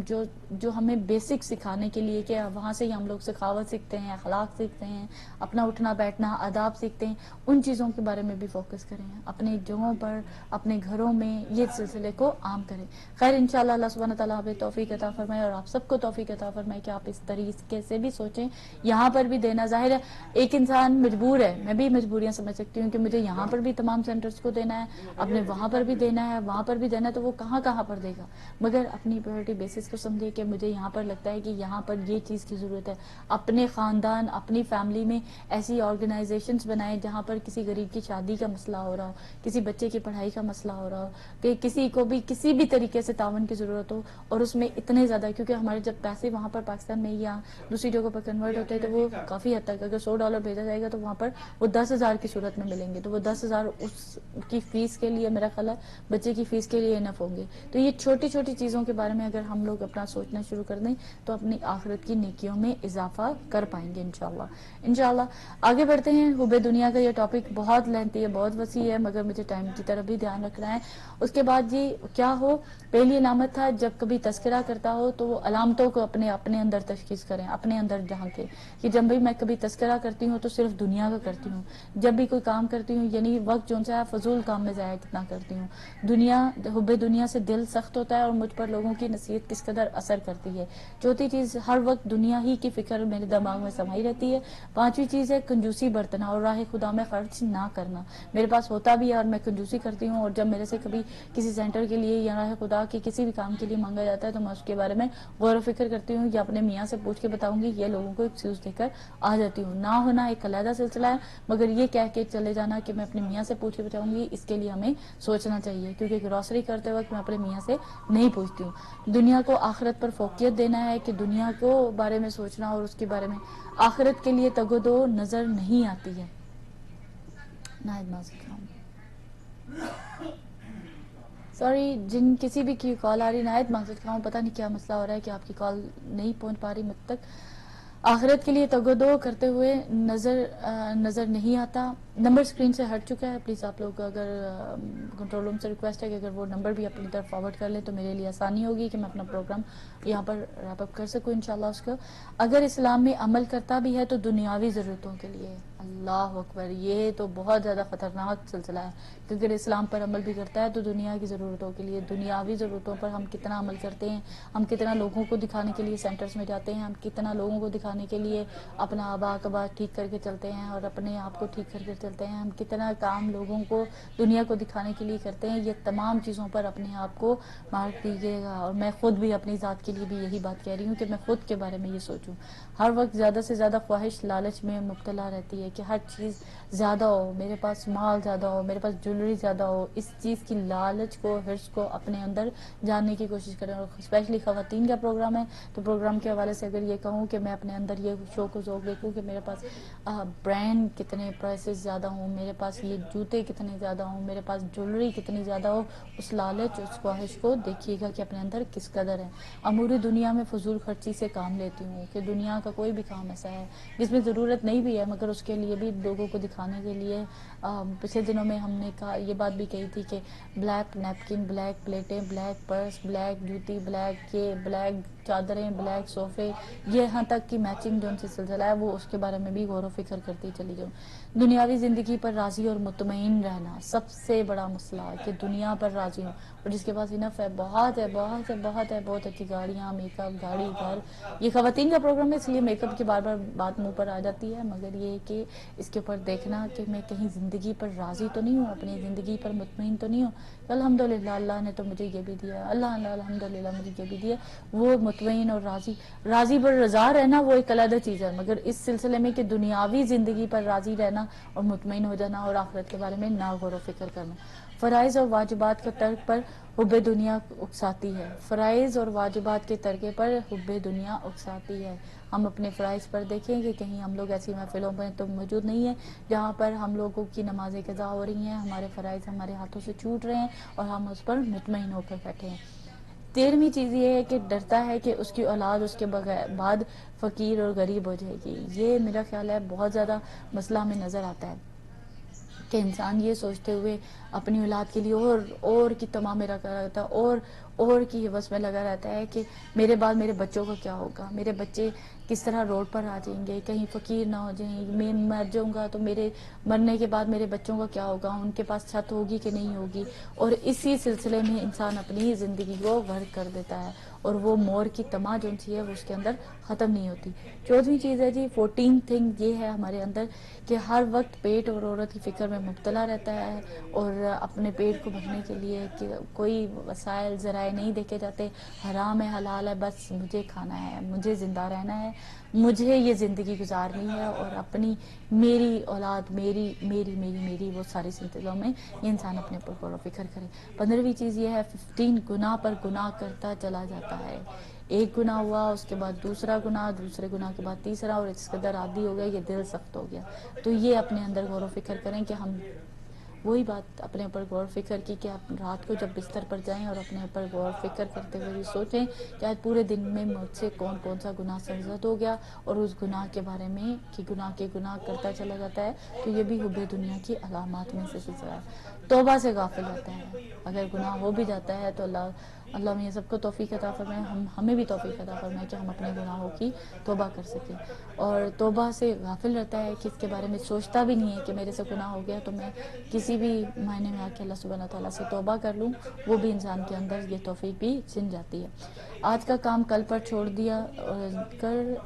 جو ہمیں بیسک سکھانے کے لیے کہ وہاں سے ہی ہم لوگ سخاوت سیکھتے ہیں, اخلاق سیکھتے ہیں, اپنا اٹھنا بیٹھنا, آداب سیکھتے ہیں, ان چیزوں کے بارے میں بھی فوکس کریں. اپنے جگہوں پر, اپنے گھروں میں یہ سلسلے کو عام کریں. خیر انشاءاللہ اللہ سبحانہ تعالیٰ ہمیں توفیق عطا فرمائے اور آپ سب کو توفیق عطا فرمائے کہ آپ اس طریقے سے بھی سوچیں. یہاں پر بھی دینا, ظاہر ہے ایک انسان مجبور ہے, میں بھی مجبوریاں سمجھ سکتی ہوں کہ مجھے یہاں پر بھی تمام سینٹرز کو دینا ہے, اپنے وہاں پر بھی دینا ہے, وہاں پر بھی دینا ہے, تو وہ کہاں پر دے گا. مگر اپنی پرائرٹی بیسس کو سمجھے کہ مجھے یہاں پر لگتا ہے کہ یہاں پر یہ چیز کی ضرورت ہے. اپنے خاندان, اپنی فیملی میں ایسی آرگنائزیشنز بنائیں جہاں پر کسی غریب کی شادی کا مسئلہ ہو رہا ہو, کسی بچے کی پڑھائی کا مسئلہ ہو رہا ہو, کہ کسی کو بھی کسی بھی طریقے سے تعاون کی ضرورت ہو, اور اس میں اتنے زیادہ, کیونکہ ہمارے جب پیسے وہاں پر پاکستان میں یا دوسری جگہوں پر کنورٹ ہوتے ہیں تو وہ کافی حد تک, اگر $100 بھیجا جائے گا تو وہاں پر وہ 10,000 کی صورت میں ملیں گے, تو وہ 10,000 اس کی فیس کے لیے, میرا خیال ہے بچے کی فیس کے لیے انف ہوں گے. تو یہ چھوٹی چھوٹی چیزوں کے بارے میں اگر ہم لوگ اپنا سوچنا شروع کر دیں تو اپنی آخرت کی نیکیوں میں اضافہ کر پائیں گے انشاءاللہ. آگے بڑھتے ہیں. حب دنیا کا یہ ٹاپک بہت لینتھی ہے, بہت وسیع ہے, مگر مجھے ٹائم کی طرف بھی دھیان رکھنا ہے. اس کے بعد جی کیا ہو, پہلی علامت تھا جب کبھی تذکرہ کرتا ہو تو وہ علامتوں کو اپنے اندر تشخیص کریں, اپنے اندر جھانکیں کہ جب بھی میں کبھی تذکرہ کرتی ہوں تو صرف دنیا کا کرتی ہوں. جب بھی کوئی کام کرتی ہوں یعنی وقت جو سا ہے فضول کام میں ضائع کتنا کرتی ہوں. حب دنیا سے دل سخت ہوتا ہے اور مجھ پر لوگوں کی نصیحت کس قدر اثر کرتی ہے. چوتھی چیز, ہر وقت دنیا ہی کی فکر میرے دماغ میں سمائی رہتی ہے. پانچویں چیز ہے کنجوسی برتنا اور راہ خدا میں خرچ نہ کرنا. میرے پاس ہوتا بھی ہے اور میں کنجوسی کرتی ہوں, اور جب میرے سے کبھی کسی سینٹر کے لیے یا راہ خدا کے کسی بھی کام کے لیے مانگا جاتا ہے تو میں اس کے بارے میں غور و فکر کرتی ہوں, یا اپنے میاں سے پوچھ کے بتاؤں گی, یہ لوگوں کو ایکسکیوز دے کر آ جاتی ہوں. نہ ہونا ایک علیحدہ سلسلہ ہے, مگر یہ کہہ کے چلے جانا کہ میں اپنے میاں سے پوچھ کے بتاؤں گی, اس کے لیے ہمیں سوچنا چاہیے, کیونکہ گروسری کرتے وقت میں اپنے میاں سے نہیں پوچھتی ہوں. دنیا کو آخرت پر فوقیت دینا ہے کہ دنیا کو بارے میں سوچنا اور اس کے بارے میں, آخرت کے لیے تگ و دو نظر نہیں آتی ہے. سوری, کسی بھی کی کال آ رہی, نہایت معذرت خواہ ہوں, پتہ نہیں کیا مسئلہ ہو رہا ہے کہ آپ کی کال نہیں پہنچ پا رہی مجھ تک. آخرت کے لیے تگ و دو کرتے ہوئے نظر نہیں آتا. نمبر اسکرین سے ہٹ چکا ہے, پلیز آپ لوگ اگر کنٹرول روم سے ریکویسٹ ہے کہ اگر وہ نمبر بھی اپنی طرف فارورڈ کر لیں تو میرے لیے آسانی ہوگی کہ میں اپنا پروگرام یہاں پر ریپ اپ کر سکوں انشاءاللہ. اس کو اگر اسلام میں عمل کرتا بھی ہے تو دنیاوی ضرورتوں کے لیے. اللہ اکبر، یہ تو بہت زیادہ خطرناک سلسلہ ہے، کیونکہ اسلام پر عمل بھی کرتا ہے تو دنیا کی ضرورتوں کے لیے، دنیاوی ضرورتوں پر ہم کتنا عمل کرتے ہیں، ہم کتنا لوگوں کو دکھانے کے لیے سینٹرز میں جاتے ہیں، ہم کتنا لوگوں کو دکھانے کے لیے اپنا آبا کبا ٹھیک کر کے چلتے ہیں اور اپنے آپ کو ٹھیک کر کے چلتے ہیں، ہم کتنا کام لوگوں کو دنیا کو دکھانے کے لیے کرتے ہیں. یہ تمام چیزوں پر اپنے آپ کو مارک دیجیے گا. اور میں خود بھی اپنی ذات کے لیے بھی یہی بات کہہ رہی ہوں کہ میں خود کے بارے میں یہ سوچوں. ہر وقت زیادہ سے زیادہ خواہش لالچ میں مبتلا رہتی ہے کہ ہر چیز زیادہ ہو، میرے پاس مال زیادہ ہو، میرے پاس جویلری زیادہ ہو. اس چیز کی لالچ کو، حرص کو اپنے اندر جاننے کی کوشش کریں. اور اسپیشلی خواتین کا پروگرام ہے تو پروگرام کے حوالے سے اگر یہ کہوں کہ میں اپنے اندر یہ شوق و ذوق دیکھوں کہ میرے پاس برانڈ کتنے پرائسز زیادہ ہوں، میرے پاس یہ جوتے کتنے زیادہ ہوں، میرے پاس جویلری کتنی زیادہ ہو، اس لالچ، اس خواہش کو دیکھیے گا کہ اپنے اندر کس قدر ہے. امور دنیا میں فضول خرچی سے کام لیتی ہوں کہ دنیا کا کوئی بھی کام ایسا ہے جس میں ضرورت نہیں بھی ہے مگر اس کے لیے بھی لوگوں کو دکھانے کے لیے. پچھلے دنوں میں ہم نے کہا یہ بات بھی کہی تھی کہ بلیک نیپکن، بلیک پلیٹیں، بلیک پرس، بلیک جوتی، بلیک یہ، بلیک چادریں، بلیک صوفے، یہاں تک کہ میچنگ جو ان سے سلسلہ ہے وہ اس کے بارے میں بھی غور و فکر کرتی چلی جاؤں. دنیاوی زندگی پر راضی اور مطمئن رہنا سب سے بڑا مسئلہ ہے کہ دنیا پر راضی ہوں اور جس کے پاس انف ہے، بہت ہے، بہت ہے، بہت ہے، بہت اچھی گاڑیاں، میک اپ، گاڑی، گھر. یہ خواتین کا پروگرام ہے اس لیے میک اپ کی بار بار بات منہ پر آ جاتی ہے، مگر یہ کہ اس کے اوپر دیکھنا کہ میں کہیں زندگی پر راضی تو نہیں ہوں، اپنی زندگی پر مطمئن تو نہیں ہوں. الحمدللہ اللہ نے تو مجھے یہ بھی دیا، اللہ الحمدللہ مجھے یہ بھی دیا. وہ مطمئن اور راضی پر رضا رہنا وہ ایک علیحدہ چیز ہے، مگر اس سلسلے میں کہ دنیاوی زندگی پر راضی رہنا اور مطمئن ہو جانا اور آخرت کے بارے میں نہ غور و فکر کرنا. فرائض اور واجبات کے ترک پر حب دنیا اکساتی ہے. فرائض اور واجبات کے ترک پر حب دنیا اکساتی ہے. ہم اپنے فرائض پر دیکھیں کہ کہیں ہم لوگ ایسی محفلوں میں تو موجود نہیں ہیں جہاں پر ہم لوگوں کی نمازیں قضا ہو رہی ہیں، ہمارے فرائض ہمارے ہاتھوں سے چھوٹ رہے ہیں اور ہم اس پر مطمئن ہو کر بیٹھے ہیں. 13ویں چیز یہ ہے کہ ڈرتا ہے کہ اس کی اولاد اس کے بعد فقیر اور غریب ہو جائے گی. یہ میرا خیال ہے بہت زیادہ مسئلہ ہمیں نظر آتا ہے کہ انسان یہ سوچتے ہوئے اپنی اولاد کے لیے اور کی تمام میرا کر رہتا ہے اور کی حوث میں لگا رہتا ہے کہ میرے بعد میرے بچوں کا کیا ہوگا، میرے بچے کس طرح روڈ پر آ جائیں گے، کہیں فقیر نہ ہو جائیں، میں مر جاؤں گا تو میرے مرنے کے بعد میرے بچوں کا کیا ہوگا، ان کے پاس چھت ہوگی کہ نہیں ہوگی. اور اسی سلسلے میں انسان اپنی زندگی کو غرق کر دیتا ہے اور وہ مور کی تما جو سی ہے وہ اس کے اندر ختم نہیں ہوتی. 14ویں چیز ہے جی 14 تھنگ یہ ہے ہمارے اندر کہ ہر وقت پیٹ اور عورت کی فکر میں مبتلا رہتا ہے اور اپنے پیٹ کو بھرنے کے لیے کہ کوئی وسائل ذرائع نہیں دیکھے جاتے. حرام ہے، حلال ہے، بس مجھے کھانا ہے، مجھے زندہ رہنا ہے، مجھے یہ زندگی گزارنی ہے اور اپنی میری اولاد میری وہ ساری سلسلوں میں یہ انسان اپنے اوپر غور و فکر کرے. 15ویں چیز یہ ہے 15 گناہ پر گناہ کرتا چلا جاتا ہے. ایک گناہ ہوا، اس کے بعد دوسرا گناہ، دوسرے گناہ کے بعد تیسرا، اور اس قدر عادی ہو گیا کہ دل سخت ہو گیا. تو یہ اپنے اندر غور و فکر کریں کہ ہم وہی بات اپنے اوپر غور و فکر کی کہ آپ رات کو جب بستر پر جائیں اور اپنے اوپر غور و فکر کرتے ہوئے یہ سوچیں کہ آج پورے دن میں مجھ سے کون سا گناہ سرزد ہو گیا اور اس گناہ کے بارے میں کہ گناہ کرتا چلا جاتا ہے. تو یہ بھی حب دنیا کی علامات میں سے سلسلہ ہے. توبہ سے غافل رہتا ہے. اگر گناہ ہو بھی جاتا ہے تو اللہ ہمیں سب کو توفیق عطا فرمائے، ہمیں بھی توفیق عطا فرمائے کہ ہم اپنے گناہوں کی توبہ کر سکیں. اور توبہ سے غافل رہتا ہے کہ اس کے بارے میں سوچتا بھی نہیں ہے کہ میرے سے گناہ ہو گیا تو میں کسی بھی معنی میں آ کے اللہ سبحانہ تعالیٰ سے توبہ کر لوں. وہ بھی انسان کے اندر یہ توفیق بھی چھن جاتی ہے. آج کا کام کل پر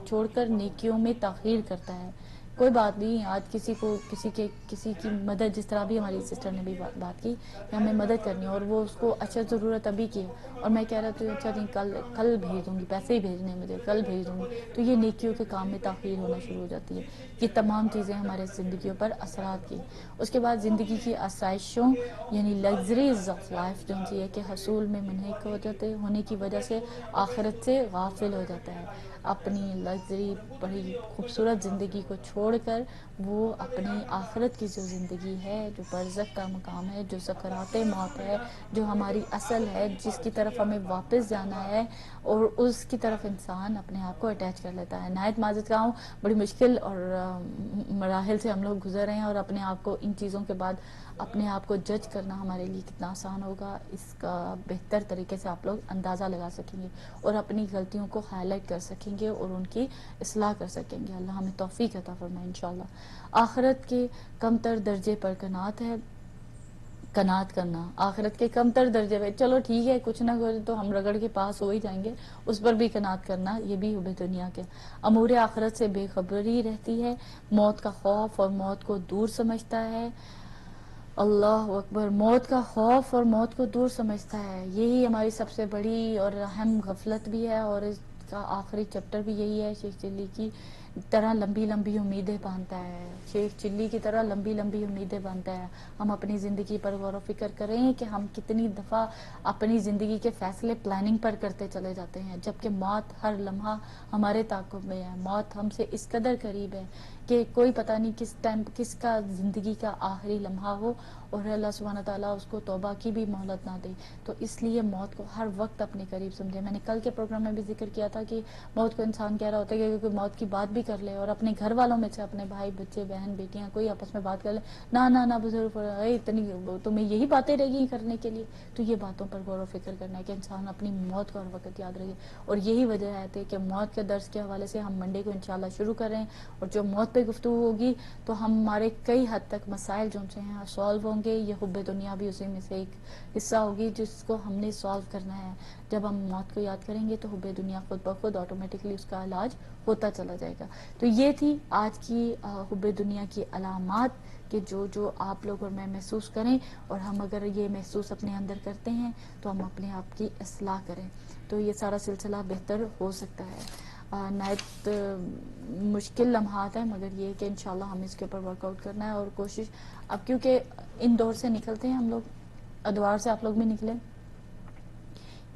چھوڑ کر نیکیوں میں تاخیر کرتا ہے. کوئی بات نہیں، آج کسی کی مدد، جس طرح بھی ہماری سسٹر نے بھی بات کی کہ ہمیں مدد کرنی ہے اور وہ اس کو اچھا ضرورت ابھی کی ہے اور میں کہہ رہا تھا اچھا نہیں کل بھیج دوں گی، پیسے ہی بھیجنے ہیں مجھے، کل بھیج دوں گی، تو یہ نیکیوں کے کام میں تاخیر ہونا شروع ہو جاتی ہے. یہ تمام چیزیں ہمارے زندگیوں پر اثرات کی. اس کے بعد زندگی کی آسائشوں یعنی لگژریز آف لائف جو ہے کہ حصول میں منہک ہونے کی وجہ سے آخرت سے غافل ہو جاتا ہے. اپنی لگژری بڑی خوبصورت زندگی کو چھوڑ کر وہ اپنی آخرت کی جو زندگی ہے، جو برزخ کا مقام ہے، جو سکرات موت ہے، جو ہماری اصل ہے، جس کی طرف ہمیں واپس جانا ہے، اور اس کی طرف انسان اپنے آپ کو اٹیچ کر لیتا ہے. نہایت معذرت خواہ ہوں، بڑی مشکل اور مراحل سے ہم لوگ گزر رہے ہیں اور اپنے آپ کو ان چیزوں کے بعد اپنے آپ کو جج کرنا ہمارے لیے کتنا آسان ہوگا اس کا بہتر طریقے سے آپ لوگ اندازہ لگا سکیں گے اور اپنی غلطیوں کو ہائی لائٹ کر سکیں سکیں گے اور ان کی اصلاح کر سکیں گے. اللہ ہمیں توفیق عطا فرمائے انشاءاللہ. آخرت کے کم تر درجے پر قناعت ہے. قناعت کرنا آخرت کے کم تر درجے پہ، چلو ٹھیک ہے کچھ نہ کچھ تو ہم رگڑ کے پاس ہو ہی جائیں گے، اس پر بھی قناعت کرنا، یہ بھی حب دنیا کے امور آخرت سے بے خبری رہتی ہے. موت کا خوف اور موت کو دور سمجھتا ہے. اللہ اکبر. موت کا خوف اور موت کو دور سمجھتا ہے، یہی ہماری سب سے بڑی اور اہم غفلت بھی ہے، اور اس کا آخری چیپٹر بھی یہی ہے. شیخ چلی کی طرح لمبی لمبی امیدیں باندھتا ہے، شیخ چلی کی طرح لمبی لمبی امیدیں باندھتا ہے. ہم اپنی زندگی پر غور و فکر کریں کہ ہم کتنی دفعہ اپنی زندگی کے فیصلے پلاننگ پر کرتے چلے جاتے ہیں، جبکہ موت ہر لمحہ ہمارے تعاقب میں ہے. موت ہم سے اس قدر قریب ہے کہ کوئی پتہ نہیں کس ٹائم کس کا زندگی کا آخری لمحہ ہو اور اللہ سبحانہ تعالیٰ اس کو توبہ کی بھی مہلت نہ دے. تو اس لیے موت کو ہر وقت اپنے قریب سمجھے. میں نے کل کے پروگرام میں بھی ذکر کیا تھا کہ موت کو انسان کہہ رہا ہوتا ہے کہ کوئی موت کی بات بھی کر لے اور اپنے گھر والوں میں سے اپنے بھائی بچے بہن بیٹیاں کوئی آپس میں بات کر لے، نہ بزرگ اتنی تمہیں یہی باتیں رہ گئی کرنے کے لیے. تو یہ باتوں پر غور و فکر کرنا ہے کہ انسان اپنی موت کو ہر وقت یاد رکھے. اور یہی وجہ ہے کہ موت کے درس کے حوالے سے ہم منڈے کو انشاءاللہ شروع کریں، اور جو موت پہ گفتگو ہوگی تو ہمارے کئی حد تک مسائل جو سے ہیں سالو ہوں گے. یہ حب دنیا بھی اسی میں سے ایک حصہ ہوگی جس کو ہم نے سالو کرنا ہے. جب ہم موت کو یاد کریں گے تو حب دنیا خود بخود آٹومیٹکلی اس کا علاج ہوتا چلا جائے گا. تو یہ تھی آج کی حب دنیا کی علامات کہ جو آپ لوگ اور میں محسوس کریں، اور ہم اگر یہ محسوس اپنے اندر کرتے ہیں تو ہم اپنے آپ کی اصلاح کریں تو یہ سارا سلسلہ بہتر ہو سکتا ہے. نہایت مشکل لمحات ہیں، مگر یہ کہ انشاءاللہ ہم اس کے اوپر ورک آؤٹ کرنا ہے اور کوشش. اب کیونکہ ان دور سے نکلتے ہیں ہم لوگ، ادوار سے آپ لوگ بھی نکلے،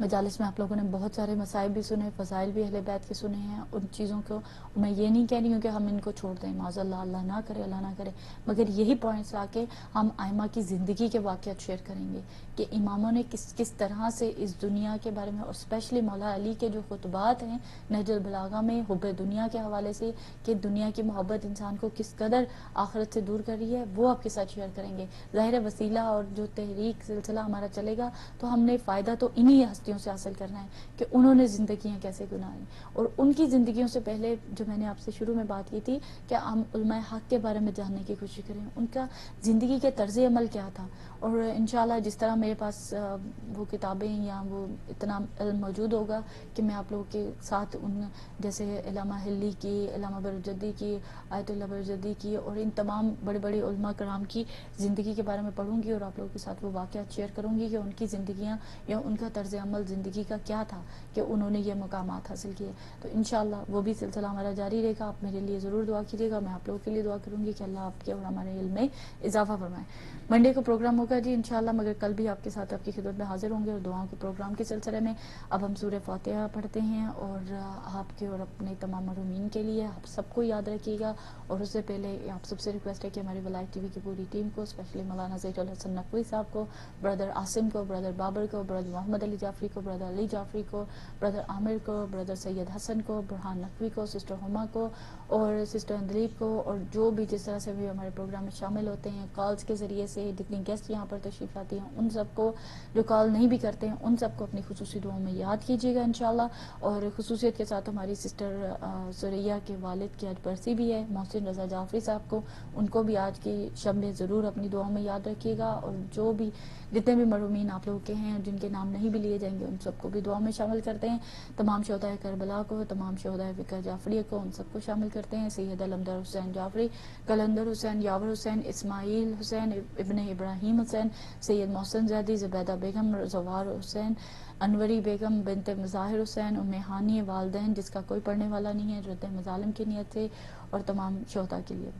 مجالس میں آپ لوگوں نے بہت سارے مصائب بھی سنے، فضائل بھی اہل بیت کے سنے ہیں. ان چیزوں کو میں یہ نہیں کہہ رہی ہوں کہ ہم ان کو چھوڑ دیں، معاذ اللہ، اللہ نہ کرے، اللہ نہ کرے، مگر یہی پوائنٹس لا کے ہم ائمہ کی زندگی کے واقعات شیئر کریں گے کہ اماموں نے کس طرح سے اس دنیا کے بارے میں، اور اسپیشلی مولا علی کے جو خطبات ہیں نہج البلاغہ میں حب دنیا کے حوالے سے کہ دنیا کی محبت انسان کو کس قدر آخرت سے دور کر رہی ہے، وہ آپ کے ساتھ شیئر کریں گے. ظاہر وسیلہ اور جو تحریک سلسلہ ہمارا چلے گا تو ہم نے فائدہ تو انہی ہستیوں سے حاصل کرنا ہے کہ انہوں نے زندگیاں کیسے گزاری، اور ان کی زندگیوں سے پہلے جو میں نے آپ سے شروع میں بات کی تھی کہ ہم علماء حق کے بارے میں جاننے کی کوشش کریں، ان کا زندگی کے طرز عمل کیا تھا. اور انشاءاللہ جس طرح میرے پاس وہ کتابیں یا وہ اتنا علم موجود ہوگا کہ میں آپ لوگوں کے ساتھ ان جیسے علامہ حلی کی، علامہ برجدی کی، آیت اللہ برجدی کی، اور ان تمام بڑے بڑے علماء کرام کی زندگی کے بارے میں پڑھوں گی اور آپ لوگوں کے ساتھ وہ واقعات شیئر کروں گی کہ ان کی زندگیاں یا ان کا طرز عمل زندگی کا کیا تھا کہ انہوں نے یہ مقامات حاصل کیے. تو انشاءاللہ وہ بھی سلسلہ ہمارا جاری رہے گا. آپ میرے لیے ضرور دعا کیجیے گا، میں آپ لوگوں کے لیے دعا کروں گی کہ اللہ آپ کے اور ہمارے علم میں اضافہ فرمائے. منڈے کو پروگرام ہوگا جی انشاءاللہ، مگر کل بھی آپ کے ساتھ آپ کی خدمت میں حاضر ہوں گے. اور دعاؤں کے پروگرام کے سلسلے میں اب ہم سورہ فاتحہ پڑھتے ہیں، اور آپ کے اور اپنے تمام مرحومین کے لیے آپ سب کو یاد رکھیے گا. اور اس سے پہلے آپ سب سے ریکویسٹ ہے کہ ہماری ولایت ٹی وی کی پوری ٹیم کو، اسپیشلی مولانا ظہیر الحسن نقوی صاحب کو، بردر عاصم کو، بردر بابر کو، بردر محمد علی جعفری کو، بردر علی جعفری کو، بردر عامر کو، بردر سید حسن کو، برہان نقوی کو، سسٹر ہما کو، اور سسٹر اندلیب کو، اور جو بھی جس طرح سے بھی ہمارے پروگرام میں شامل ہوتے ہیں کالز کے ذریعے سے، جتنی گیسٹ یہاں پر تشریف آتی ہیں ان سب کو، جو کال نہیں بھی کرتے ہیں ان سب کو اپنی خصوصی دعاؤں میں یاد کیجیے گا انشاءاللہ. اور خصوصیت کے ساتھ ہماری سسٹر سریہ کے والد کی آج برسی بھی ہے، محسن رضا جعفری صاحب کو، ان کو بھی آج کی شب میں ضرور اپنی دعاؤں میں یاد رکھیے گا. اور جو بھی جتنے بھی مرحومین آپ لوگوں کے ہیں جن کے نام نہیں بھی لیے جائیں گے ان سب کو بھی دعاؤں میں شامل کرتے ہیں. تمام شہداء کربلا کو، تمام شہداء فقہ جعفریہ کو، ان سب کو شامل کرتے ہیں. سید علمدر حسین جعفری، کلندر حسین، یاور حسین، اسماعیل حسین، ابن ابراہیم حسین، سید محسن زیدی، زبیدہ بیگم، زوار حسین، انوری بیگم بنت مظاہر حسین، ام ہانی، والدین جس کا کوئی پڑھنے والا نہیں ہے رد مظالم کی نیت سے، اور تمام شہداء کے لیے.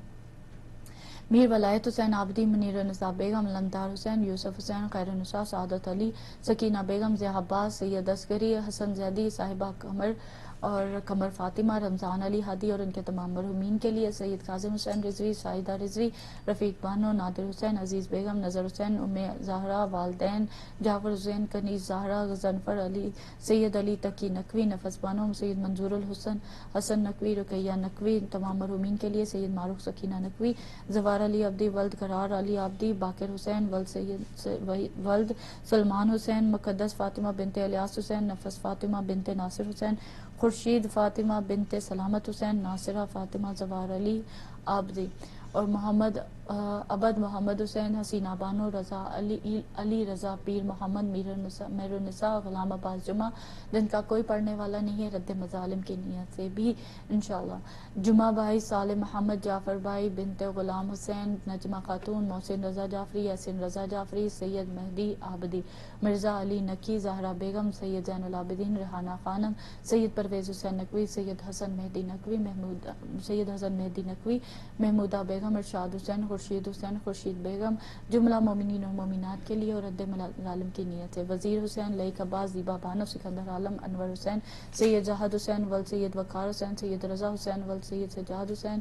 میر ولایت حسین عابدی، منیر نساء بیگم، لندار حسین، یوسف حسین، خیر نساء، سعادت علی، سکینہ بیگم، ضیاء عباس، سید عسکری، حسن زیدی، صاحبہ قمر اور قمر فاطمہ، رمضان علی ہادی اور ان کے تمام مرحومین کے لیے. سید کاظم حسین رضوی، سعیدہ رضوی، رفیق بانو، نادر حسین، عزیز بیگم، نظر حسین، ام زہرا، والدین جعفر حسین، کنیز زہرا، غضنفر علی، سید علی تقی نقوی، نفس بانو، سید منظور الحسن، حسن نقوی، رقیہ نقوی، تمام مرحومین کے لیے. سید معروف سکینہ نقوی، زوار علی عبدی، ولد قرار علی عبدی، باقر حسین، ولد سلمان حسین، مقدس فاطمہ بنت الیاس حسین، نفس فاطمہ بنت ناصر حسین، خورشید فاطمہ بنت سلامت حسین ناصرہ فاطمہ زوار علی آبدی، اور محمد عبد محمد حسین حسینہ بانو رضا علی رضا پیر محمد میر النساء غلام عباس جمعہ، جن کا کوئی پڑھنے والا نہیں ہے، رد مظالم کی نیت سے بھی انشاءاللہ۔ جمعہ بھائی، صالح محمد، جعفر بھائی، بنت غلام حسین، نجمہ خاتون، محسن رضا جعفری، احسن رضا جعفری، سید مہدی آبدی، مرزا علی نقی، زہرا بیگم، سید زین العابدین، ریحانہ خانم، سید پرویز حسین نقوی، سید حسن مہدی نقوی، محمودہ بیگم، ارشاد حسین، خورشید بیگم، جملہ مومنین اور مومنات کے لیے اور رد مظالم کی نیت سے۔ وزیر حسین، لئیک عباس، زیبا بانو، سکندر عالم، انور حسین، سید جہاد حسین، ول سید وقار حسین، سید رضا حسین، ول سید سجاد حسین،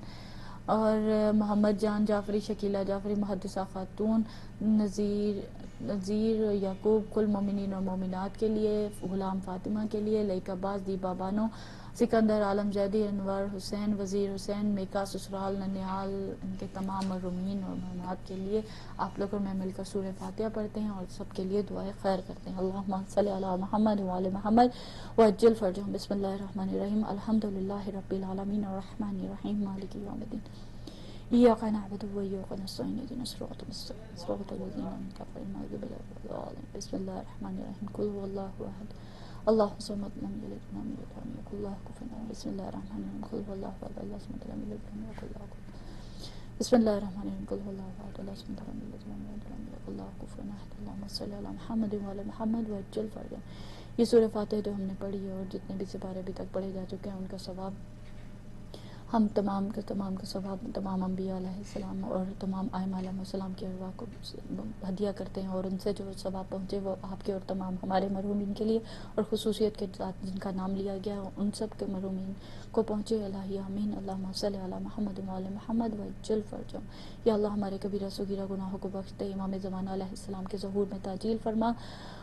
اور محمد جان جعفری، شکیلہ جعفری، محدثہ خاتون، نذیر یعقوب، کل مومنین اور مومنات کے لیے، غلام فاطمہ کے لیے، لئیک عباس، دیبا بانو، سکندر عالم زیدی، انور حسین، وزیر حسین، میکا سسرال ننیال، ان کے تمام مرحومین اور مرحومات کے لیے آپ لوگ اور میں مل کر سورہ فاتحہ پڑھتے ہیں اور سب کے لیے دعائے خیر کرتے ہیں۔ اللہم صلی علی محمد وعلی محمد وعجل فرجہم۔ بسم اللہ الرحمن الرحیم، الحمدللہ رب العالمین الرحمن الرحیم مالک یوم الدین، ایاک نعبد وایاک نستعین، اہدنا الصراط المستقیم صراط الذین انعمت علیہم غیر المغضوب علیہم۔ بسم اللہ الرحمن الرحیم، قل هو اللہ احد اللہ الصمد لم یلد ولم یولد ولم یکن له کفوا احد۔ بسم اللہ الرحمن الرحیم، قل هو اللہ احد اللہ الصمد لم یلد ولم یکن له کفوا احد۔ بسم اللہ الرحمن الرحیم، قل هو اللہ احد اللہ الصمد لم یلد ولم یولد ولم یکن له کفوا احد۔ اللہم صلی علی محمد وعلی محمد وعجل فرجہم۔ یہ سورہ فاتحہ جو ہم نے پڑھی ہے اور جتنے بھی سپارے ابھی تک پڑھے جا چکے ہیں، ان کا ثواب ہم تمام کا ثواب تمام انبیاء علیہ السلام اور تمام ائمہ علیہ السلام کی ارواح کو ہدیہ کرتے ہیں، اور ان سے جو ثواب پہنچے وہ آپ کے اور تمام ہمارے مرحومین کے لیے اور خصوصیت کے ساتھ جن کا نام لیا گیا ان سب کے مرحومین کو پہنچے۔ الہی آمین۔ اللہم صلی علی محمد وعلی محمد وعجل فرجہم۔ یا اللہ ہمارے کبیرہ صغیرہ گناہوں کو بخش دے، امام زمانہ علیہ السلام کے ظہور میں تعجیل فرما،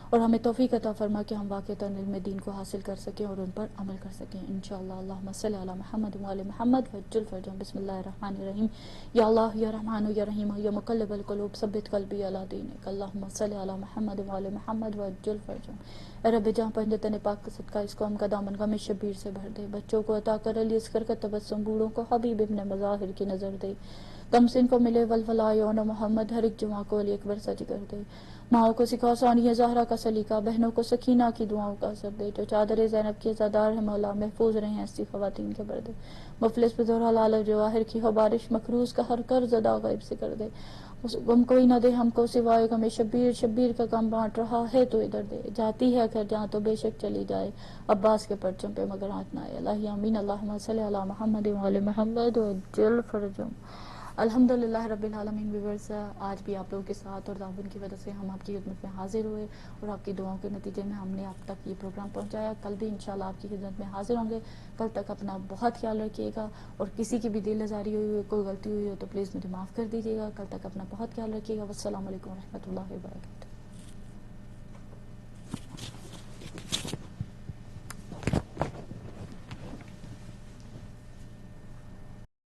اور ہمیں توفیق عطا فرما کہ ہم واقعتاً علم دین کو حاصل کر سکیں اور ان پر عمل کر سکیں انشاءاللہ۔ اللہم صلی علی محمد وعلی محمد وعجل فرجہم۔ بسم اللہ الرحمن الرحیم، یا اللہ یا رحمان یا رحیم یا مقلب القلوب ثبت قلبی علی دینک۔ اللہم صلی علی محمد وعلی محمد وعجل فرجہم۔ اے رب جہاں پنجتن پاک کا صدقہ اس قوم کا دامن غم شبیر سے بھر دے، بچوں کو عطا کر علی اصغر کا تبسم، بوڑھوں کو حبیب ابن مظاہر کی نظر دے، تمسن کو ملے ولولا یون محمد، ہر ایک جمعہ کو علی اکبر سج کر دے، ماؤں کو سکھا ثانیہ زہرا کا سلیقہ، بہنوں کو سکینہ کی دعاؤں کا اثر دے، جو چادر زینب کی عزادار ہے مولا محفوظ رہیں ایسی خواتین کے پردے، مفلس بزور حلال جواہر کی ہو بارش، مقروض کا ہر قرض ادا غیب سے کر دے، غم کوئی نہ دے ہم کو سوائے غم شبیر، شبیر کا غم بانٹ رہا ہے تو ادھر دے، جاتی ہے گھر جہاں تو بے شک چلی جائے، عباس کے پرچم پہ مگر ہاتھ نہ آئے۔ الہی آمین۔ اللہم صلی علی محمد وعلی محمد وعجل فرجہم۔ الحمدللہ رب العالمین۔ ویورز، آج بھی آپ لوگوں کے ساتھ اور تعاون کی وجہ سے ہم آپ کی خدمت میں حاضر ہوئے اور آپ کی دعاؤں کے نتیجے میں ہم نے آپ تک یہ پروگرام پہنچایا۔ کل بھی انشاءاللہ آپ کی خدمت میں حاضر ہوں گے۔ کل تک اپنا بہت خیال رکھیے گا، اور کسی کی بھی دل آزاری ہوئی ہو، کوئی غلطی ہوئی ہو تو پلیز مجھے معاف کر دیجیے گا۔ کل تک اپنا بہت خیال رکھیے گا۔ والسلام علیکم ورحمۃ اللہ وبرکاتہ۔